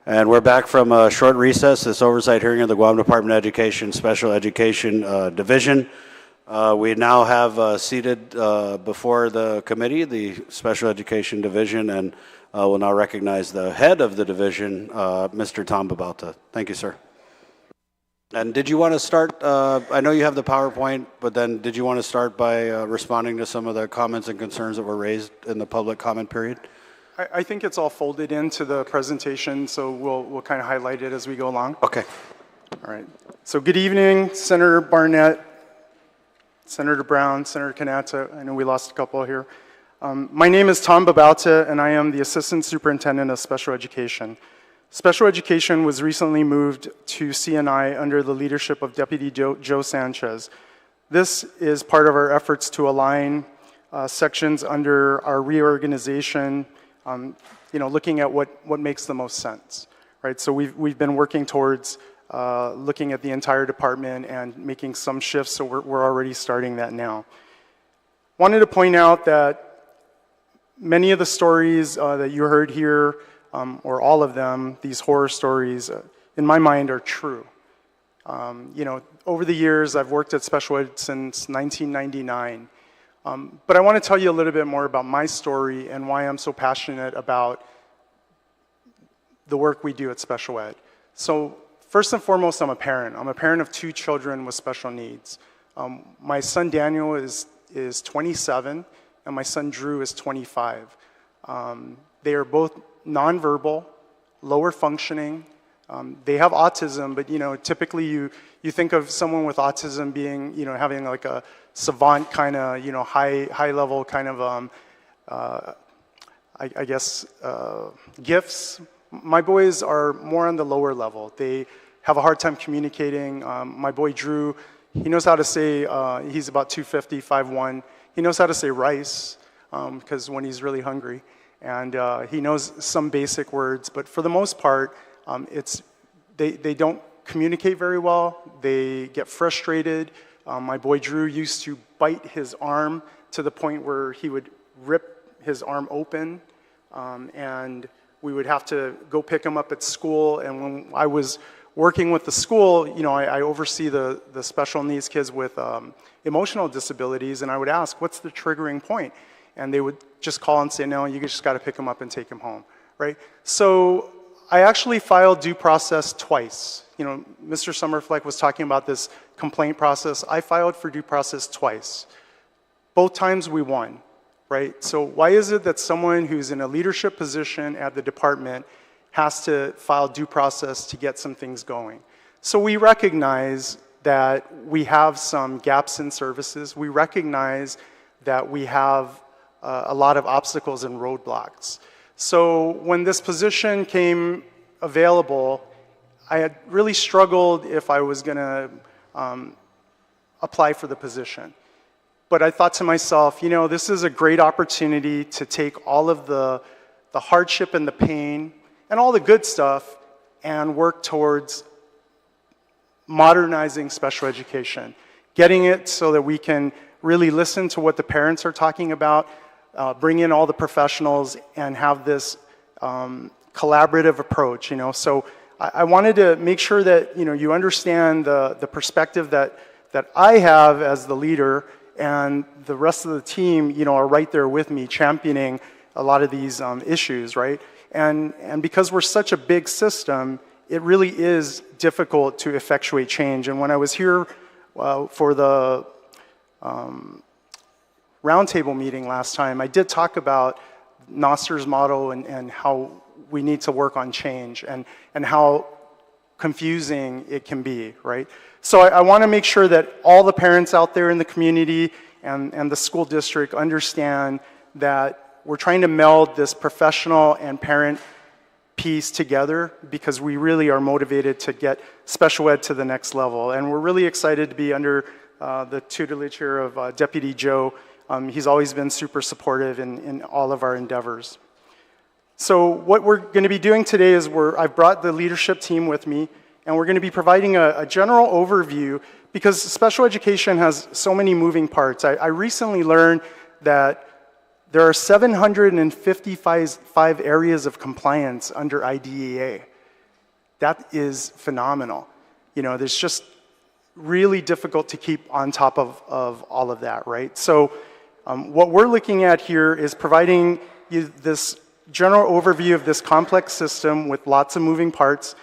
And we're back from a short recess, this oversight hearing of the Guam Department of Education Special Education Division. We now have seated before the committee the Special Education Division, and we'll now recognize the head of the division, Mr. Tom Babauta. Thank you, sir. And did you want to start, I know you have the PowerPoint, but then did you want to start by responding to some of the comments and concerns that were raised in the public comment period? I think it's all folded into the presentation, so we'll kind of highlight it as we go along. Okay. All right. So good evening, Senator Barnett, Senator Brown, Senator Kanata. I know we lost a couple here. My name is Tom Babauta, and I am the Assistant Superintendent of Special Education. Special Education was recently moved to CNI under the leadership of Deputy Joe Sanchez. This is part of our efforts to align sections under our reorganization, looking at what makes the most sense, right? So we've been working towards looking at the entire department and making some shifts, so we're already starting that now. Wanted to point out that many of the stories that you heard here, or all of them, these horror stories, in my mind, are true. Over the years, I've worked at Special Ed since 1999. But I want to tell you a little bit more about my story and why I'm so passionate about the work we do at Special Ed. So first and foremost, I'm a parent. I'm a parent of 2 children with special needs. My son Daniel is 27, and my son Drew is 25. They are both nonverbal, lower functioning. They have autism, but typically you think of someone with autism being, having like a savant kind of, high level kind of, I guess, gifts. My boys are more on the lower level. They have a hard time communicating. My boy Drew, he knows how to say, he's about 250, 5'1". He knows how to say rice, because when he's really hungry. And he knows some basic words, but for the most part, they don't communicate very well. They get frustrated. My boy Drew used to bite his arm to the point where he would rip his arm open, and we would have to go pick him up at school. And when I was working with the school, I oversee the special needs kids with emotional disabilities, and I would ask, what's the triggering point? And they would just call and say, no, you just got to pick him up and take him home, right? So I actually filed due process twice. Mr. Summerfleck was talking about this complaint process. I filed for due process twice. Both times we won, right? So why is it that someone who's in a leadership position at the department has to file due process to get some things going? So we recognize that we have some gaps in services. We recognize that we have a lot of obstacles and roadblocks. So when this position came available, I had really struggled if I was going to apply for the position. But I thought to myself, this is a great opportunity to take all of the hardship and the pain and all the good stuff and work towards modernizing special education, getting it so that we can really listen to what the parents are talking about, bring in all the professionals, and have this collaborative approach. So I wanted to make sure that you understand the perspective that I have as the leader, and the rest of the team are right there with me championing a lot of these issues, right? And because we're such a big system, it really is difficult to effectuate change. And when I was here for the roundtable meeting last time, I did talk about Nasser's model and how we need to work on change and how confusing it can be, right? So I want to make sure that all the parents out there in the community and the school district understand that we're trying to meld this professional and parent piece together because we really are motivated to get special ed to the next level. And we're really excited to be under the tutelage here of Deputy Joe. He's always been super supportive in all of our endeavors. So what we're going to be doing today is I've brought the leadership team with me, and we're going to be providing a general overview because special education has so many moving parts. I recently learned that there are 755 areas of compliance under IDEA. that is phenomenal. You know, there's just really difficult to keep on top of all of that, right? So what we're looking at here is providing you this general overview of this complex system with lots of moving parts.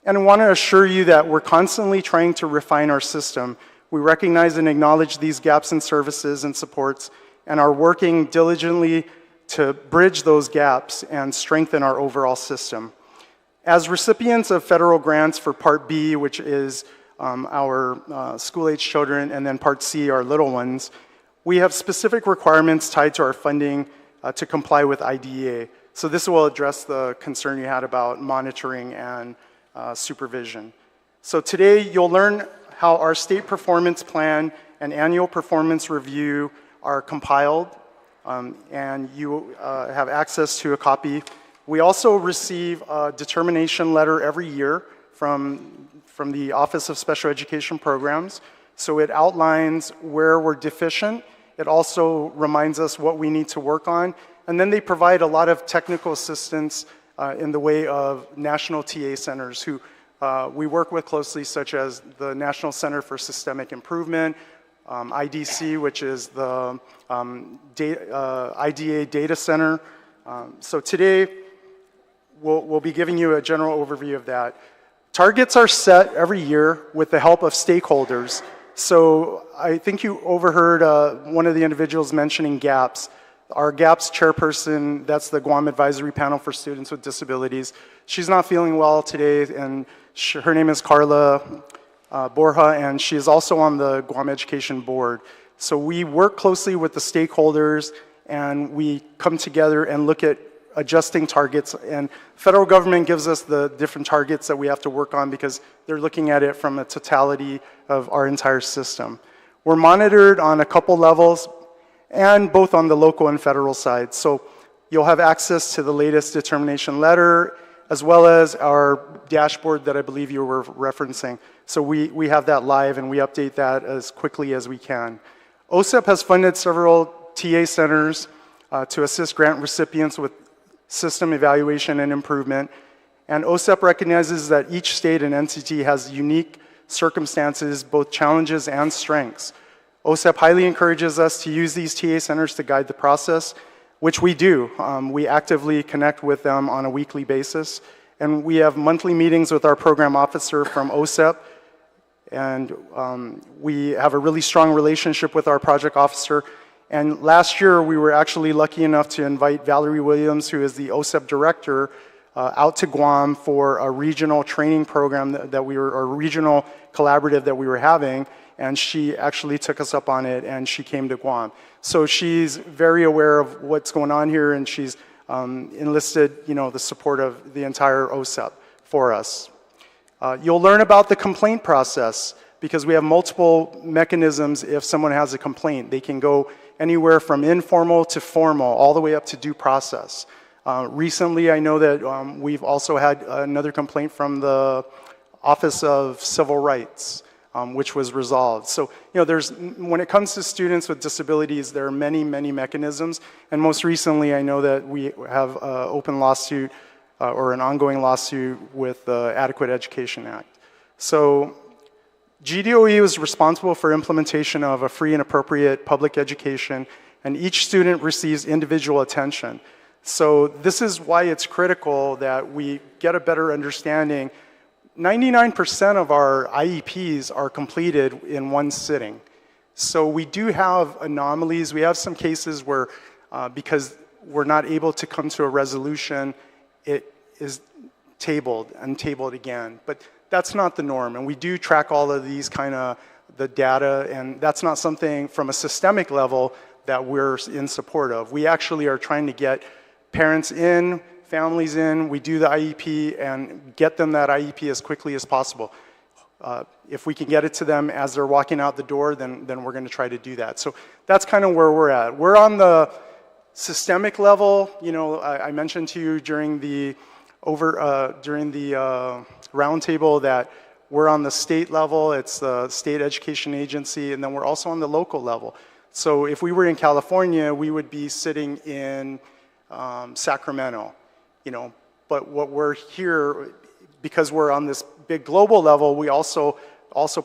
And I want to assure you that we're constantly trying to refine our system. We recognize and acknowledge these gaps in services and supports and are working diligently to bridge those gaps and strengthen our overall system. As recipients of federal grants for Part B, which is our school-age children, and then Part C, our little ones, we have specific requirements tied to our funding to comply with IDEA. So this will address the concern you had about monitoring and supervision. So today you'll learn how our state performance plan and annual performance review are compiled, and you have access to a copy. We also receive a determination letter every year from the Office of Special Education Programs. So it outlines where we're deficient. It also reminds us what we need to work on. And then they provide a lot of technical assistance in the way of national TA centers who we work with closely, such as the National Center for Systemic Improvement, IDC, which is the IDA Data Center. So today, we'll be giving you a general overview of that. Targets are set every year with the help of stakeholders. So I think you overheard one of the individuals mentioning GAPS. Our GAPS chairperson, that's the Guam Advisory Panel for Students with Disabilities. She's not feeling well today, and her name is Carla Borja, and she is also on the Guam Education Board. So we work closely with the stakeholders, and we come together and look at adjusting targets, and federal government gives us the different targets that we have to work on because they're looking at it from a totality of our entire system. We're monitored on a couple levels, and both on the local and federal side. So you'll have access to the latest determination letter, as well as our dashboard that I believe you were referencing. So we have that live, and we update that as quickly as we can. OSEP has funded several TA centers to assist grant recipients with system evaluation and improvement. And OSEP recognizes that each state and entity has unique circumstances, both challenges and strengths. OSEP highly encourages us to use these TA centers to guide the process, which we do. We actively connect with them on a weekly basis. And we have monthly meetings with our program officer from OSEP. And we have a really strong relationship with our project officer. And last year, we were actually lucky enough to invite Valerie Williams, who is the OSEP director, out to Guam for a regional training program that we were, or regional collaborative that we were having. And she actually took us up on it, and she came to Guam. So she's very aware of what's going on here, and she's enlisted, the support of the entire OSEP for us. You'll learn about the complaint process because we have multiple mechanisms. If someone has a complaint, they can go anywhere from informal to formal, all the way up to due process. Recently, I know that we've also had another complaint from the Office of Civil Rights, which was resolved. So, when it comes to students with disabilities, there are many, many mechanisms. And most recently, I know that we have an open lawsuit or an ongoing lawsuit with the Adequate Education Act. So, GDOE is responsible for implementation of a free and appropriate public education, and each student receives individual attention. So this is why it's critical that we get a better understanding. 99% of our IEPs are completed in one sitting. So we do have anomalies. We have some cases where, because we're not able to come to a resolution, it is tabled and tabled again. But that's not the norm, and we do track all of these the data, and that's not something from a systemic level that we're in support of. We actually are trying to get parents in, families in, we do the IEP and get them that IEP as quickly as possible. If we can get it to them as they're walking out the door, then we're going to try to do that. So that's kind of where we're at. We're on the systemic level. I mentioned to you during the roundtable that we're on the state level. It's the state education agency, and then we're also on the local level. So if we were in California, we would be sitting in Sacramento, but what we're here, because we're on this big global level, we also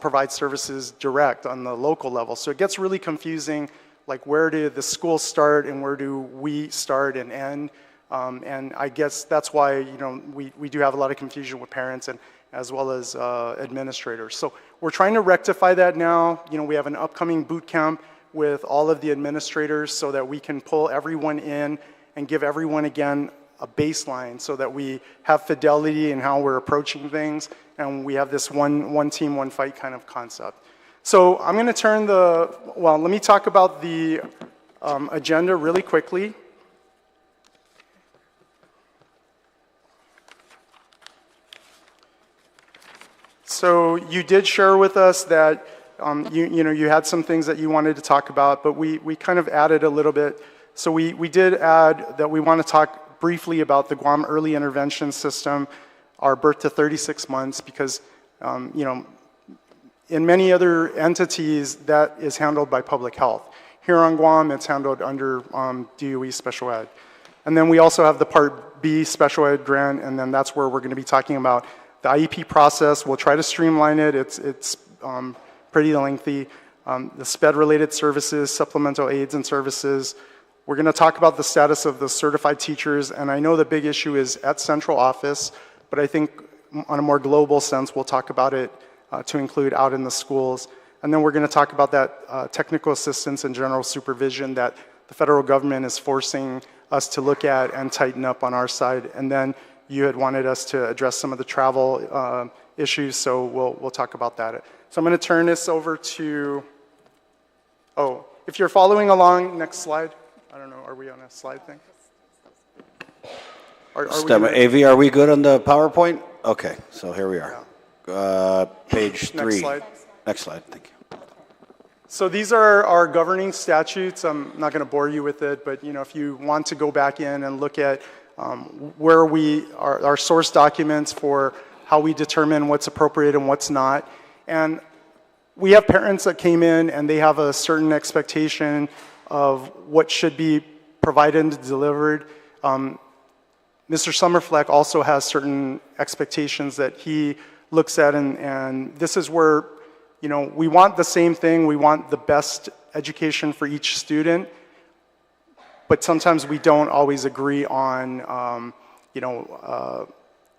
provide services direct on the local level. So it gets really confusing, like where do the schools start and where do we start and end? And I guess that's why, you know, we do have a lot of confusion with parents and as well as administrators. So we're trying to rectify that now. You know, we have an upcoming boot camp with all of the administrators so that we can pull everyone in and give everyone, again, a baseline so that we have fidelity in how we're approaching things and we have this one team, one fight kind of concept. So I'm going to turn well, let me talk about the agenda really quickly. So you did share with us that you had some things that you wanted to talk about, but we kind of added a little bit. So we did add that we want to talk briefly about the Guam Early Intervention System, our birth to 36 months, because you know, in many other entities that is handled by public health. Here on Guam, it's handled under DOE Special Ed. And then we also have the Part B Special Ed grant, and then that's where we're going to be talking about the IEP process. We'll try to streamline it. It's pretty lengthy. The SPED-related services, supplemental aids and services. We're going to talk about the status of the certified teachers, and I know the big issue is at central office, but I think on a more global sense, we'll talk about it to include out in the schools. And then we're going to talk about that technical assistance and general supervision that the federal government is forcing us to look at and tighten up on our side. And then you had wanted us to address some of the travel issues, so we'll talk about that. So I'm going to turn this over to, if you're following along, next slide. I don't know, are we on a slide thing? AV, are we good on the PowerPoint? Okay, so here we are. Page 3. Next slide. Next slide, thank you. So these are our governing statutes. I'm not going to bore you with it, but you know, if you want to go back in and look at where our source documents for how we determine what's appropriate and what's not. And we have parents that came in and they have a certain expectation of what should be provided and delivered. Mr. Summerfleck also has certain expectations that he looks at, and this is where, you know, we want the same thing. We want the best education for each student, but sometimes we don't always agree on,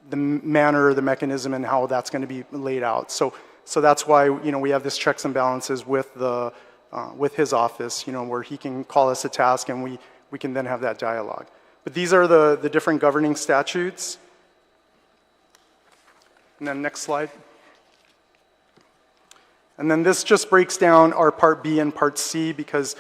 the manner, the mechanism, and how that's going to be laid out. So that's why, you know, we have this checks and balances with his office, you know, where he can call us a task and we can then have that dialogue. But these are the different governing statutes. And then next slide. And then this just breaks down our Part B and Part C because,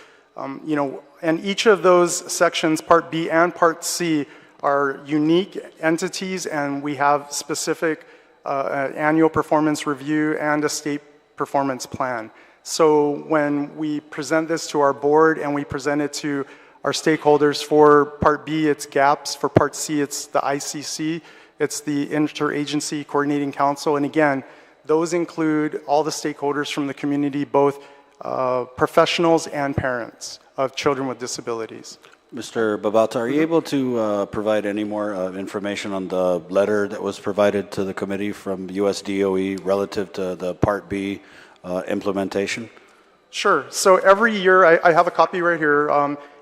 you know, and each of those sections, Part B and Part C, are unique entities, and we have specific annual performance review and a state performance plan. So when we present this to our board and we present it to our stakeholders, for Part B, it's GAPS. For Part C, it's the ICC. It's the Interagency Coordinating Council. And again, those include all the stakeholders from the community, both professionals and parents of children with disabilities. Mr. Babauta, are you able to provide any more information on the letter that was provided to the committee from US DOE relative to the Part B implementation? Sure. So every year, I have a copy right here.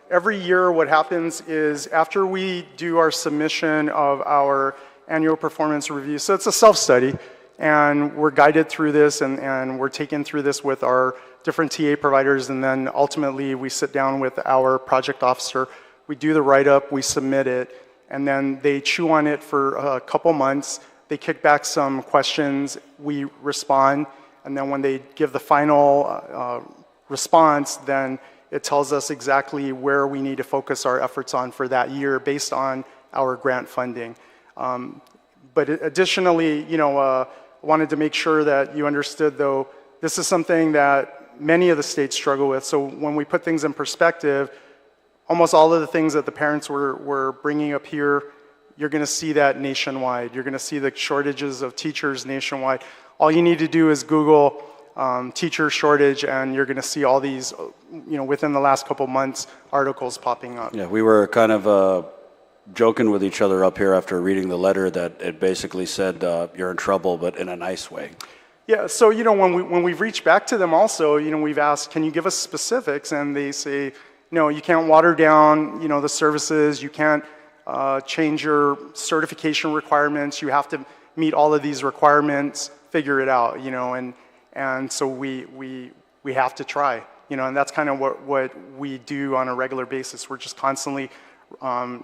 Every year what happens is after we do our submission of our annual performance review, so it's a self-study, and we're guided through this and we're taken through this with our different TA providers, and then ultimately we sit down with our project officer, we do the write-up, we submit it, and then they chew on it for a couple months, they kick back some questions, we respond, and then when they give the final response, then it tells us exactly where we need to focus our efforts on for that year based on our grant funding. But additionally, you know, I wanted to make sure that you understood, though, this is something that many of the states struggle with. So when we put things in perspective, almost all of the things that the parents were bringing up here, you're going to see that nationwide. You're going to see the shortages of teachers nationwide. All you need to do is Google teacher shortage, and you're going to see all these, you know, within the last couple months, articles popping up. Yeah, we were kind of joking with each other up here after reading the letter that it basically said you're in trouble, but in a nice way. Yeah, so, when we've reached back to them also, we've asked, can you give us specifics? And they say, no, you can't water down, the services, you can't change your certification requirements, you have to meet all of these requirements, figure it out, and so we have to try, and that's kind of what we do on a regular basis. We're just constantly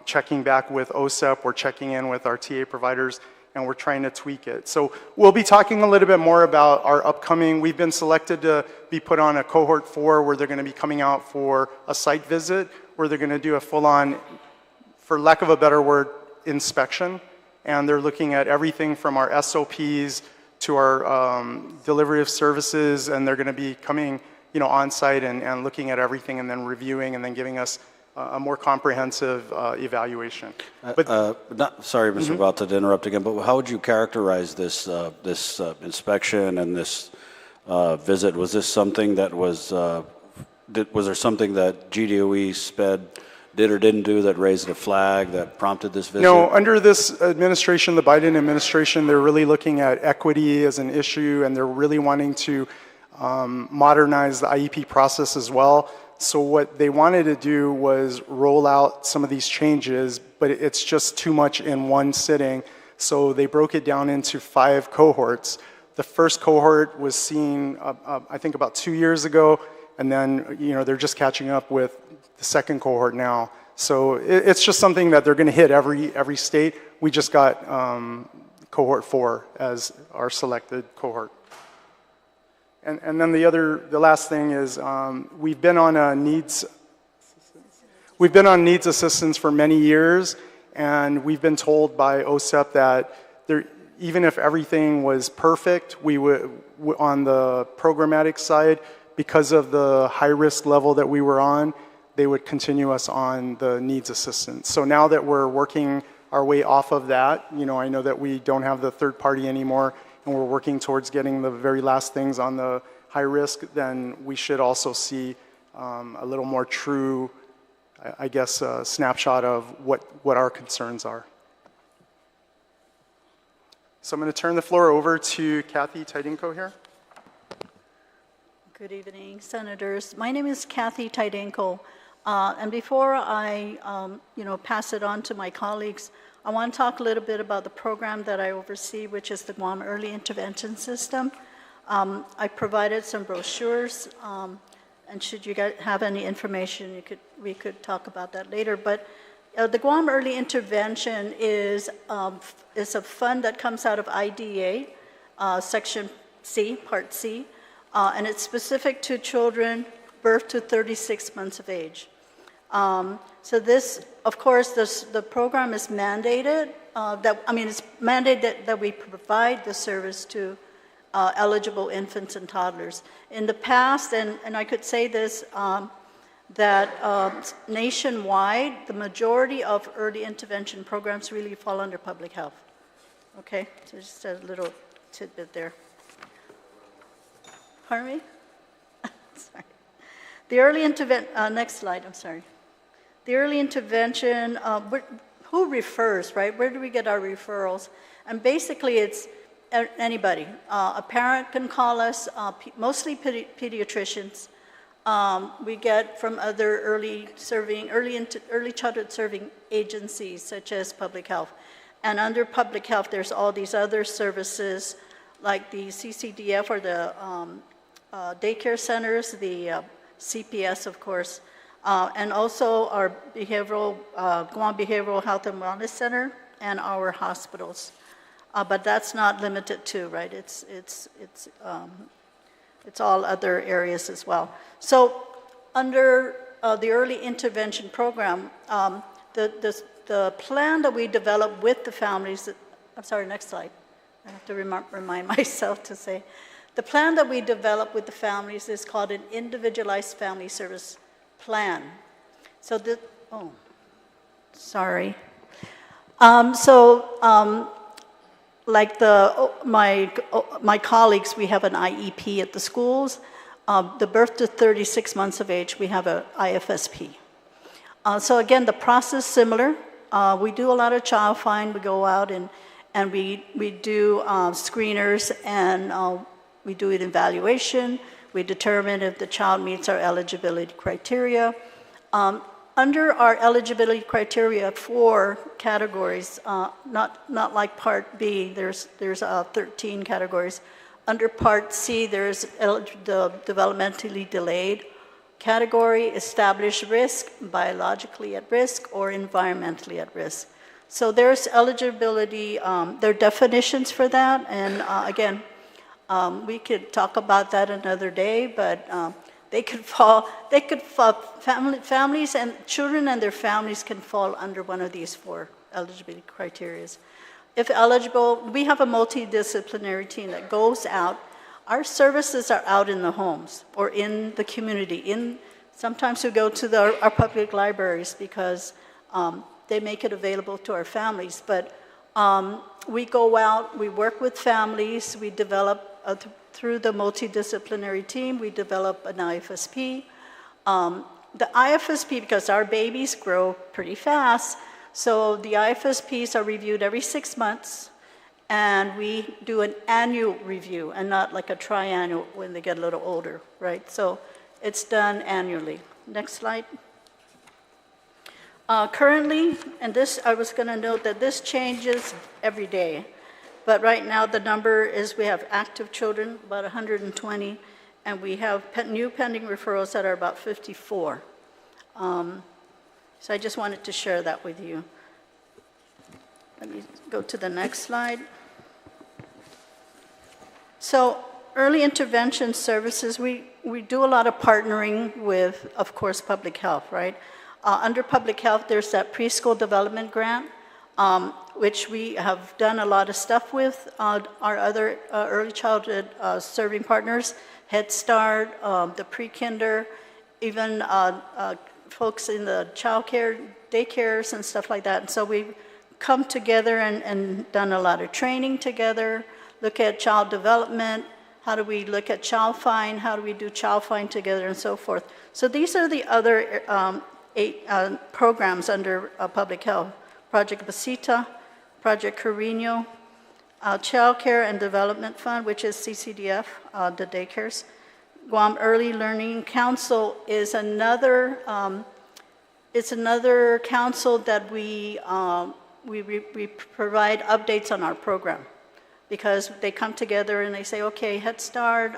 checking back with OSEP, we're checking in with our TA providers, and we're trying to tweak it. So we'll be talking a little bit more about our upcoming, we've been selected to be put on a cohort 4 where they're going to be coming out for a site visit, where they're going to do a full-on, for lack of a better word, inspection. And they're looking at everything from our SOPs to our delivery of services, and they're going to be coming on site and looking at everything and then reviewing and then giving us a more comprehensive evaluation. Sorry, Mr. Bauta, to interrupt again, but how would you characterize this inspection and this visit? Was this something that was there something that GDOE did or didn't do that raised a flag that prompted this visit? No, under this administration, the Biden administration, they're really looking at equity as an issue, and they're really wanting to modernize the IEP process as well. So what they wanted to do was roll out some of these changes, but it's just too much in one sitting. So they broke it down into 5 cohorts. The first cohort was seen, I think, about 2 years ago, and then they're just catching up with the second cohort now. So it's just something that they're going to hit every state. We just got cohort 4 as our selected cohort. And then the last thing is we've been on needs assistance for many years, and we've been told by OSEP that even if everything was perfect, we would on the programmatic side, because of the high risk level that we were on, they would continue us on the needs assistance. So now that we're working our way off of that, I know that we don't have the third party anymore, and we're working towards getting the very last things on the high risk, then we should also see a little more true, I guess, snapshot of what our concerns are. So I'm going to turn the floor over to Kathy Tydenko here. Good evening, Senators. My name is Kathy Tydenko, and before I pass it on to my colleagues, I want to talk a little bit about the program that I oversee, which is the Guam Early Intervention System. I provided some brochures, and should you guys have any information, we could talk about that later. But the Guam Early Intervention is a fund that comes out of IDA, Section C, Part C, and it's specific to children birth to 36 months of age. So this, of course, the program is mandated. It's mandated that we provide the service to eligible infants and toddlers. In the past, and I could say this, that nationwide, the majority of early intervention programs really fall under public health. Okay, so just a little tidbit there. Pardon me? Sorry. The early intervention, next slide, I'm sorry. The early intervention, who refers, right? Where do we get our referrals? And basically it's anybody. A parent can call us, mostly pediatricians. We get from other early childhood serving agencies such as public health. And under public health, there's all these other services like the CCDF or the daycare centers, the CPS, of course, and also our Guam Behavioral Health and Wellness Center and our hospitals. But that's not limited to, right? It's all other areas as well. So under the early intervention program, the plan that we develop with the families, I'm sorry, next slide. I have to remind myself to say. The plan that we develop with the families is called an individualized family service plan. So like my colleagues, we have an IEP at the schools. The birth to 36 months of age, we have an IFSP. So again, the process is similar. we do a lot of child find. We go out and we do screeners, and we do an evaluation. We determine if the child meets our eligibility criteria. Under our eligibility criteria, 4 categories, not like Part B, there's 13 categories. Under Part C, there's the developmentally delayed category, established risk, biologically at risk, or environmentally at risk. So there's eligibility, there are definitions for that, and again, we could talk about that another day, but families and children and their families can fall under one of these 4 eligibility criteria. If eligible, we have a multidisciplinary team that goes out. Our services are out in the homes or in the community. Sometimes we go to our public libraries because they make it available to our families. But we go out, we work with families, we develop, through the multidisciplinary team, we develop an IFSP. The IFSP, because our babies grow pretty fast, so the IFSPs are reviewed every 6 months, and we do an annual review and not like a triannual when they get a little older, right? So it's done annually. Next slide. Currently, and this, I was gonna note that this changes every day, but right now the number is we have active children, about 120, and we have new pending referrals that are about 54. So I just wanted to share that with you. Let me go to the next slide. So early intervention services, we do a lot of partnering with, of course, public health, right? Under public health, there's that preschool development grant, which we have done a lot of stuff with our other early childhood serving partners, Head Start, the pre-kinder, even folks in the child care, daycares and stuff like that. And so we've come together and done a lot of training together, look at child development, how do we look at child find, how do we do child find together, and so forth. So these are the other 8 programs under public health. Project Basita, Project Carino, Child Care and Development Fund, which is CCDF, the daycares. Guam Early Learning Council is another council that we provide updates on our program, because they come together and they say, okay, Head Start,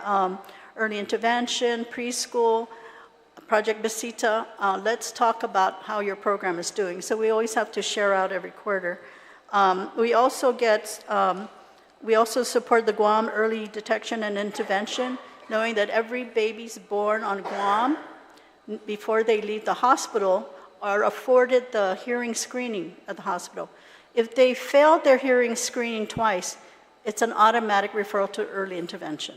early intervention, preschool, Project Basita, let's talk about how your program is doing. So we always have to share out every quarter. We also support the Guam Early Detection and Intervention, knowing that every baby's born on Guam, before they leave the hospital, are afforded the hearing screening at the hospital. If they failed their hearing screening twice, it's an automatic referral to early intervention,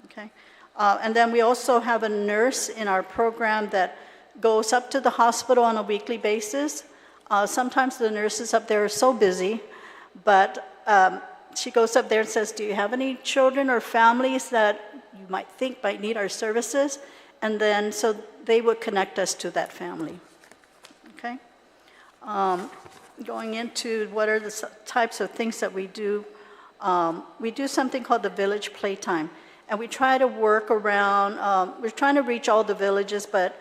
okay? And then we also have a nurse in our program that goes up to the hospital on a weekly basis. Sometimes the nurses up there are so busy, but she goes up there and says, do you have any children or families that you might think might need our services? And then, so they would connect us to that family, okay? Going into what are the types of things that we do something called the Village Playtime. And we try to work around, we're trying to reach all the villages, but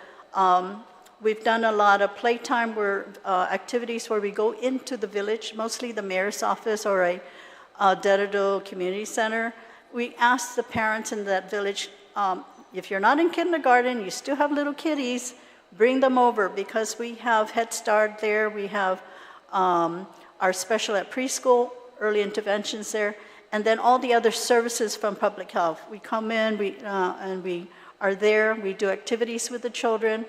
we've done a lot of playtime activities where we go into the village, mostly the mayor's office or a Dedado Community Center. We ask the parents in that village, if you're not in kindergarten, you still have little kiddies, bring them over, because we have Head Start there, we have our special ed preschool, early interventions there, and then all the other services from public health. We come in, and we are there, we do activities with the children.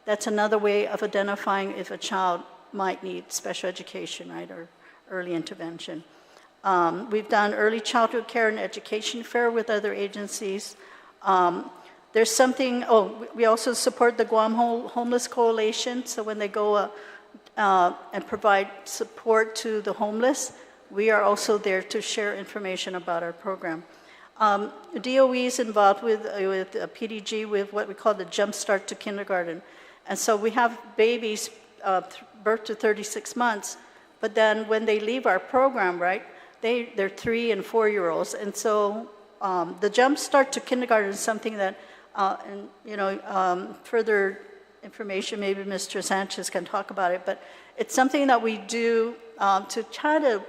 That's another way of identifying if a child might need special education, right, or early intervention. We've done early childhood care and education fair with other agencies. There's something, we also support the Guam Homeless Coalition, so when they go and provide support to the homeless, we are also there to share information about our program. DOE is involved with PDG with what we call the Jump Start to Kindergarten. And so we have babies birth to 36 months, but then when they leave our program, right, they're 3 and 4-year-olds, and so the jump start to kindergarten is something that, further information, maybe Mr. Sanchez can talk about it, but it's something that we do to try to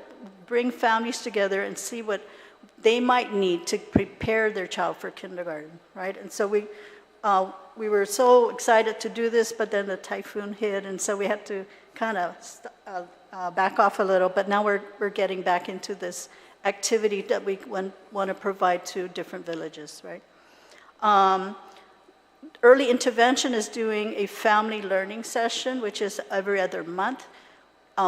bring families together and see what they might need to prepare their child for kindergarten, right? And so we were so excited to do this, but then the typhoon hit, and so we had to kind of back off a little, but now we're getting back into this activity that we want to provide to different villages, right? Early intervention is doing a family learning session, which is every other month.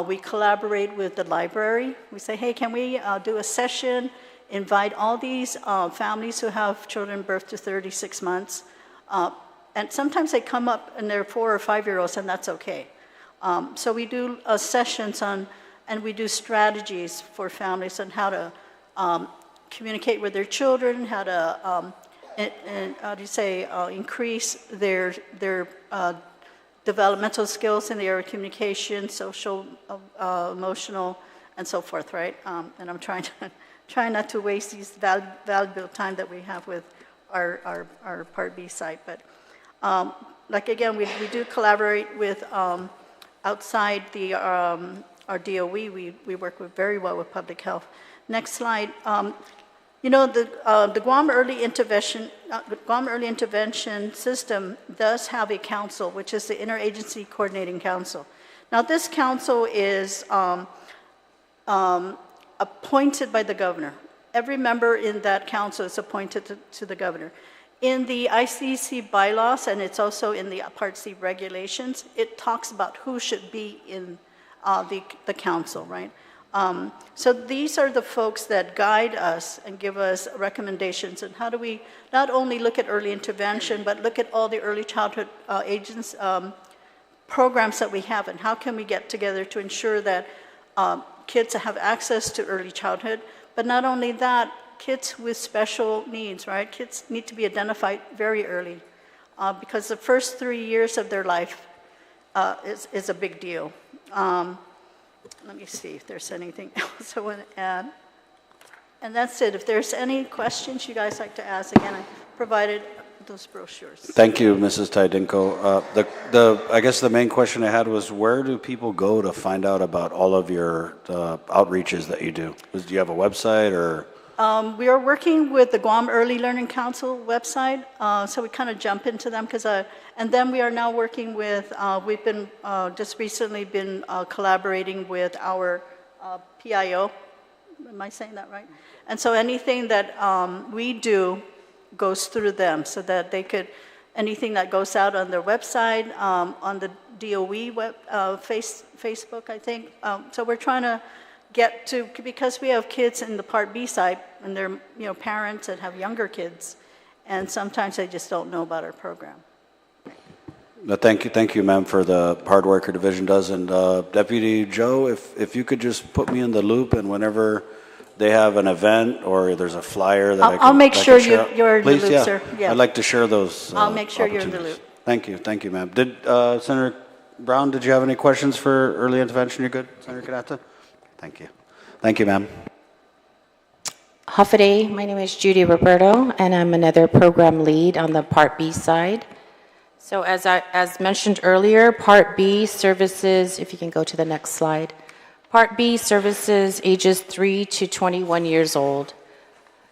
We collaborate with the library. We say, hey, can we do a session, invite all these families who have children birth to 36 months. And sometimes they come up and they're 4 or 5-year-olds, and that's okay. So we do sessions on, and we do strategies for families on how to communicate with their children, how to increase their developmental skills in the area of communication, social, emotional, and so forth, right? And I'm trying not to waste these valuable time that we have with our Part B site. But like again, we do collaborate with outside our DOE. We work very well with public health. Next slide. The Guam Early Intervention System does have a council, which is the Interagency Coordinating Council. Now, this council is appointed by the governor. Every member in that council is appointed to the governor. In the ICC bylaws, and it's also in the Part C regulations, it talks about who should be in the council, right? So these are the folks that guide us and give us recommendations on how do we not only look at early intervention, but look at all the early childhood programs that we have, and how can we get together to ensure that kids have access to early childhood. But not only that, kids with special needs, right? Kids need to be identified very early because the first 3 years of their life is a big deal. Let me see if there's anything else I want to add. And that's it. If there's any questions you guys like to ask, again, I provided those brochures. Thank you, Mrs. Tydinko. I guess the main question I had was, where do people go to find out about all of your outreaches that you do? Do you have a website or? We are working with the Guam Early Learning Council website, so we kind of jump into them and then we are now working with, we've been just recently been collaborating with our PIO. Am I saying that right? And so anything that we do goes through them, so that they could, anything that goes out on their website, on the DOE Facebook, I think. So we're trying to get to, because we have kids in the Part B side, and they're parents that have younger kids, and sometimes they just don't know about our program. Thank you, ma'am, for the hard work your division does. And Deputy Joe, if you could just put me in the loop, and whenever they have an event or there's a flyer that I'll make sure you're in the loop, yeah. sir. Yeah. I'd like to share those. I'll make sure you're in the loop. Thank you, ma'am. Did Senator Brown, did you have any questions for early intervention? You're good, Senator Kanata? Thank you, ma'am. Hafade, my name is Judy Roberto, and I'm another program lead on the Part B side. So as mentioned earlier, Part B services, if you can go to the next slide, Part B services ages 3 to 21 years old.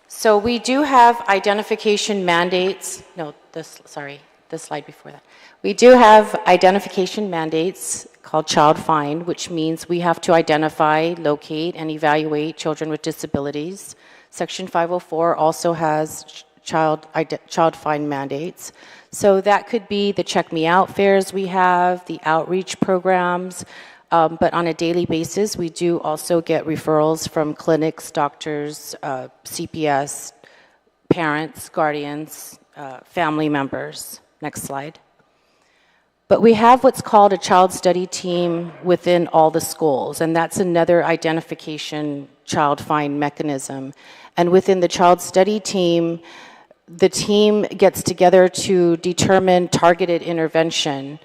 So we do have identification mandates. No, the slide before that. We do have identification mandates called Child Find, which means we have to identify, locate, and evaluate children with disabilities. Section 504 also has Child Find mandates. So that could be the Check Me Out fairs we have, the outreach programs, but on a daily basis, we do also get referrals from clinics, doctors, CPS, parents, guardians, family members. Next slide. But we have what's called a child study team within all the schools, and that's another identification child find mechanism. And within the child study team, the team gets together to determine targeted intervention.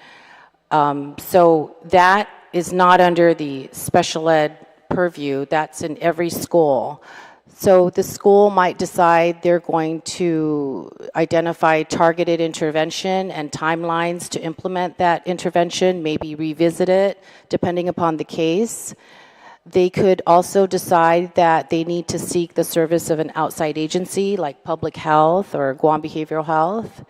So that is not under the special ed purview. That's in every school. So the school might decide they're going to identify targeted intervention and timelines to implement that intervention, maybe revisit it depending upon the case. They could also decide that they need to seek the service of an outside agency like public health or Guam Behavioral Health.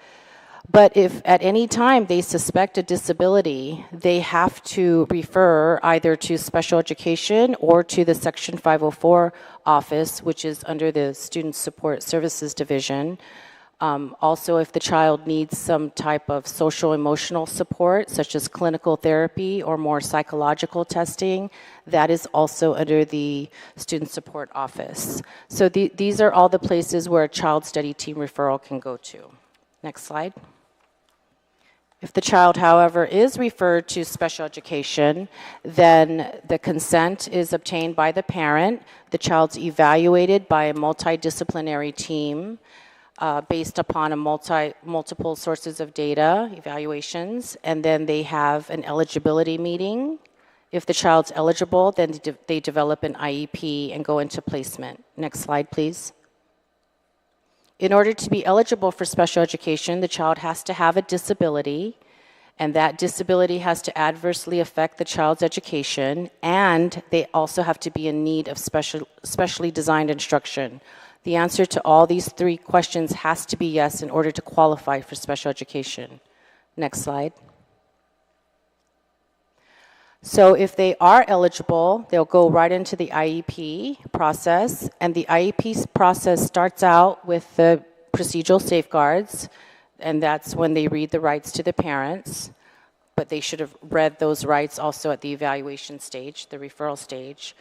But if at any time they suspect a disability, they have to refer either to special education or to the Section 504 office, which is under the Student Support Services Division. Also, if the child needs some type of social emotional support, such as clinical therapy or more psychological testing, that is also under the Student Support Office. So these are all the places where a child study team referral can go to. Next slide. If the child, however, is referred to special education, then the consent is obtained by the parent. The child's evaluated by a multidisciplinary team based upon multiple sources of data, evaluations, and then they have an eligibility meeting. If the child's eligible, then they develop an IEP and go into placement. Next slide, please. In order to be eligible for special education, the child has to have a disability, and that disability has to adversely affect the child's education, and they also have to be in need of specially designed instruction. The answer to all these three questions has to be yes in order to qualify for special education. Next slide. So if they are eligible, they'll go right into the IEP process, and the IEP process starts out with the procedural safeguards, and that's when they read the rights to the parents, but they should have read those rights also at the evaluation stage, the referral stage.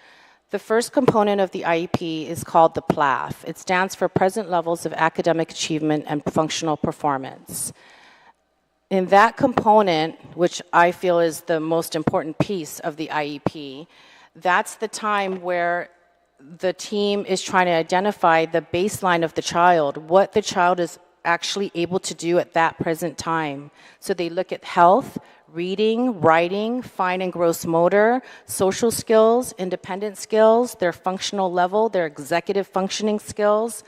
The first component of the IEP is called the PLAF. It stands for Present Levels of Academic Achievement and Functional Performance. In that component, which I feel is the most important piece of the IEP, that's the time where the team is trying to identify the baseline of the child, what the child is actually able to do at that present time. So they look at health, reading, writing, fine and gross motor, social skills, independent skills, their functional level, their executive functioning skills.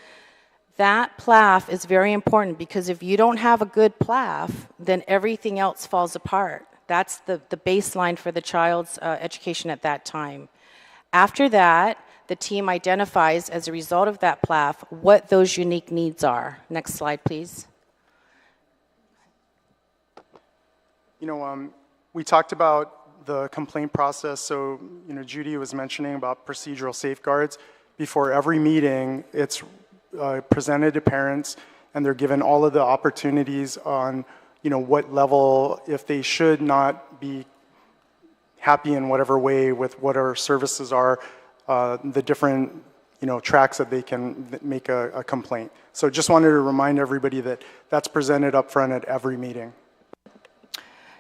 That PLAF is very important because if you don't have a good PLAF, then everything else falls apart. That's the baseline for the child's education at that time. After that, the team identifies, as a result of that PLAF, what those unique needs are. Next slide, please. You know, we talked about the complaint process. So, you know, Judy was mentioning about procedural safeguards. Before every meeting, it's presented to parents, and they're given all of the opportunities on, you know, what level, if they should not be happy in whatever way with what our services are, the different, you know, tracks that they can make a complaint. So just wanted to remind everybody that that's presented up front at every meeting.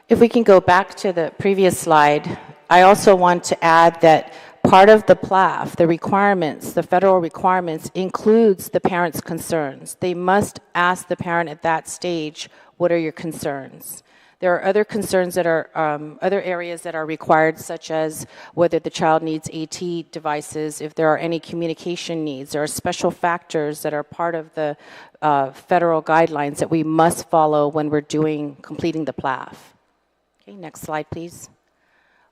If we can go back to the previous slide, I also want to add that part of the PLAF, the requirements, the federal requirements, includes the parent's concerns. They must ask the parent at that stage, what are your concerns? There are other concerns that are, other areas that are required, such as whether the child needs AT devices, if there are any communication needs. There are special factors that are part of the federal guidelines that we must follow when we're completing the PLAF. Okay, next slide, please.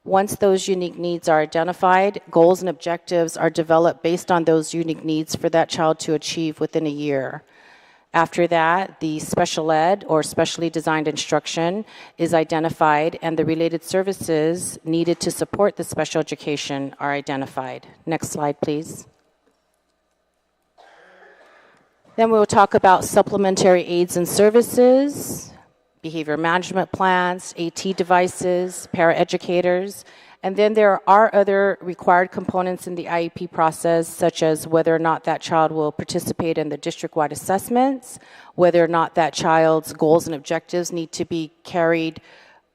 Once those unique needs are identified, goals and objectives are developed based on those unique needs for that child to achieve within a year. After that, the special ed or specially designed instruction is identified, and the related services needed to support the special education are identified. Next slide, please. Then we'll talk about supplementary aids and services, behavior management plans, AT devices, paraeducators, and then there are other required components in the IEP process, such as whether or not that child will participate in the district-wide assessments, whether or not that child's goals and objectives need to be carried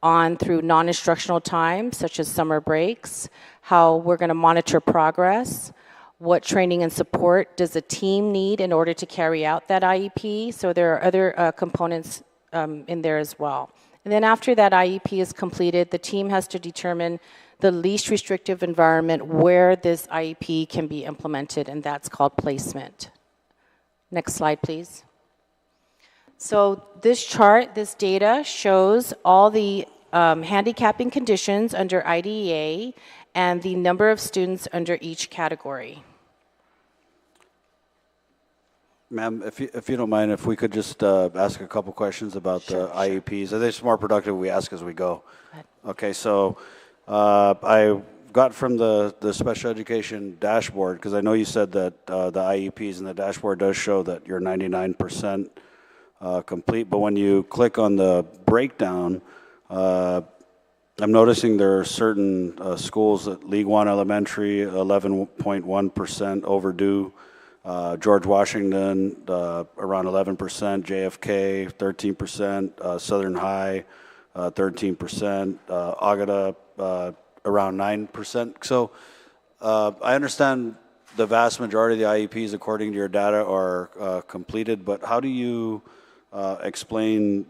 on through non-instructional time, such as summer breaks, how we're going to monitor progress, what training and support does a team need in order to carry out that IEP. So there are other components in there as well. And then after that IEP is completed, the team has to determine the least restrictive environment where this IEP can be implemented, and that's called placement. Next slide, please. So this chart, this data shows all the handicapping conditions under IDEA and the number of students under each category. Ma'am, if you don't mind, if we could just ask a couple questions about the IEPs. I think it's more productive if we ask as we go. Okay, so I got from the special education dashboard, because I know you said that the IEPs and the dashboard does show that you're 99% complete, but when you click on the breakdown, I'm noticing there are certain schools at League One Elementary, 11.1% overdue, George Washington, around 11%, JFK, 13%, Southern High, 13%, Agata, around 9%. So I understand the vast majority of the IEPs, according to your data, are completed, but how do you explain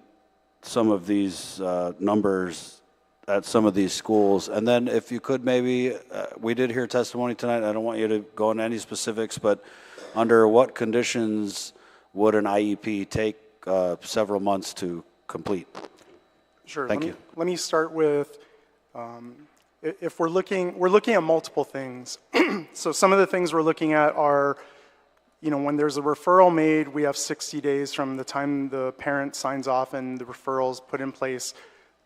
some of these numbers at some of these schools? And then if you could maybe, we did hear testimony tonight, I don't want you to go into any specifics, but under what conditions would an IEP take several months to complete? Sure. Thank you. Let me start with, if we're looking at multiple things. So some of the things we're looking at are, when there's a referral made, we have 60 days from the time the parent signs off and the referral's put in place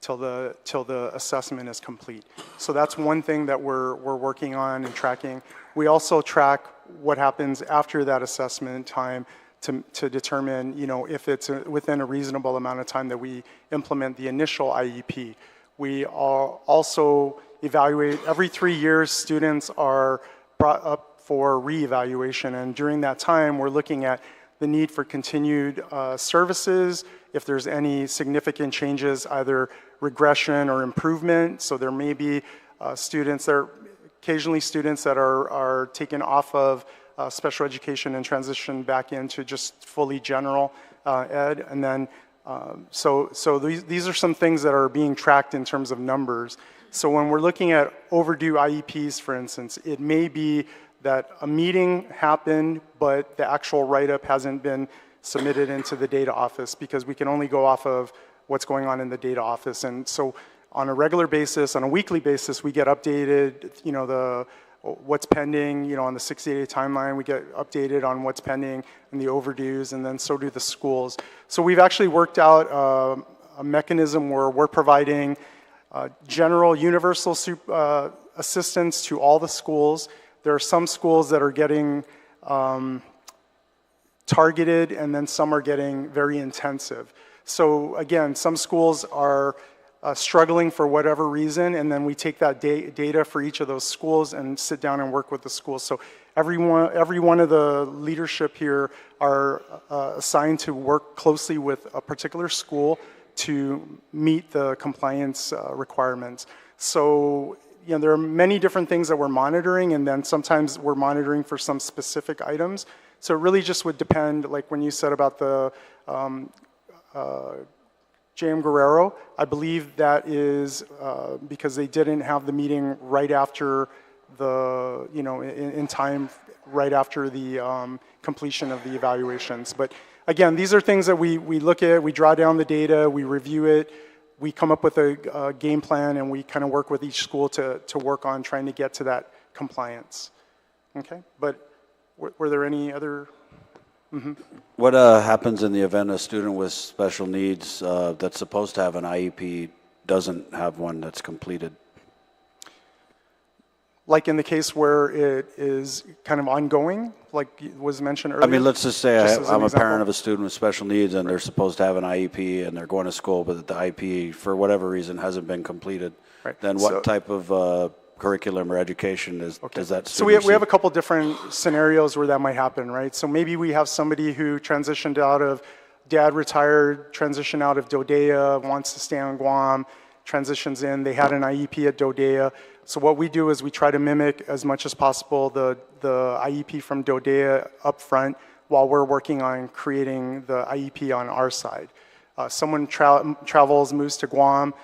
till the assessment is complete. So that's one thing that we're working on and tracking. We also track what happens after that assessment time to determine, if it's within a reasonable amount of time that we implement the initial IEP. We also evaluate every 3 years. Students are brought up for reevaluation, and during that time, we're looking at the need for continued services, if there's any significant changes, either regression or improvement. So there may be occasionally students that are taken off of special education and transition back into just fully general ed. And then, so these are some things that are being tracked in terms of numbers. So when we're looking at overdue IEPs, for instance, it may be that a meeting happened, but the actual write-up hasn't been submitted into the data office, because we can only go off of what's going on in the data office. And so on a regular basis, on a weekly basis, we get updated, what's pending, on the 60-day timeline, we get updated on what's pending and the overdues, and then so do the schools. So we've actually worked out a mechanism where we're providing general universal assistance to all the schools. There are some schools that are getting targeted, and then some are getting very intensive. So again, some schools are struggling for whatever reason, and then we take that data for each of those schools and sit down and work with the schools. So every one of the leadership here are assigned to work closely with a particular school to meet the compliance requirements. So there are many different things that we're monitoring, and then sometimes we're monitoring for some specific items. So it really just would depend, like when you said about the J.M. Guerrero, I believe that is because they didn't have the meeting right after the, in time, right after the completion of the evaluations. But again, these are things that we look at, we draw down the data, we review it, we come up with a game plan, and we kind of work with each school to work on trying to get to that compliance. Okay, but were there any other? Mm-hmm. What happens in the event a student with special needs that's supposed to have an IEP doesn't have one that's completed? Like in the case where it is kind of ongoing, like was mentioned earlier? I mean, let's just say I'm a parent of a student with special needs, and they're supposed to have an IEP, and they're going to school, but the IEP, for whatever reason, hasn't been completed. Right. Then what type of curriculum or education does that student So we have a couple different scenarios where that might happen, right? So maybe we have somebody who transitioned out of, dad retired, transitioned out of Dodea, wants to stay on Guam, transitions in, they had an IEP at Dodea. So what we do is we try to mimic as much as possible the IEP from Dodea up front while we're working on creating the IEP on our side. Someone travels, moves to Guam,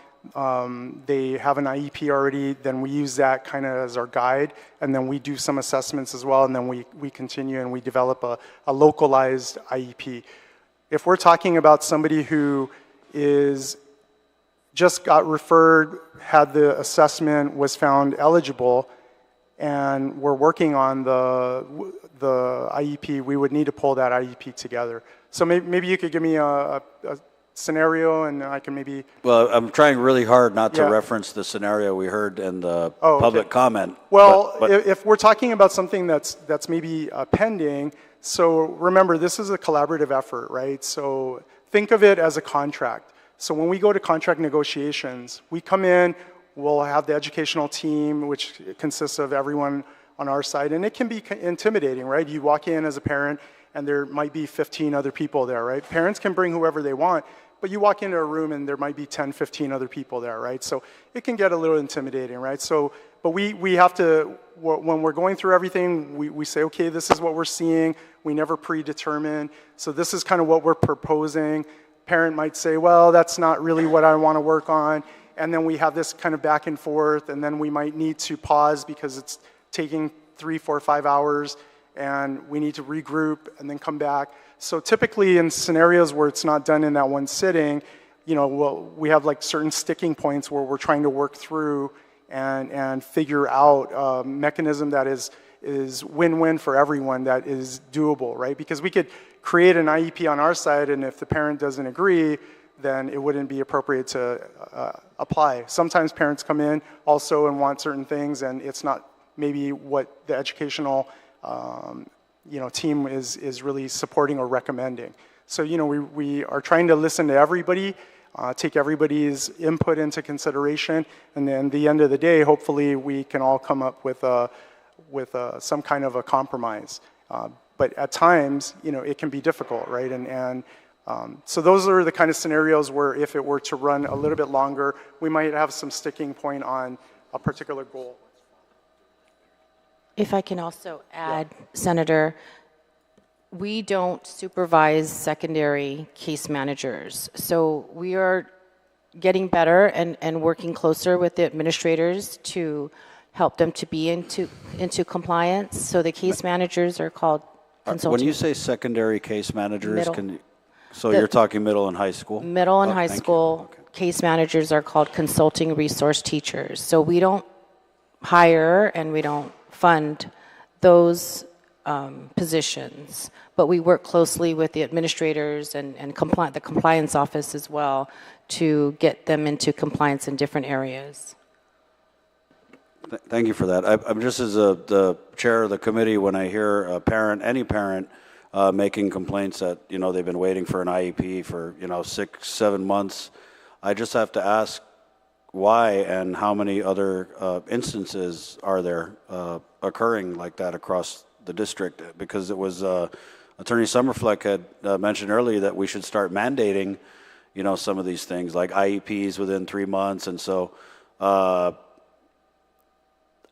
they have an IEP already, then we use that kind of as our guide, and then we do some assessments as well, and then we continue and we develop a localized IEP. If we're talking about somebody who just got referred, had the assessment, was found eligible, and we're working on the IEP, we would need to pull that IEP together. So maybe you could give me a scenario, and I can maybe... Well, I'm trying really hard not to reference the scenario we heard in the public comment. Well, if we're talking about something that's maybe pending, so remember, this is a collaborative effort, right? So think of it as a contract. So when we go to contract negotiations, we come in, we'll have the educational team, which consists of everyone on our side, and it can be intimidating, right? You walk in as a parent, and there might be 15 other people there, right? Parents can bring whoever they want, but you walk into a room and there might be 10, 15 other people there, right? So it can get a little intimidating, right? So, but we have to, when we're going through everything, we say, okay, this is what we're seeing. We never predetermine. So this is kind of what we're proposing. Parent might say, well, that's not really what I want to work on. And then we have this kind of back and forth, and then we might need to pause because it's taking 3, 4, 5 hours, and we need to regroup and then come back. So typically in scenarios where it's not done in that one sitting, you know, we have like certain sticking points where we're trying to work through and figure out a mechanism that is win-win for everyone, that is doable, right? Because we could create an IEP on our side, and if the parent doesn't agree, then it wouldn't be appropriate to apply. Sometimes parents come in also and want certain things, and it's not maybe what the educational team is really supporting or recommending. So, you know, we are trying to listen to everybody, take everybody's input into consideration, and then at the end of the day, hopefully we can all come up with some kind of a compromise. But at times, you know, it can be difficult, right? So those are the kind of scenarios where if it were to run a little bit longer, we might have some sticking point on a particular goal. If I can also add, Senator, we don't supervise secondary case managers. So we are getting better and working closer with the administrators to help them to be into compliance. So the case managers are called consulting. When you say secondary case managers, you're talking middle and high school? Middle and high school case managers are called consulting resource teachers. So we don't hire and we don't fund those positions, but we work closely with the administrators and the compliance office as well to get them into compliance in different areas. Thank you for that. I'm just as the chair of the committee, when I hear a parent, any parent, making complaints that, you know, they've been waiting for an IEP for, 6, 7 months, I just have to ask why and how many other instances are there occurring like that across the district? Because it was Attorney Summerfleck had mentioned earlier that we should start mandating, some of these things like IEPs within 3 months, and so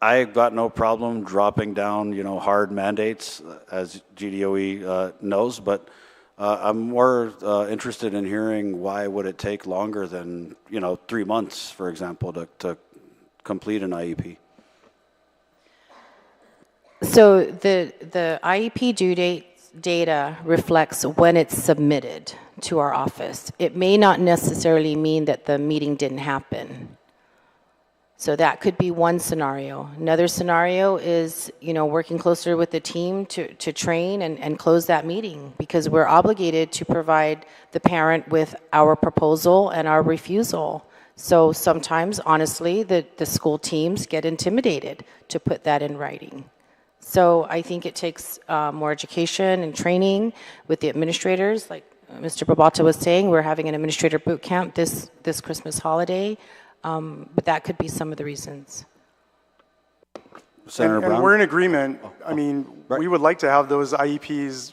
I've got no problem dropping down, hard mandates, as GDOE knows, but I'm more interested in hearing why would it take longer than, 3 months, for example, to complete an IEP. So the IEP due date data reflects when it's submitted to our office. It may not necessarily mean that the meeting didn't happen. So that could be one scenario. Another scenario is, working closer with the team to train and close that meeting, because we're obligated to provide the parent with our proposal and our refusal. So sometimes, honestly, the school teams get intimidated to put that in writing. So I think it takes more education and training with the administrators. Like Mr. Babata was saying, we're having an administrator boot camp this Christmas holiday. But that could be some of the reasons. Senator Brown? And we're in agreement. I mean, we would like to have those IEPs,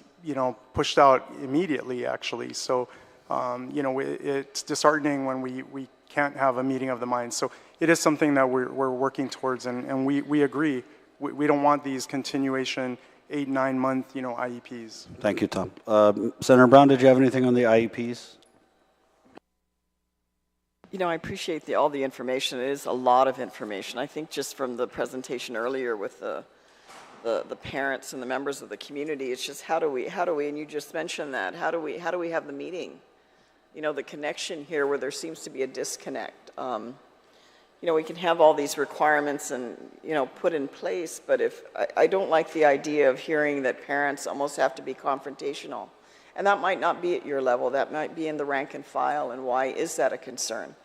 pushed out immediately, actually. So, it's disheartening when we can't have a meeting of the minds. So it is something that we're working towards, and we agree. We don't want these continuation 8, 9 month, IEPs. Thank you, Tom. Senator Brown, did you have anything on the IEPs? You know, I appreciate all the information. It is a lot of information. I think just from the presentation earlier with the parents and the members of the community, it's just how do we, and you just mentioned that, how do we have the meeting? You know, the connection here where there seems to be a disconnect. You know, we can have all these requirements and, you know, put in place, but I don't like the idea of hearing that parents almost have to be confrontational. And that might not be at your level, that might be in the rank and file, and why is that a concern?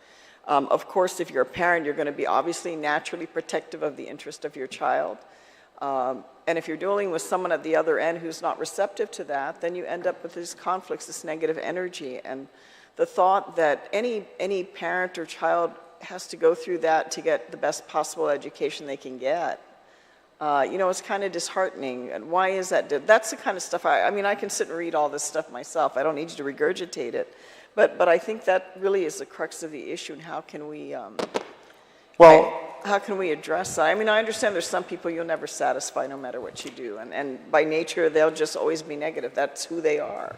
Of course, if you're a parent, you're going to be obviously naturally protective of the interest of your child. And if you're dealing with someone at the other end who's not receptive to that, then you end up with these conflicts, this negative energy. And the thought that any parent or child has to go through that to get the best possible education they can get, you know, it's kind of disheartening. And why is that? That's the kind of stuff, I mean, I can sit and read all this stuff myself. I don't need you to regurgitate it. But I think that really is the crux of the issue, and how can we, how can we address that? I mean, I understand there's some people you'll never satisfy no matter what you do, and by nature, they'll just always be negative. That's who they are.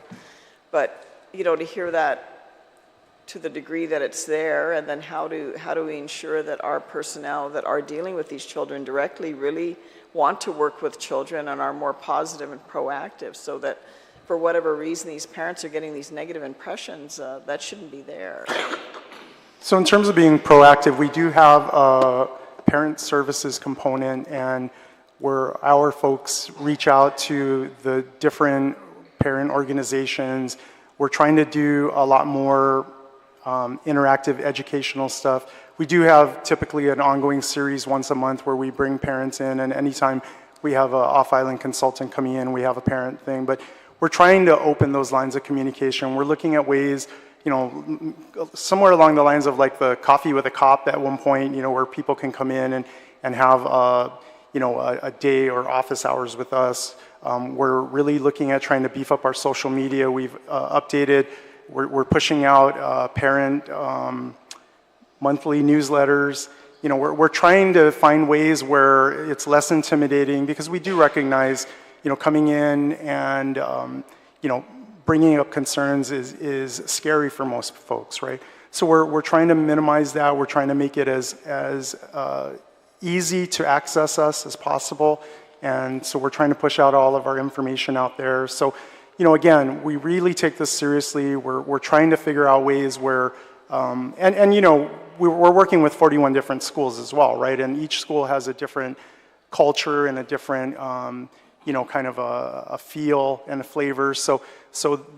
But, you know, to hear that to the degree that it's there, and then how do we ensure that our personnel that are dealing with these children directly really want to work with children and are more positive and proactive, so that for whatever reason these parents are getting these negative impressions, that shouldn't be there. So in terms of being proactive, we do have a parent services component, and where our folks reach out to the different parent organizations. We're trying to do a lot more interactive educational stuff. We do have typically an ongoing series once a month where we bring parents in, and anytime we have an off-island consultant coming in, we have a parent thing. But we're trying to open those lines of communication. We're looking at ways, you know, somewhere along the lines of like the coffee with a cop at one point, you know, where people can come in and have, you know, a day or office hours with us. We're really looking at trying to beef up our social media. We've updated, we're pushing out parent monthly newsletters. You know, we're trying to find ways where it's less intimidating, because we do recognize, you know, coming in and, you know, bringing up concerns is scary for most folks, right? So we're trying to minimize that. We're trying to make it as easy to access us as possible. And so we're trying to push out all of our information out there. So, you know, again, we really take this seriously. We're trying to figure out ways where, and you know, we're working with 41 different schools as well, right? And each school has a different culture and a different, you know, kind of a feel and a flavor. So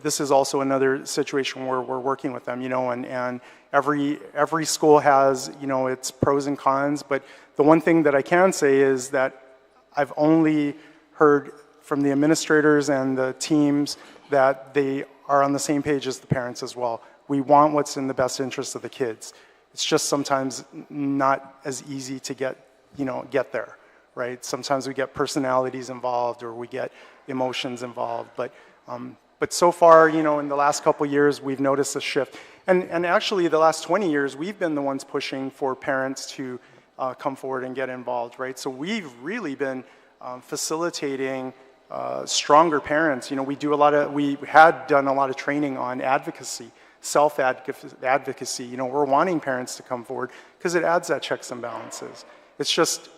this is also another situation where we're working with them, you know, and every school has, you know, its pros and cons. But the one thing that I can say is that I've only heard from the administrators and the teams that they are on the same page as the parents as well. We want what's in the best interest of the kids. It's just sometimes not as easy to get there. Right? Sometimes we get personalities involved, or we get emotions involved. But so far, you know, in the last couple of years, we've noticed a shift. And actually, the last 20 years, we've been the ones pushing for parents to come forward and get involved, right? So we've really been facilitating stronger parents. You know, we had done a lot of training on advocacy, self-advocacy. You know, we're wanting parents to come forward because it adds that checks and balances. It's just,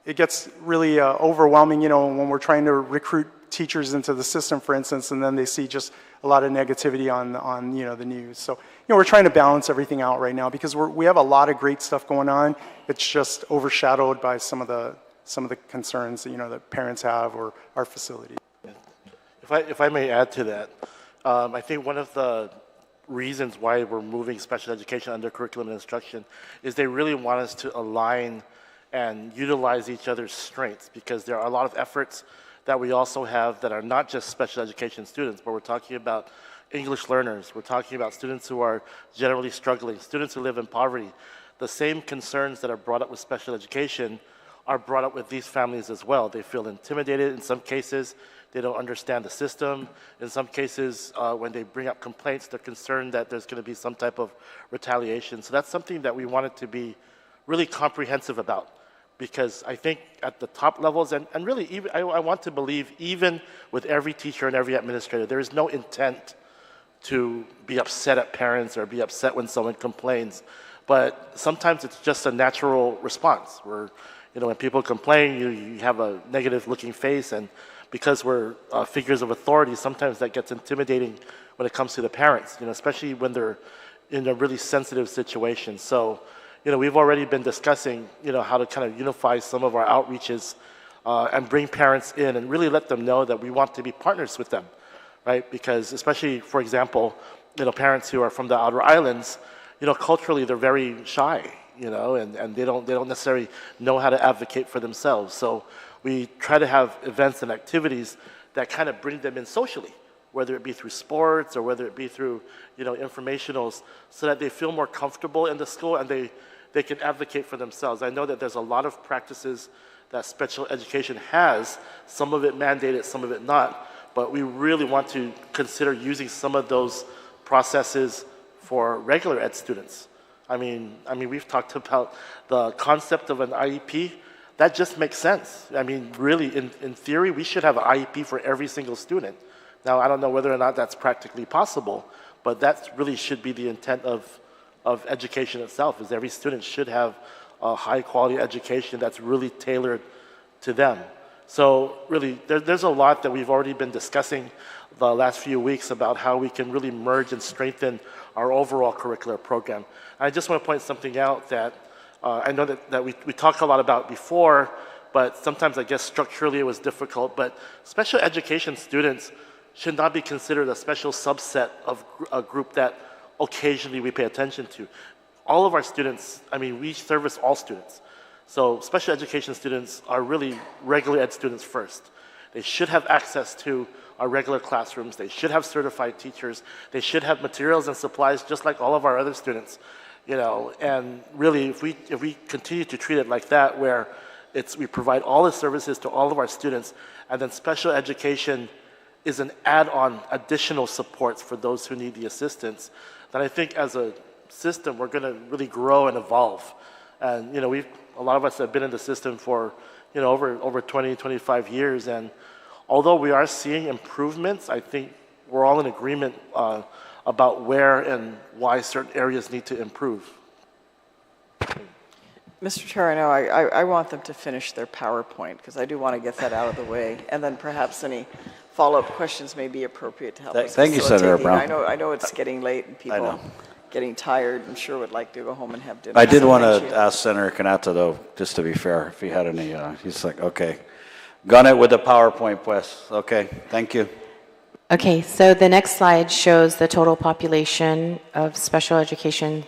it gets really overwhelming, you know, when we're trying to recruit teachers into the system, for instance, and then they see just a lot of negativity on you know, the news. So, you know, we're trying to balance everything out right now, because we have a lot of great stuff going on. It's just overshadowed by some of the concerns that, you know, that parents have, or our facility. If I may add to that, I think one of the reasons why we're moving special education under curriculum and instruction is they really want us to align and utilize each other's strengths, because there are a lot of efforts that we also have that are not just special education students, but we're talking about English learners, we're talking about students who are generally struggling, students who live in poverty. The same concerns that are brought up with special education are brought up with these families as well. They feel intimidated in some cases, they don't understand the system. In some cases, when they bring up complaints, they're concerned that there's going to be some type of retaliation. So that's something that we wanted to be really comprehensive about. Because I think at the top levels, and really even, I want to believe even with every teacher and every administrator, there is no intent to be upset at parents or be upset when someone complains. But sometimes it's just a natural response where, when people complain, you have a negative looking face, and because we're figures of authority, sometimes that gets intimidating when it comes to the parents, especially when they're in a really sensitive situation. So, we've already been discussing, how to kind of unify some of our outreaches and bring parents in and really let them know that we want to be partners with them, right? Because especially, for example, parents who are from the outer islands, culturally they're very shy, and they don't necessarily know how to advocate for themselves. So we try to have events and activities that kind of bring them in socially, whether it be through sports or whether it be through, informationals, so that they feel more comfortable in the school and they can advocate for themselves. I know that there's a lot of practices that special education has, some of it mandated, some of it not, but we really want to consider using some of those processes for regular ed students. I mean, we've talked about the concept of an IEP. That just makes sense. I mean, really, in theory, we should have an IEP for every single student. Now, I don't know whether or not that's practically possible, but that really should be the intent of education itself, is every student should have a high-quality education that's really tailored to them. So really, there's a lot that we've already been discussing the last few weeks about how we can really merge and strengthen our overall curricular program. And I just want to point something out that I know that we talked a lot about before, but sometimes I guess structurally it was difficult, but special education students should not be considered a special subset of a group that occasionally we pay attention to. All of our students, we service all students. So special education students are really regular ed students first. They should have access to our regular classrooms. They should have certified teachers. They should have materials and supplies just like all of our other students. And really, if we continue to treat it like that, where we provide all the services to all of our students, and then special education is an add-on additional supports for those who need the assistance, then I think as a system, we're going to really grow and evolve. And, a lot of us have been in the system for, over 20, 25 years. And although we are seeing improvements, I think we're all in agreement about where and why certain areas need to improve. Mr. Chair, I know I want them to finish their PowerPoint because I do want to get that out of the way, and then perhaps any follow-up questions may be appropriate to help us. Thank you, Senator Brown. I know it's getting late and people getting tired. I'm sure would like to go home and have dinner. I did want to ask Senator Kanata, though, just to be fair, if he had any. He's like, okay, gun it with the PowerPoint, pues. Okay, thank you. Okay, so the next slide shows the total population of special education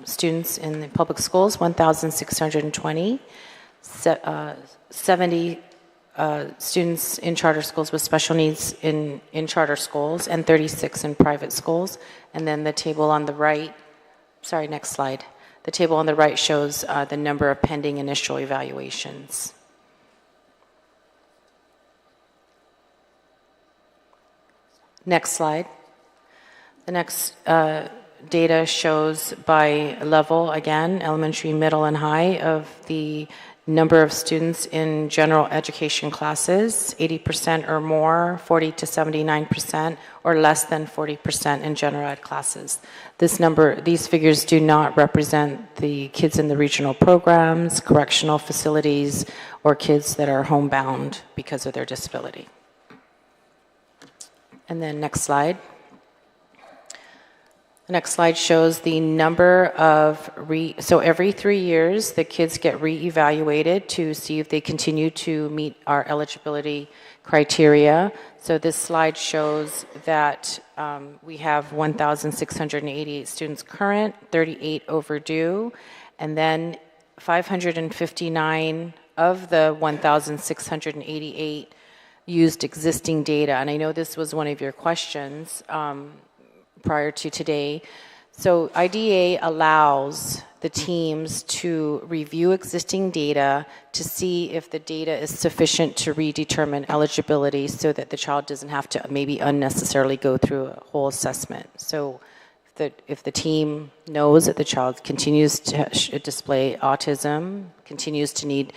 students in the public schools, 1,620, 70 students in charter schools with special needs in charter schools, and 36 in private schools. And then the table on the right, sorry, next slide. The table on the right shows the number of pending initial evaluations. Next slide. The next data shows by level, again, elementary, middle, and high, of the number of students in general education classes, 80% or more, 40 to 79%, or less than 40% in general ed classes. These figures do not represent the kids in the regional programs, correctional facilities, or kids that are homebound because of their disability. And then next slide. The next slide shows the number of, so every 3 years, the kids get re-evaluated to see if they continue to meet our eligibility criteria. So this slide shows that we have 1,688 students current, 38 overdue, and then 559 of the 1,688 used existing data. And I know this was one of your questions prior to today. So IDEA allows the teams to review existing data to see if the data is sufficient to redetermine eligibility so that the child doesn't have to maybe unnecessarily go through a whole assessment. So if the team knows that the child continues to display autism, continues to need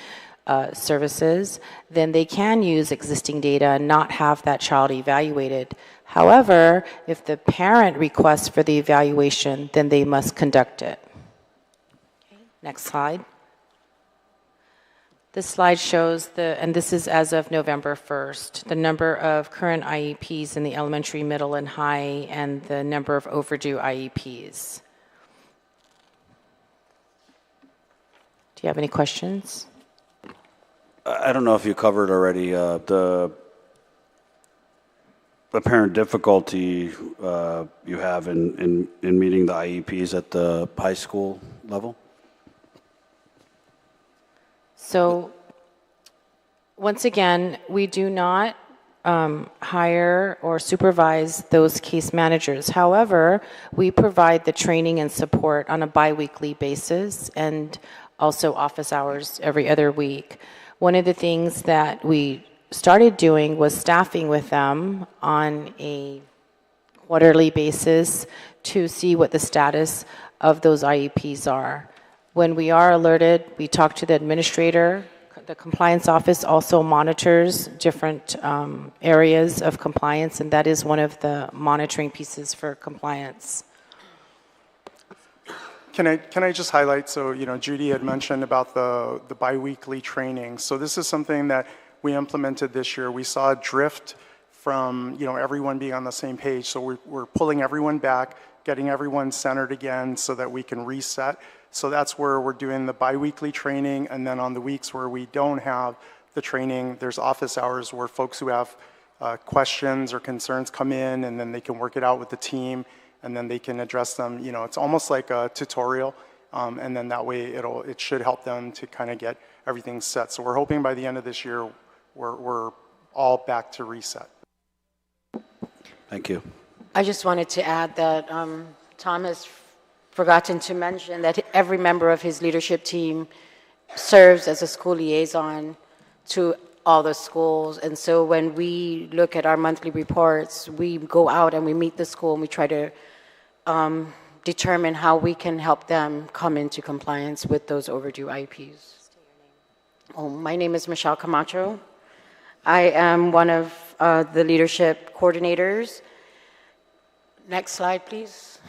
services, then they can use existing data and not have that child evaluated. However, if the parent requests for the evaluation, then they must conduct it. Okay, next slide. This slide shows and this is as of November 1st, the number of current IEPs in the elementary, middle, and high, and the number of overdue IEPs. Do you have any questions? I don't know if you covered already the apparent difficulty you have in meeting the IEPs at the high school level. So, once again, we do not hire or supervise those case managers. However, we provide the training and support on a biweekly basis and also office hours every other week. One of the things that we started doing was staffing with them on a quarterly basis to see what the status of those IEPs are. When we are alerted, we talk to the administrator. The compliance office also monitors different areas of compliance, and that is one of the monitoring pieces for compliance. Can I just highlight, so, Judy had mentioned about the biweekly training. So this is something that we implemented this year. We saw a drift from, everyone being on the same page. So we're pulling everyone back, getting everyone centered again so that we can reset. So that's where we're doing the biweekly training, and then on the weeks where we don't have the training, there's office hours where folks who have questions or concerns come in, and then they can work it out with the team, and then they can address them. It's almost like a tutorial, and then that way it should help them to kind of get everything set. So we're hoping by the end of this year, we're all back to reset. Thank you. I just wanted to add that Tom has forgotten to mention that every member of his leadership team serves as a school liaison to all the schools. And so when we look at our monthly reports, we go out and we meet the school and we try to determine how we can help them come into compliance with those overdue IEPs. Oh, my name is Michelle Camacho. I am one of the leadership coordinators. Next slide, please.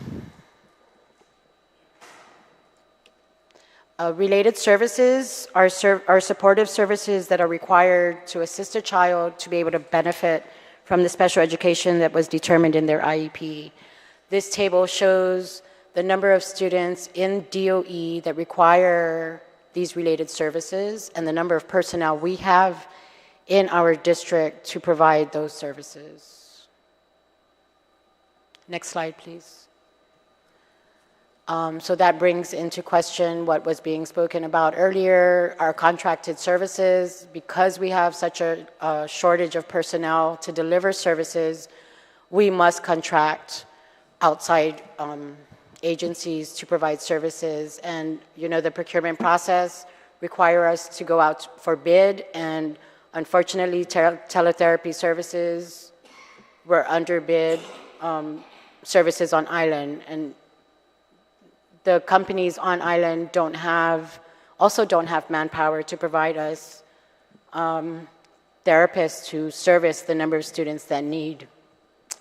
Related services are supportive services that are required to assist a child to be able to benefit from the special education that was determined in their IEP. This table shows the number of students in DOE that require these related services and the number of personnel we have in our district to provide those services. Next slide, please. So that brings into question what was being spoken about earlier, our contracted services. Because we have such a shortage of personnel to deliver services, we must contract outside agencies to provide services. And the procurement process require us to go out for bid, and unfortunately teletherapy services were underbid services on island, and the companies on island also don't have manpower to provide us therapists to service the number of students that need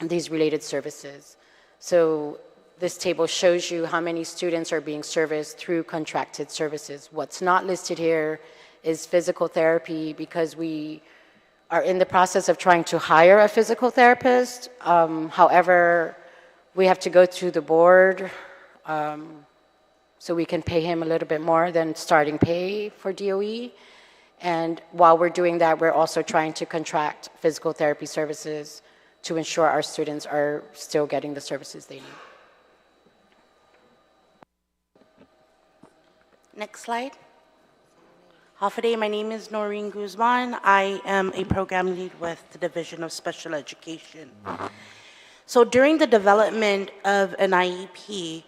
these related services. So this table shows you how many students are being serviced through contracted services. What's not listed here is physical therapy, because we are in the process of trying to hire a physical therapist. However, we have to go to the board so we can pay him a little bit more than starting pay for DOE. And while we're doing that, we're also trying to contract physical therapy services to ensure our students are still getting the services they need. Next slide. Hafaday, my name is Noreen Guzman. I am a program lead with the Division of Special Education. So during the development of an IEP,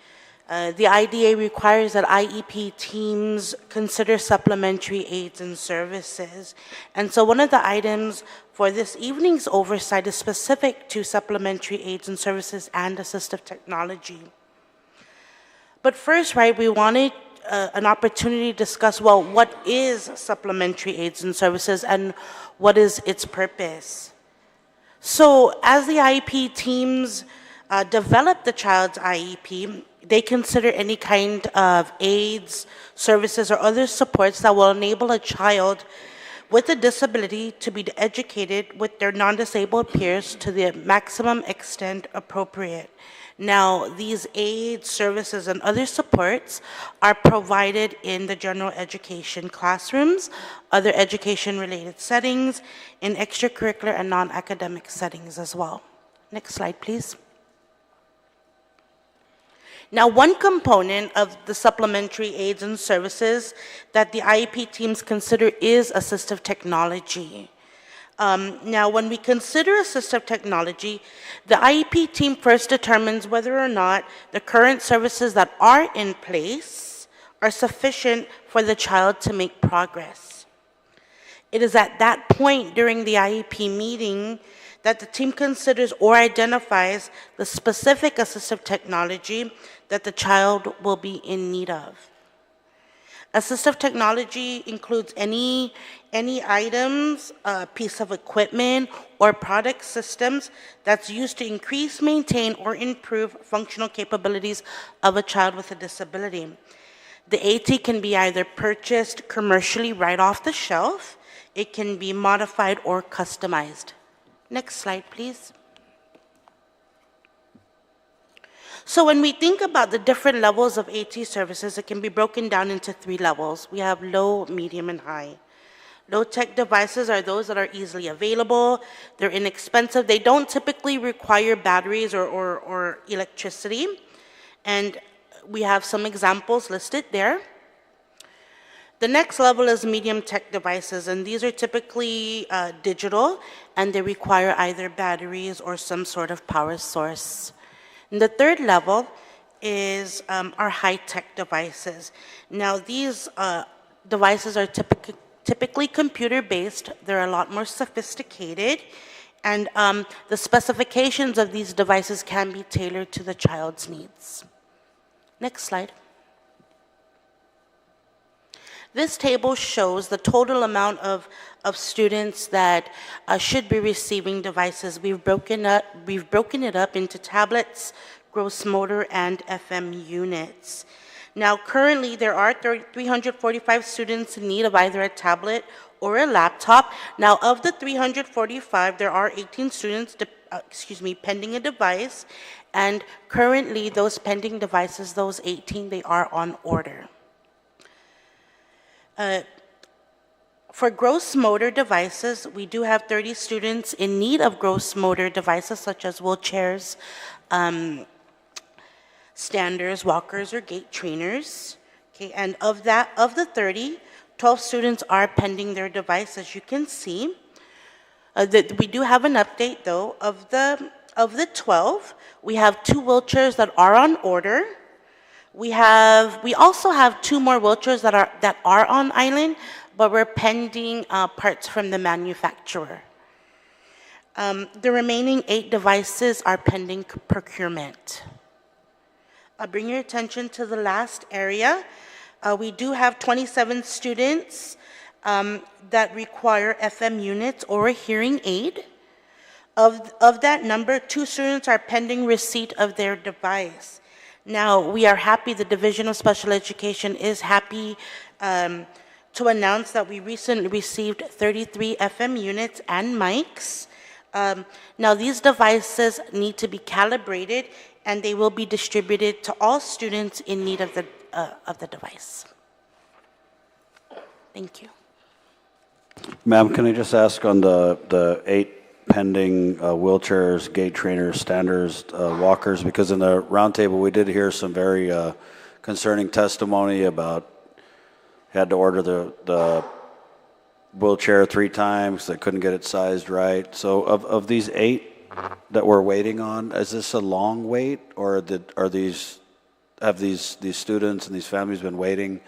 the IDA requires that IEP teams consider supplementary aids and services. And so one of the items for this evening's oversight is specific to supplementary aids and services and assistive technology. But first, right, we wanted an opportunity to discuss, well, what is supplementary aids and services and what is its purpose? So as the IEP teams develop the child's IEP, they consider any kind of aids, services, or other supports that will enable a child with a disability to be educated with their non-disabled peers to the maximum extent appropriate. Now, these aids, services, and other supports are provided in the general education classrooms, other education-related settings, in extracurricular and non-academic settings as well. Next slide, please. Now, one component of the supplementary aids and services that the IEP teams consider is assistive technology. Now, when we consider assistive technology, the IEP team first determines whether or not the current services that are in place are sufficient for the child to make progress. It is at that point during the IEP meeting that the team considers or identifies the specific assistive technology that the child will be in need of. Assistive technology includes any items, piece of equipment, or product systems that's used to increase, maintain, or improve functional capabilities of a child with a disability. The AT can be either purchased commercially right off the shelf, it can be modified or customized. Next slide, please. So when we think about the different levels of AT services, it can be broken down into 3 levels. We have low, medium, and high. Low-tech devices are those that are easily available. They're inexpensive. They don't typically require batteries or electricity. And we have some examples listed there. The next level is medium-tech devices, and these are typically digital, and they require either batteries or some sort of power source. And the third level is our high-tech devices. Now, these devices are typically computer-based. They're a lot more sophisticated, and the specifications of these devices can be tailored to the child's needs. Next slide. This table shows the total amount of students that should be receiving devices. We've broken it up into tablets, gross motor, and FM units. Now, currently, there are 345 students in need of either a tablet or a laptop. Now, of the 345, there are 18 students, pending a device, and currently, those pending devices, those 18, they are on order. For gross motor devices, we do have 30 students in need of gross motor devices such as wheelchairs, standers, walkers, or gait trainers. Okay, and of the 30, 12 students are pending their device, as you can see. We do have an update, though. Of the 12, we have 2 wheelchairs that are on order. We also have 2 more wheelchairs that are on island, but we're pending parts from the manufacturer. The remaining 8 devices are pending procurement. I'll bring your attention to the last area. We do have 27 students that require FM units or a hearing aid. Of that number, 2 students are pending receipt of their device. Now, we are happy, the Division of Special Education is happy to announce that we recently received 33 FM units and mics. Now, these devices need to be calibrated, and they will be distributed to all students in need of the device. Thank you. Ma'am, can I just ask on the 8 pending wheelchairs, gait trainers, standers, walkers, because in the roundtable we did hear some very concerning testimony about had to order the wheelchair 3 times, they couldn't get it sized right. So of these 8 that we're waiting on, is this a long wait, or have these students and these families been waiting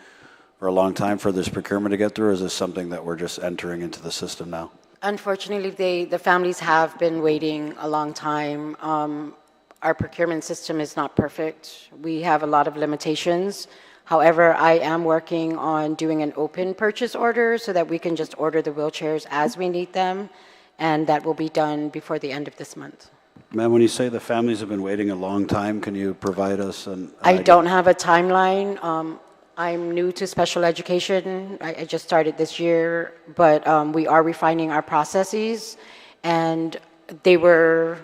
for a long time for this procurement to get through, or is this something that we're just entering into the system now? Unfortunately, the families have been waiting a long time. Our procurement system is not perfect. We have a lot of limitations. However, I am working on doing an open purchase order so that we can just order the wheelchairs as we need them, and that will be done before the end of this month. Ma'am, when you say the families have been waiting a long time, can you provide us an I idea? don't have a timeline. I'm new to special education. I just started this year, but we are refining our processes, and they were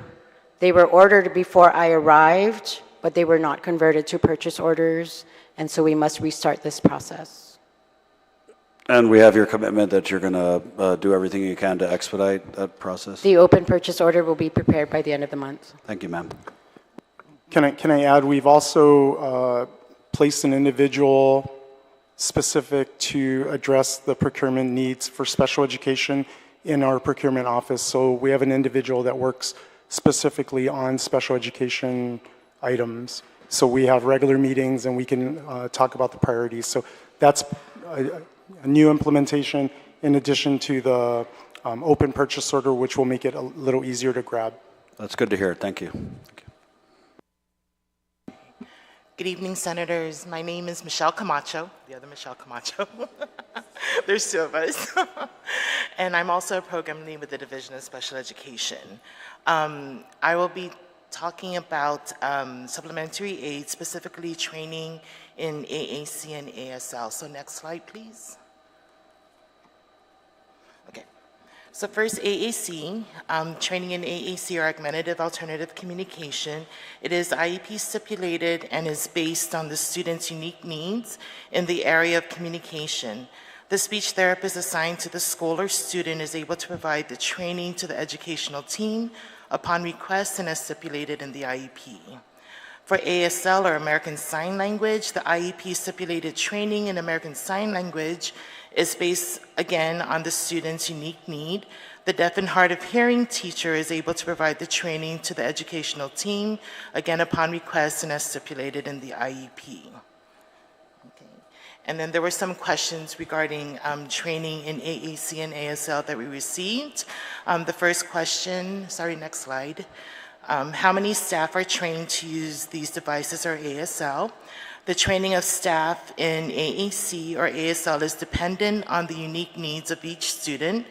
ordered before I arrived, but they were not converted to purchase orders, and so we must restart this process. And we have your commitment that you're going to do everything you can to expedite that process? The open purchase order will be prepared by the end of the month. Thank you, ma'am. Can I add, we've also placed an individual specific to address the procurement needs for special education in our procurement office. So we have an individual that works specifically on special education items. So we have regular meetings and we can talk about the priorities. So that's a new implementation in addition to the open purchase order, which will make it a little easier to grab. That's good to hear. Thank you. Good evening, Senators. My name is Michelle Camacho, the other Michelle Camacho. There's two of us. And I'm also a program lead with the Division of Special Education. I will be talking about supplementary aid, specifically training in AAC and ASL. So next slide, please. Okay. So first, AAC, training in AAC or Augmentative Alternative Communication. It is IEP stipulated and is based on the student's unique needs in the area of communication. The speech therapist assigned to the school or student is able to provide the training to the educational team upon request and as stipulated in the IEP. For ASL or American Sign Language, the IEP stipulated training in American Sign Language is based, again, on the student's unique need. The deaf and hard of hearing teacher is able to provide the training to the educational team, again, upon request and as stipulated in the IEP. Okay. And then there were some questions regarding training in AAC and ASL that we received. The first question, sorry, next slide. How many staff are trained to use these devices or ASL? The training of staff in AAC or ASL is dependent on the unique needs of each student,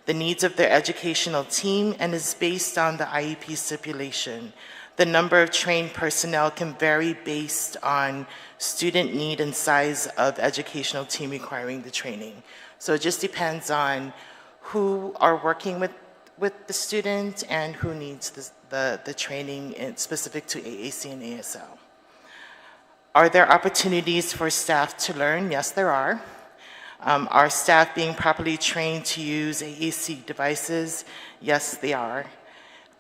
the needs of their educational team, and is based on the IEP stipulation. The number of trained personnel can vary based on student need and size of educational team requiring the training. So it just depends on who are working with the student and who needs the training specific to AAC and ASL. Are there opportunities for staff to learn? Yes, there are. Are staff being properly trained to use AAC devices? Yes, they are.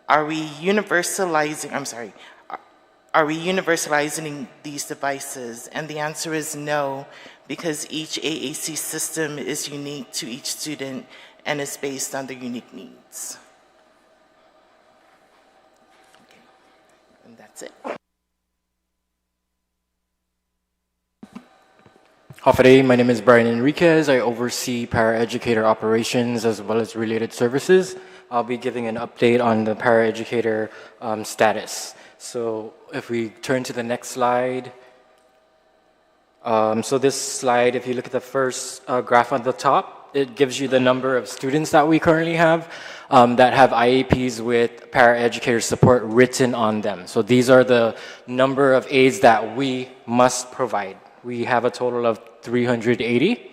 Are we universalizing these devices? And the answer is no, because each AAC system is unique to each student and is based on their unique needs. Okay. And that's it. Hafade, my name is Brian Enriquez. I oversee paraeducator operations as well as related services. I'll be giving an update on the paraeducator status. So if we turn to the next slide. So this slide, if you look at the first graph on the top, it gives you the number of students that we currently have that have IEPs with paraeducator support written on them. So these are the number of aids that we must provide. We have a total of 380.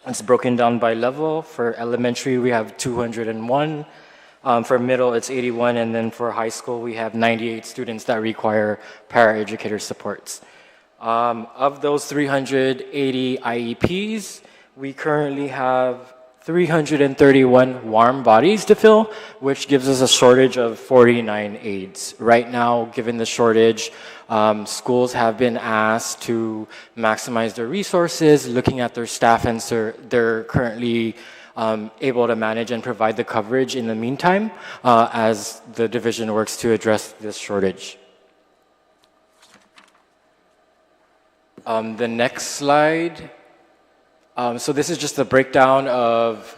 It's broken down by level. For elementary, we have 201. For middle, it's 81. And then for high school, we have 98 students that require paraeducator supports. Of those 380 IEPs, we currently have 331 warm bodies to fill, which gives us a shortage of 49 aides. Right now, given the shortage, schools have been asked to maximize their resources, looking at their staff, and so they're currently able to manage and provide the coverage in the meantime as the division works to address this shortage. The next slide. So this is just a breakdown of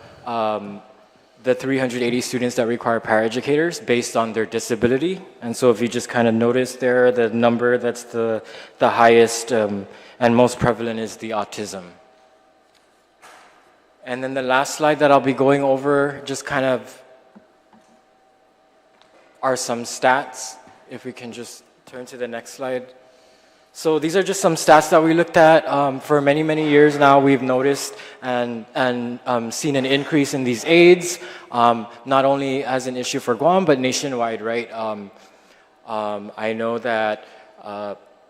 the 380 students that require paraeducators based on their disability. And so if you just kind of notice there, the number that's the highest and most prevalent is the autism. And then the last slide that I'll be going over just kind of are some stats. If we can just turn to the next slide. So these are just some stats that we looked at. For many, many years now, we've noticed and seen an increase in these aids, not only as an issue for Guam, but nationwide, right? I know that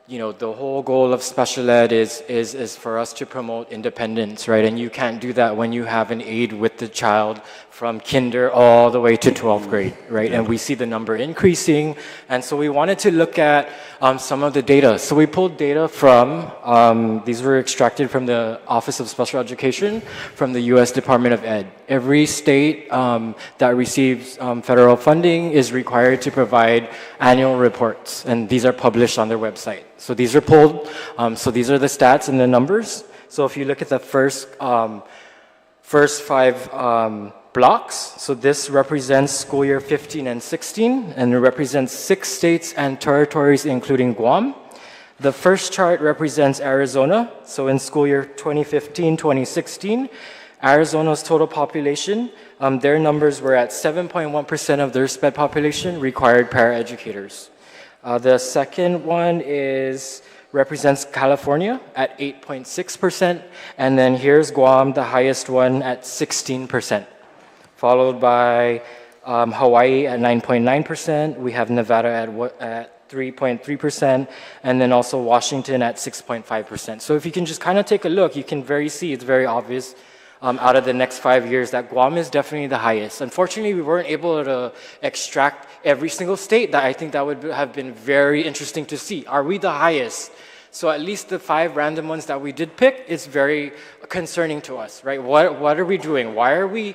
you know, the whole goal of special ed is for us to promote independence, right? And you can't do that when you have an aid with the child from kinder all the way to 12th grade, right? And we see the number increasing. And so we wanted to look at some of the data. So we pulled data from, these were extracted from the Office of Special Education from the U.S. Department of Ed. Every state that receives federal funding is required to provide annual reports, and these are published on their website. So these are pulled, so these are the stats and the numbers. So if you look at the first five blocks, so this represents school year 15 and 16, and it represents 6 states and territories, including Guam. The first chart represents Arizona. So in school year 2015-2016, Arizona's total population, their numbers were at 7.1% of their SPED population required paraeducators. The second one represents California at 8.6%, and then here's Guam, the highest one at 16%, followed by Hawaii at 9.9%. We have Nevada at 3.3%, and then also Washington at 6.5%. So if you can just kind of take a look, you can see it's very obvious out of the next 5 years that Guam is definitely the highest. Unfortunately, we weren't able to extract every single state. I think that would have been very interesting to see. Are we the highest? So at least the 5 random ones that we did pick is very concerning to us, right? What are we doing? Why are we,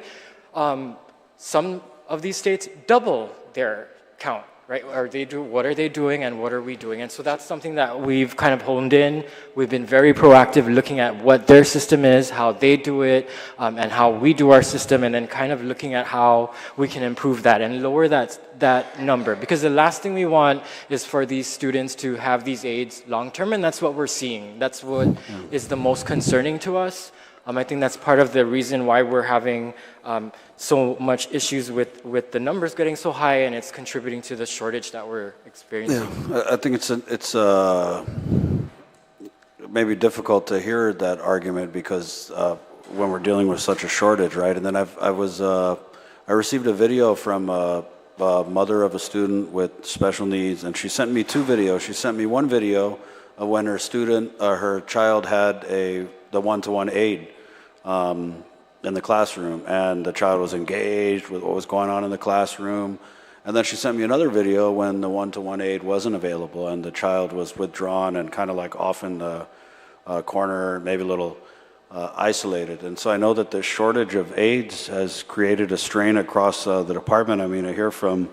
some of these states double their count, right? What are they doing and what are we doing? And so that's something that we've kind of honed in. We've been very proactive looking at what their system is, how they do it, and how we do our system, and then kind of looking at how we can improve that and lower that number. Because the last thing we want is for these students to have these aids long term, and that's what we're seeing. That's what is the most concerning to us. I think that's part of the reason why we're having so much issues with the numbers getting so high, and it's contributing to the shortage that we're experiencing. Yeah, I think it's maybe difficult to hear that argument because when we're dealing with such a shortage, right? And then I received a video from a mother of a student with special needs, and she sent me 2 videos. She sent me one video of when her child had the one-to-one aid in the classroom, and the child was engaged with what was going on in the classroom. And then she sent me another video when the one-to-one aid wasn't available and the child was withdrawn and kind of like off in the corner, maybe a little isolated. And so I know that the shortage of aides has created a strain across the department. I mean, I hear from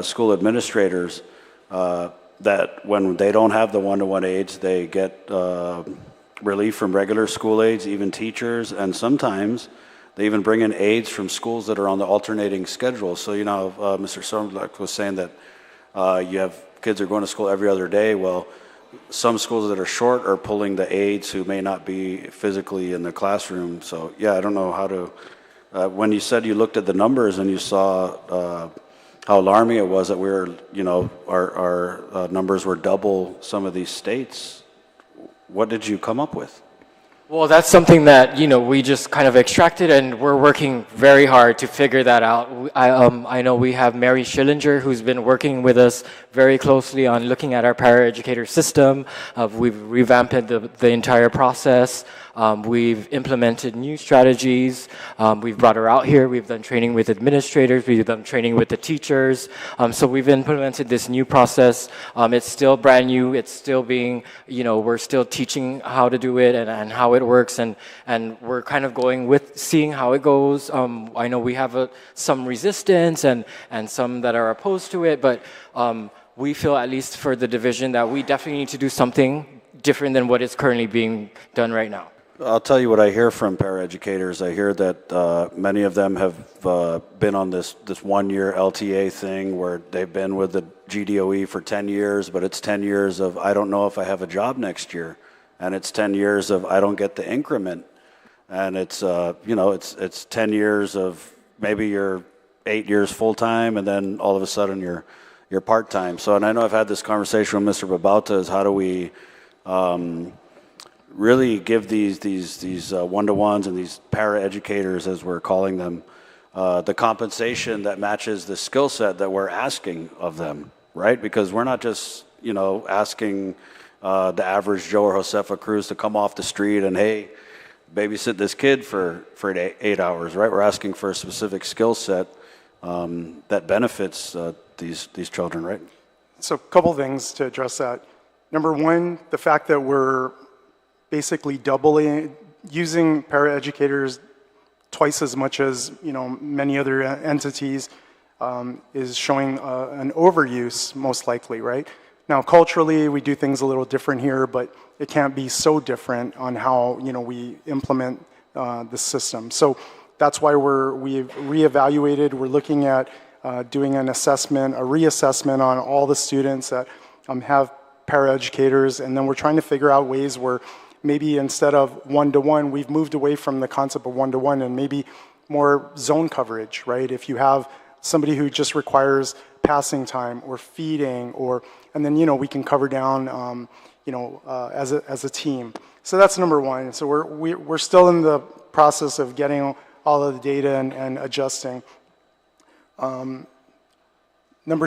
school administrators that when they don't have the one-to-one aides, they get relief from regular school aides, even teachers, and sometimes they even bring in aides from schools that are on the alternating schedule. So, you know, Mr. Somlak was saying that you have kids are going to school every other day. Well, some schools that are short are pulling the aides who may not be physically in the classroom. So, yeah, I don't know how to, when you said you looked at the numbers and you saw how alarming it was that we were, you know, our numbers were double some of these states. What did you come up with? Well, that's something that, you know, we just kind of extracted, and we're working very hard to figure that out. I know we have Mary Schillinger, who's been working with us very closely on looking at our paraeducator system. We've revamped the entire process. We've implemented new strategies. We've brought her out here. We've done training with administrators. We've done training with the teachers. So we've implemented this new process. It's still brand new. It's still being, you know, we're still teaching how to do it and how it works. And we're kind of going with seeing how it goes. I know we have some resistance and some that are opposed to it, but we feel, at least for the division, that we definitely need to do something different than what is currently being done right now. I'll tell you what I hear from paraeducators. I hear that many of them have been on this 1-year LTA thing where they've been with the GDOE for 10 years, but it's 10 years of I don't know if I have a job next year, and it's 10 years of I don't get the increment, and it's it's 10 years of maybe you're 8 years full time, and then all of a sudden you're part time. So, and I know I've had this conversation with Mr. Babauta is how do we really give these one-to-ones and these para-educators, as we're calling them, the compensation that matches the skill set that we're asking of them, right? Because we're not just, asking the average Joe or Josefa Cruz to come off the street and, hey, babysit this kid for 8 hours, right? We're asking for a specific skill set that benefits these children, right? So a couple things to address that. Number one, the fact that we're basically using paraeducators twice as much as many other entities is showing an overuse, most likely, right? Now, culturally, we do things a little different here, but it can't be so different on how we implement the system. So that's why we've reevaluated. We're looking at doing an assessment, a reassessment on all the students that have paraeducators, and then we're trying to figure out ways where maybe instead of one-to-one, we've moved away from the concept of one-to-one and maybe more zone coverage, right? If you have somebody who just requires passing time or feeding, and then we can cover down, as a team. So that's number one. So we're still in the process of getting all of the data and adjusting. Number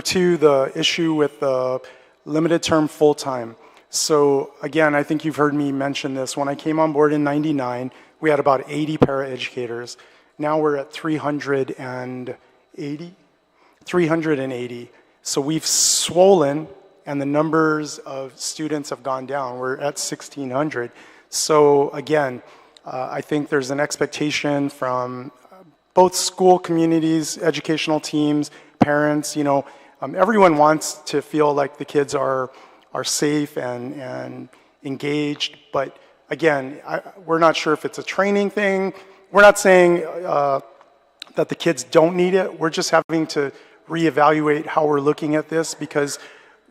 two, the issue with the limited term full-time. So again, I think you've heard me mention this. When I came on board in '99, we had about 80 paraeducators. Now we're at 380. So we've swollen, and the numbers of students have gone down. We're at 1,600. So again, I think there's an expectation from both school communities, educational teams, parents. Everyone wants to feel like the kids are safe and engaged, but again, we're not sure if it's a training thing. We're not saying that the kids don't need it. We're just having to reevaluate how we're looking at this, because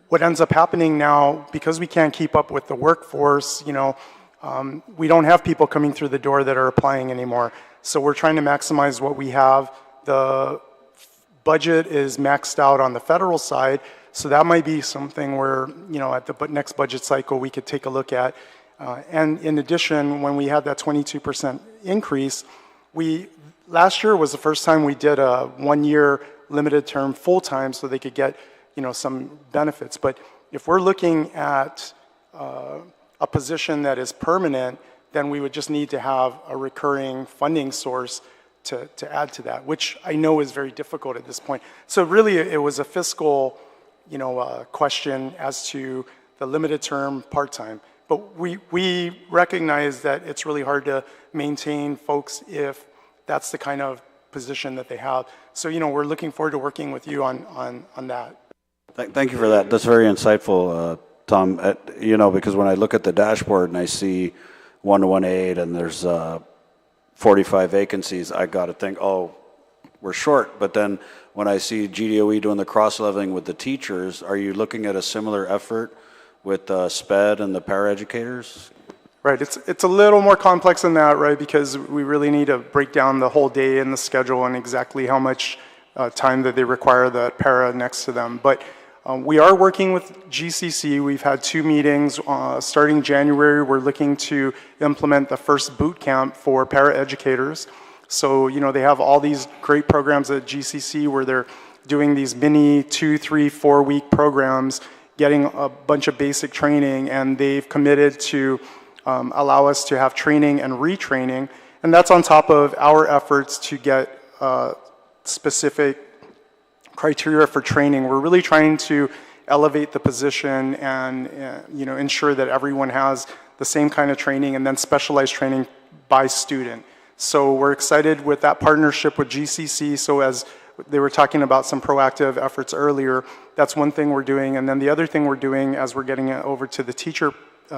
what ends up happening now, because we can't keep up with the workforce, we don't have people coming through the door that are applying anymore. So we're trying to maximize what we have. The budget is maxed out on the federal side, so that might be something where, at the next budget cycle, we could take a look at. And in addition, when we had that 22% increase, last year was the first time we did a 1-year limited term full-time so they could get, some benefits. But if we're looking at a position that is permanent, then we would just need to have a recurring funding source to add to that, which I know is very difficult at this point. So really, it was a fiscal question as to the limited term part-time. But we recognize that it's really hard to maintain folks if that's the kind of position that they have. So, we're looking forward to working with you on that. Thank you for that. That's very insightful, Tom. Because when I look at the dashboard and I see 1-to-1 aid and there's 45 vacancies, I got to think, oh, we're short. But then when I see GDOE doing the cross-leveling with the teachers, are you looking at a similar effort with SPED and the paraeducators? Right, it's a little more complex than that, right? Because we really need to break down the whole day in the schedule and exactly how much time that they require the para next to them. But we are working with GCC. We've had 2 meetings. Starting January, we're looking to implement the first boot camp for paraeducators. So, they have all these great programs at GCC where they're doing these mini 2, 3, 4-week programs, getting a bunch of basic training, and they've committed to allow us to have training and retraining. And that's on top of our efforts to get specific criteria for training. We're really trying to elevate the position and ensure that everyone has the same kind of training and then specialized training by student. So we're excited with that partnership with GCC. So as they were talking about some proactive efforts earlier, that's one thing we're doing. And then the other thing we're doing as we're getting it over to the teacher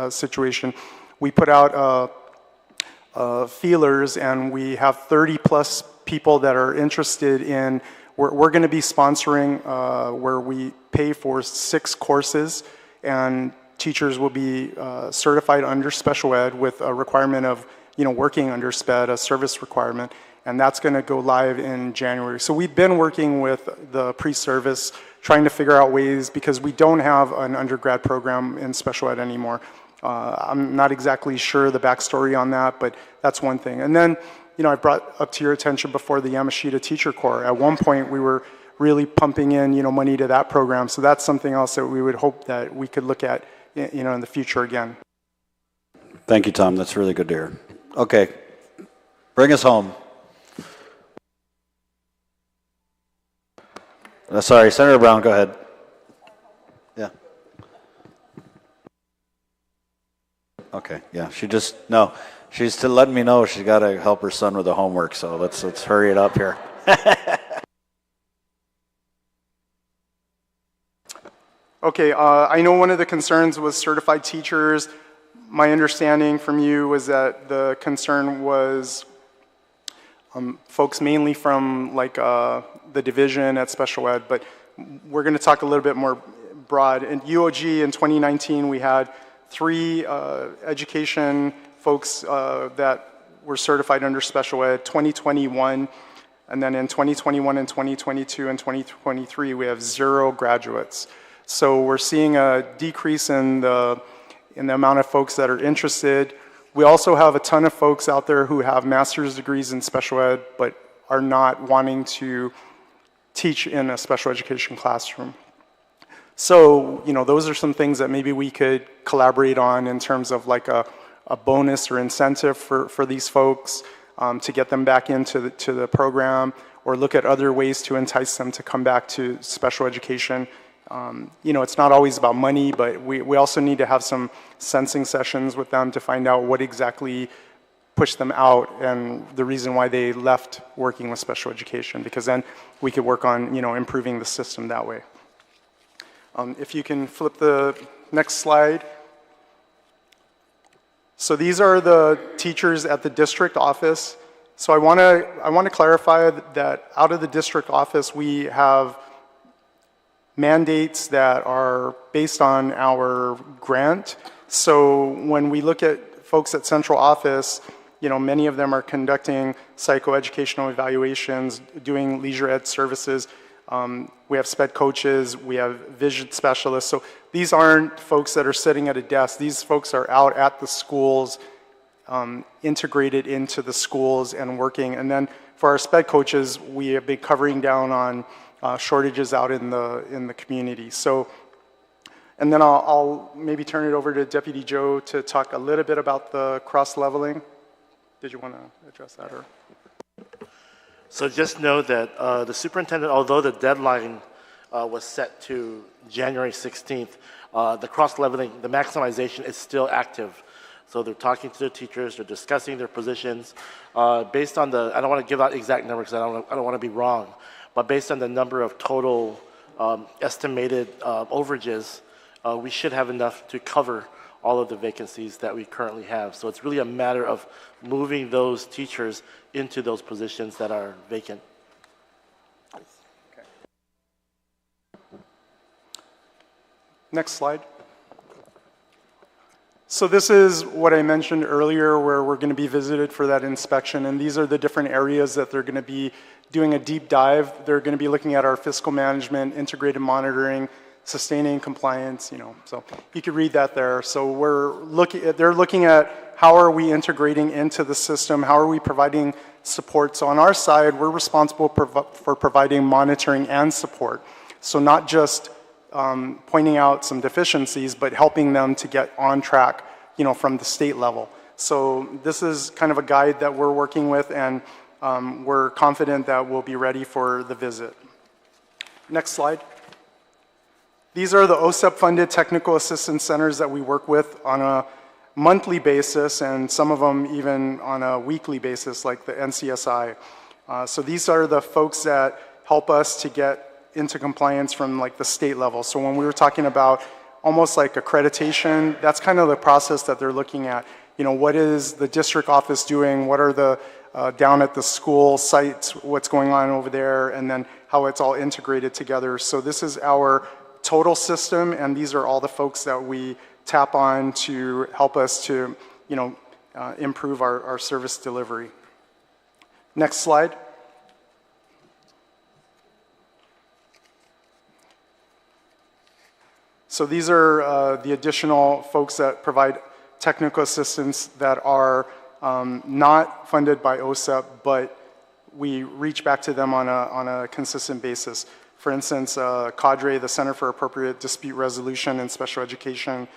situation, we put out feelers, and we have 30 plus people that are interested in, we're going to be sponsoring where we pay for 6 courses, and teachers will be certified under special ed with a requirement of, working under SPED, a service requirement, and that's going to go live in January. So we've been working with the pre-service, trying to figure out ways, because we don't have an undergrad program in special ed anymore. I'm not exactly sure the backstory on that, but that's one thing. And then, I brought up to your attention before the Yamashita Teacher Corps. At one point, we were really pumping in, money to that program. So that's something else that we would hope that we could look at, in the future again. Thank you, Tom. That's really good to hear. Okay, bring us home. Sorry, Senator Brown, go ahead. Yeah. Okay, yeah, she's still letting me know she's got to help her son with the homework, so let's hurry it up here. Okay, I know one of the concerns was certified teachers. My understanding from you was that the concern was folks mainly from the division at special ed, but we're going to talk a little bit more broad. In UOG in 2019, we had 3 education folks that were certified under special ed, 2021, and then in 2021 and 2022 and 2023, we have 0 graduates. So we're seeing a decrease in the amount of folks that are interested. We also have a ton of folks out there who have master's degrees in special ed, but are not wanting to teach in a special education classroom. So, those are some things that maybe we could collaborate on in terms of a bonus or incentive for these folks to get them back into the program, or look at other ways to entice them to come back to special education. It's not always about money, but we also need to have some sensing sessions with them to find out what exactly pushed them out and the reason why they left working with special education, because then we could work on, improving the system that way. If you can flip the next slide. So these are the teachers at the district office. So I want to clarify that out of the district office, we have mandates that are based on our grant. So when we look at folks at central office, many of them are conducting psychoeducational evaluations, doing leisure ed services. We have SPED coaches, we have vision specialists. So these aren't folks that are sitting at a desk. These folks are out at the schools, integrated into the schools and working. And then for our SPED coaches, we have been covering down on shortages out in the community. So, and then I'll maybe turn it over to Deputy Joe to talk a little bit about the cross-leveling. Did you want to address that? Or? So just know that the superintendent, although the deadline was set to January 16th, the cross-leveling, the maximization is still active. So they're talking to their teachers, they're discussing their positions. Based on I don't want to give out exact numbers because I don't want to be wrong, but based on the number of total estimated overages, we should have enough to cover all of the vacancies that we currently have. So it's really a matter of moving those teachers into those positions that are vacant. Okay. Next slide. So this is what I mentioned earlier, where we're going to be visited for that inspection, and these are the different areas that they're going to be doing a deep dive. They're going to be looking at our fiscal management, integrated monitoring, sustaining compliance, so you could read that there. So they're looking at how are we integrating into the system, how are we providing support. So on our side, we're responsible for providing monitoring and support. So not just pointing out some deficiencies, but helping them to get on track, from the state level. So this is kind of a guide that we're working with, and we're confident that we'll be ready for the visit. Next slide. These are the OSEP-funded technical assistance centers that we work with on a monthly basis, and some of them even on a weekly basis, like the NCSI. So these are the folks that help us to get into compliance from the state level. So when we were talking about almost like accreditation, that's kind of the process that they're looking at. you know, what is the district office doing, what are the, down at the school sites, what's going on over there, and then how it's all integrated together. So this is our total system, and these are all the folks that we tap on to help us to, you know, improve our service delivery. Next slide. So these are the additional folks that provide technical assistance that are not funded by OSEP, but we reach back to them on a consistent basis. For instance, CADRE, the Center for Appropriate Dispute Resolution in Special Education,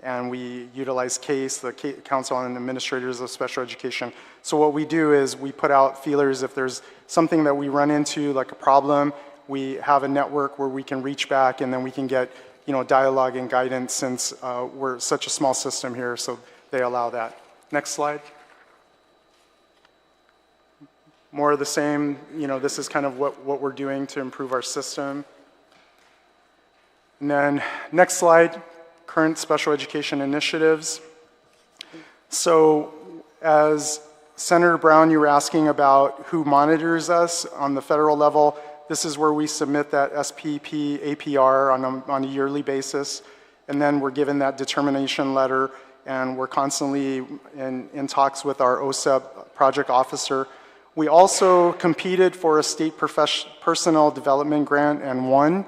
and we utilize CASE, the Council on Administrators of Special Education. So what we do is we put out feelers if there's something that we run into, like a problem, we have a network where we can reach back and then we can get, you know, dialogue and guidance since we're such a small system here, so they allow that. Next slide. More of the same, you know, this is kind of what we're doing to improve our system. And then next slide, current special education initiatives. So as Senator Brown, you were asking about who monitors us on the federal level. This is where we submit that SPP APR on a yearly basis, and then we're given that determination letter, and we're constantly in talks with our OSEP project officer. We also competed for a state personnel development grant and won,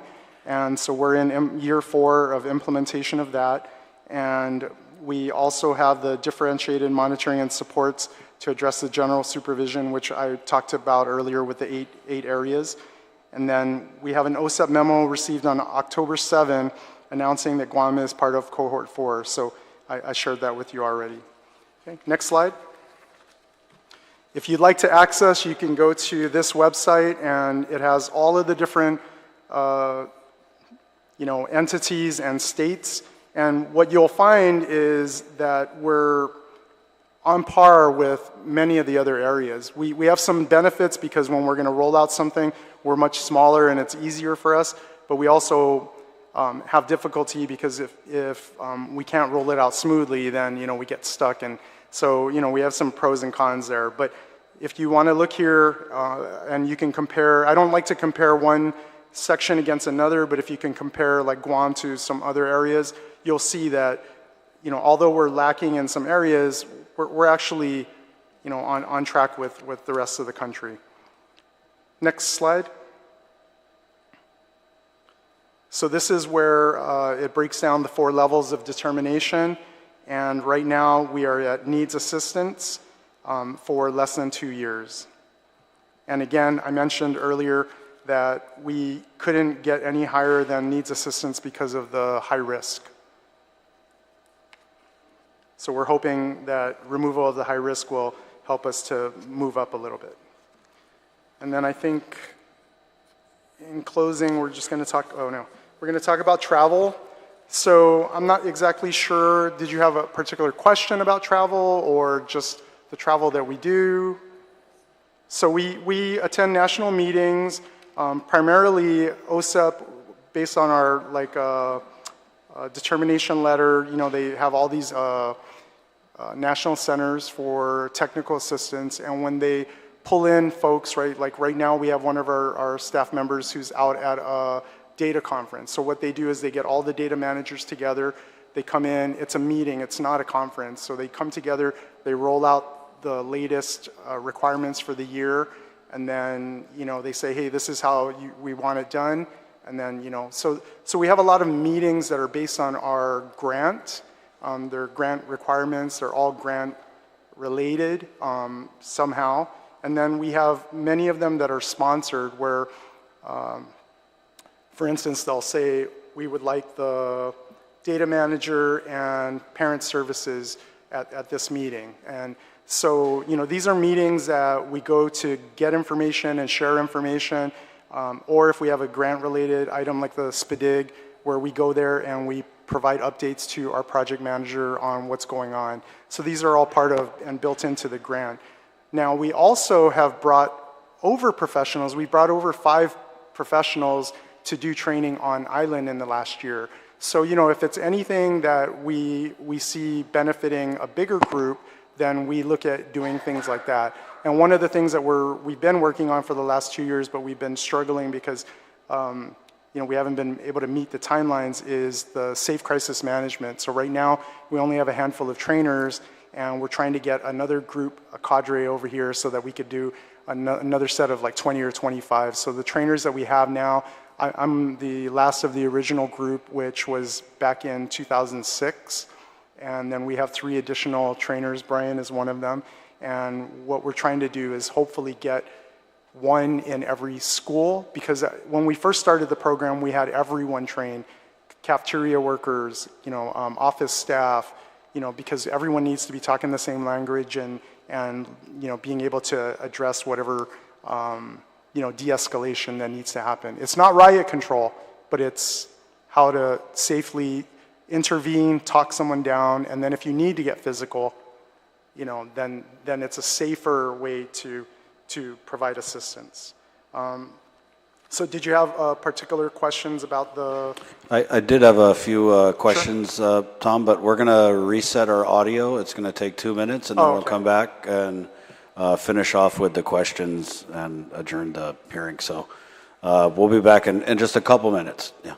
and so we're in year 4 of implementation of that, and we also have the differentiated monitoring and supports to address the general supervision, which I talked about earlier with the eight areas. And then we have an OSEP memo received on October 7 announcing that Guam is part of cohort 4. So I shared that with you already. Okay, next slide. If you'd like to access, you can go to this website, and it has all of the different you know, entities and states. And what you'll find is that we're on par with many of the other areas. We have some benefits because when we're going to roll out something, we're much smaller and it's easier for us, but we also have difficulty because if we can't roll it out smoothly, then, you know, we get stuck. And so, you know, we have some pros and cons there. But if you want to look here and you can compare, I don't like to compare one section against another, but if you can compare like Guam to some other areas, you'll see that, you know, although we're lacking in some areas, we're actually, you know, on track with the rest of the country. Next slide. So this is where it breaks down the 4 levels of determination, and right now we are at needs assistance for less than 2 years. And again, I mentioned earlier that we couldn't get any higher than needs assistance because of the high risk. So we're hoping that removal of the high risk will help us to move up a little bit. And then I think in closing, we're just going to talk, we're going to talk about travel. So I'm not exactly sure, did you have a particular question about travel or just the travel that we do? So we attend national meetings, primarily OSEP, based on our determination letter. You know, they have all these national centers for technical assistance, and when they pull in folks, right, like right now we have one of our staff members who's out at a data conference. So what they do is they get all the data managers together, they come in, it's a meeting, it's not a conference. So they come together, they roll out the latest requirements for the year, and then, you know, they say, hey, this is how we want it done. And then, you know, so we have a lot of meetings that are based on our grant. They're grant requirements, they're all grant related somehow. And then we have many of them that are sponsored where, for instance, they'll say, we would like the data manager and parent services at this meeting. And so, you know, these are meetings that we go to get information and share information, or if we have a grant-related item like the SPDIG, where we go there and we provide updates to our project manager on what's going on. So these are all part of and built into the grant. Now, we also have brought over professionals. We brought over 5 professionals to do training on island in the last year. So, if it's anything that we see benefiting a bigger group, then we look at doing things like that. And one of the things that we've been working on for the last 2 years, but we've been struggling because we haven't been able to meet the timelines, is the safe crisis management. So right now, we only have a handful of trainers, and we're trying to get another group, a cadre over here, so that we could do another set of like 20 or 25. So the trainers that we have now, I'm the last of the original group, which was back in 2006. And then we have 3 additional trainers. Brian is one of them. And what we're trying to do is hopefully get one in every school, because when we first started the program, we had everyone trained, cafeteria workers, office staff, because everyone needs to be talking the same language and being able to address whatever, de-escalation that needs to happen. It's not riot control, but it's how to safely intervene, talk someone down, and then if you need to get physical, then it's a safer way to provide assistance. So did you have particular questions about the... I did have a few questions, sure. Tom, but we're going to reset our audio. It's going to take 2 minutes, and then we'll come back and finish off with the questions and adjourn the hearing. So we'll be back in just a couple minutes. Yeah.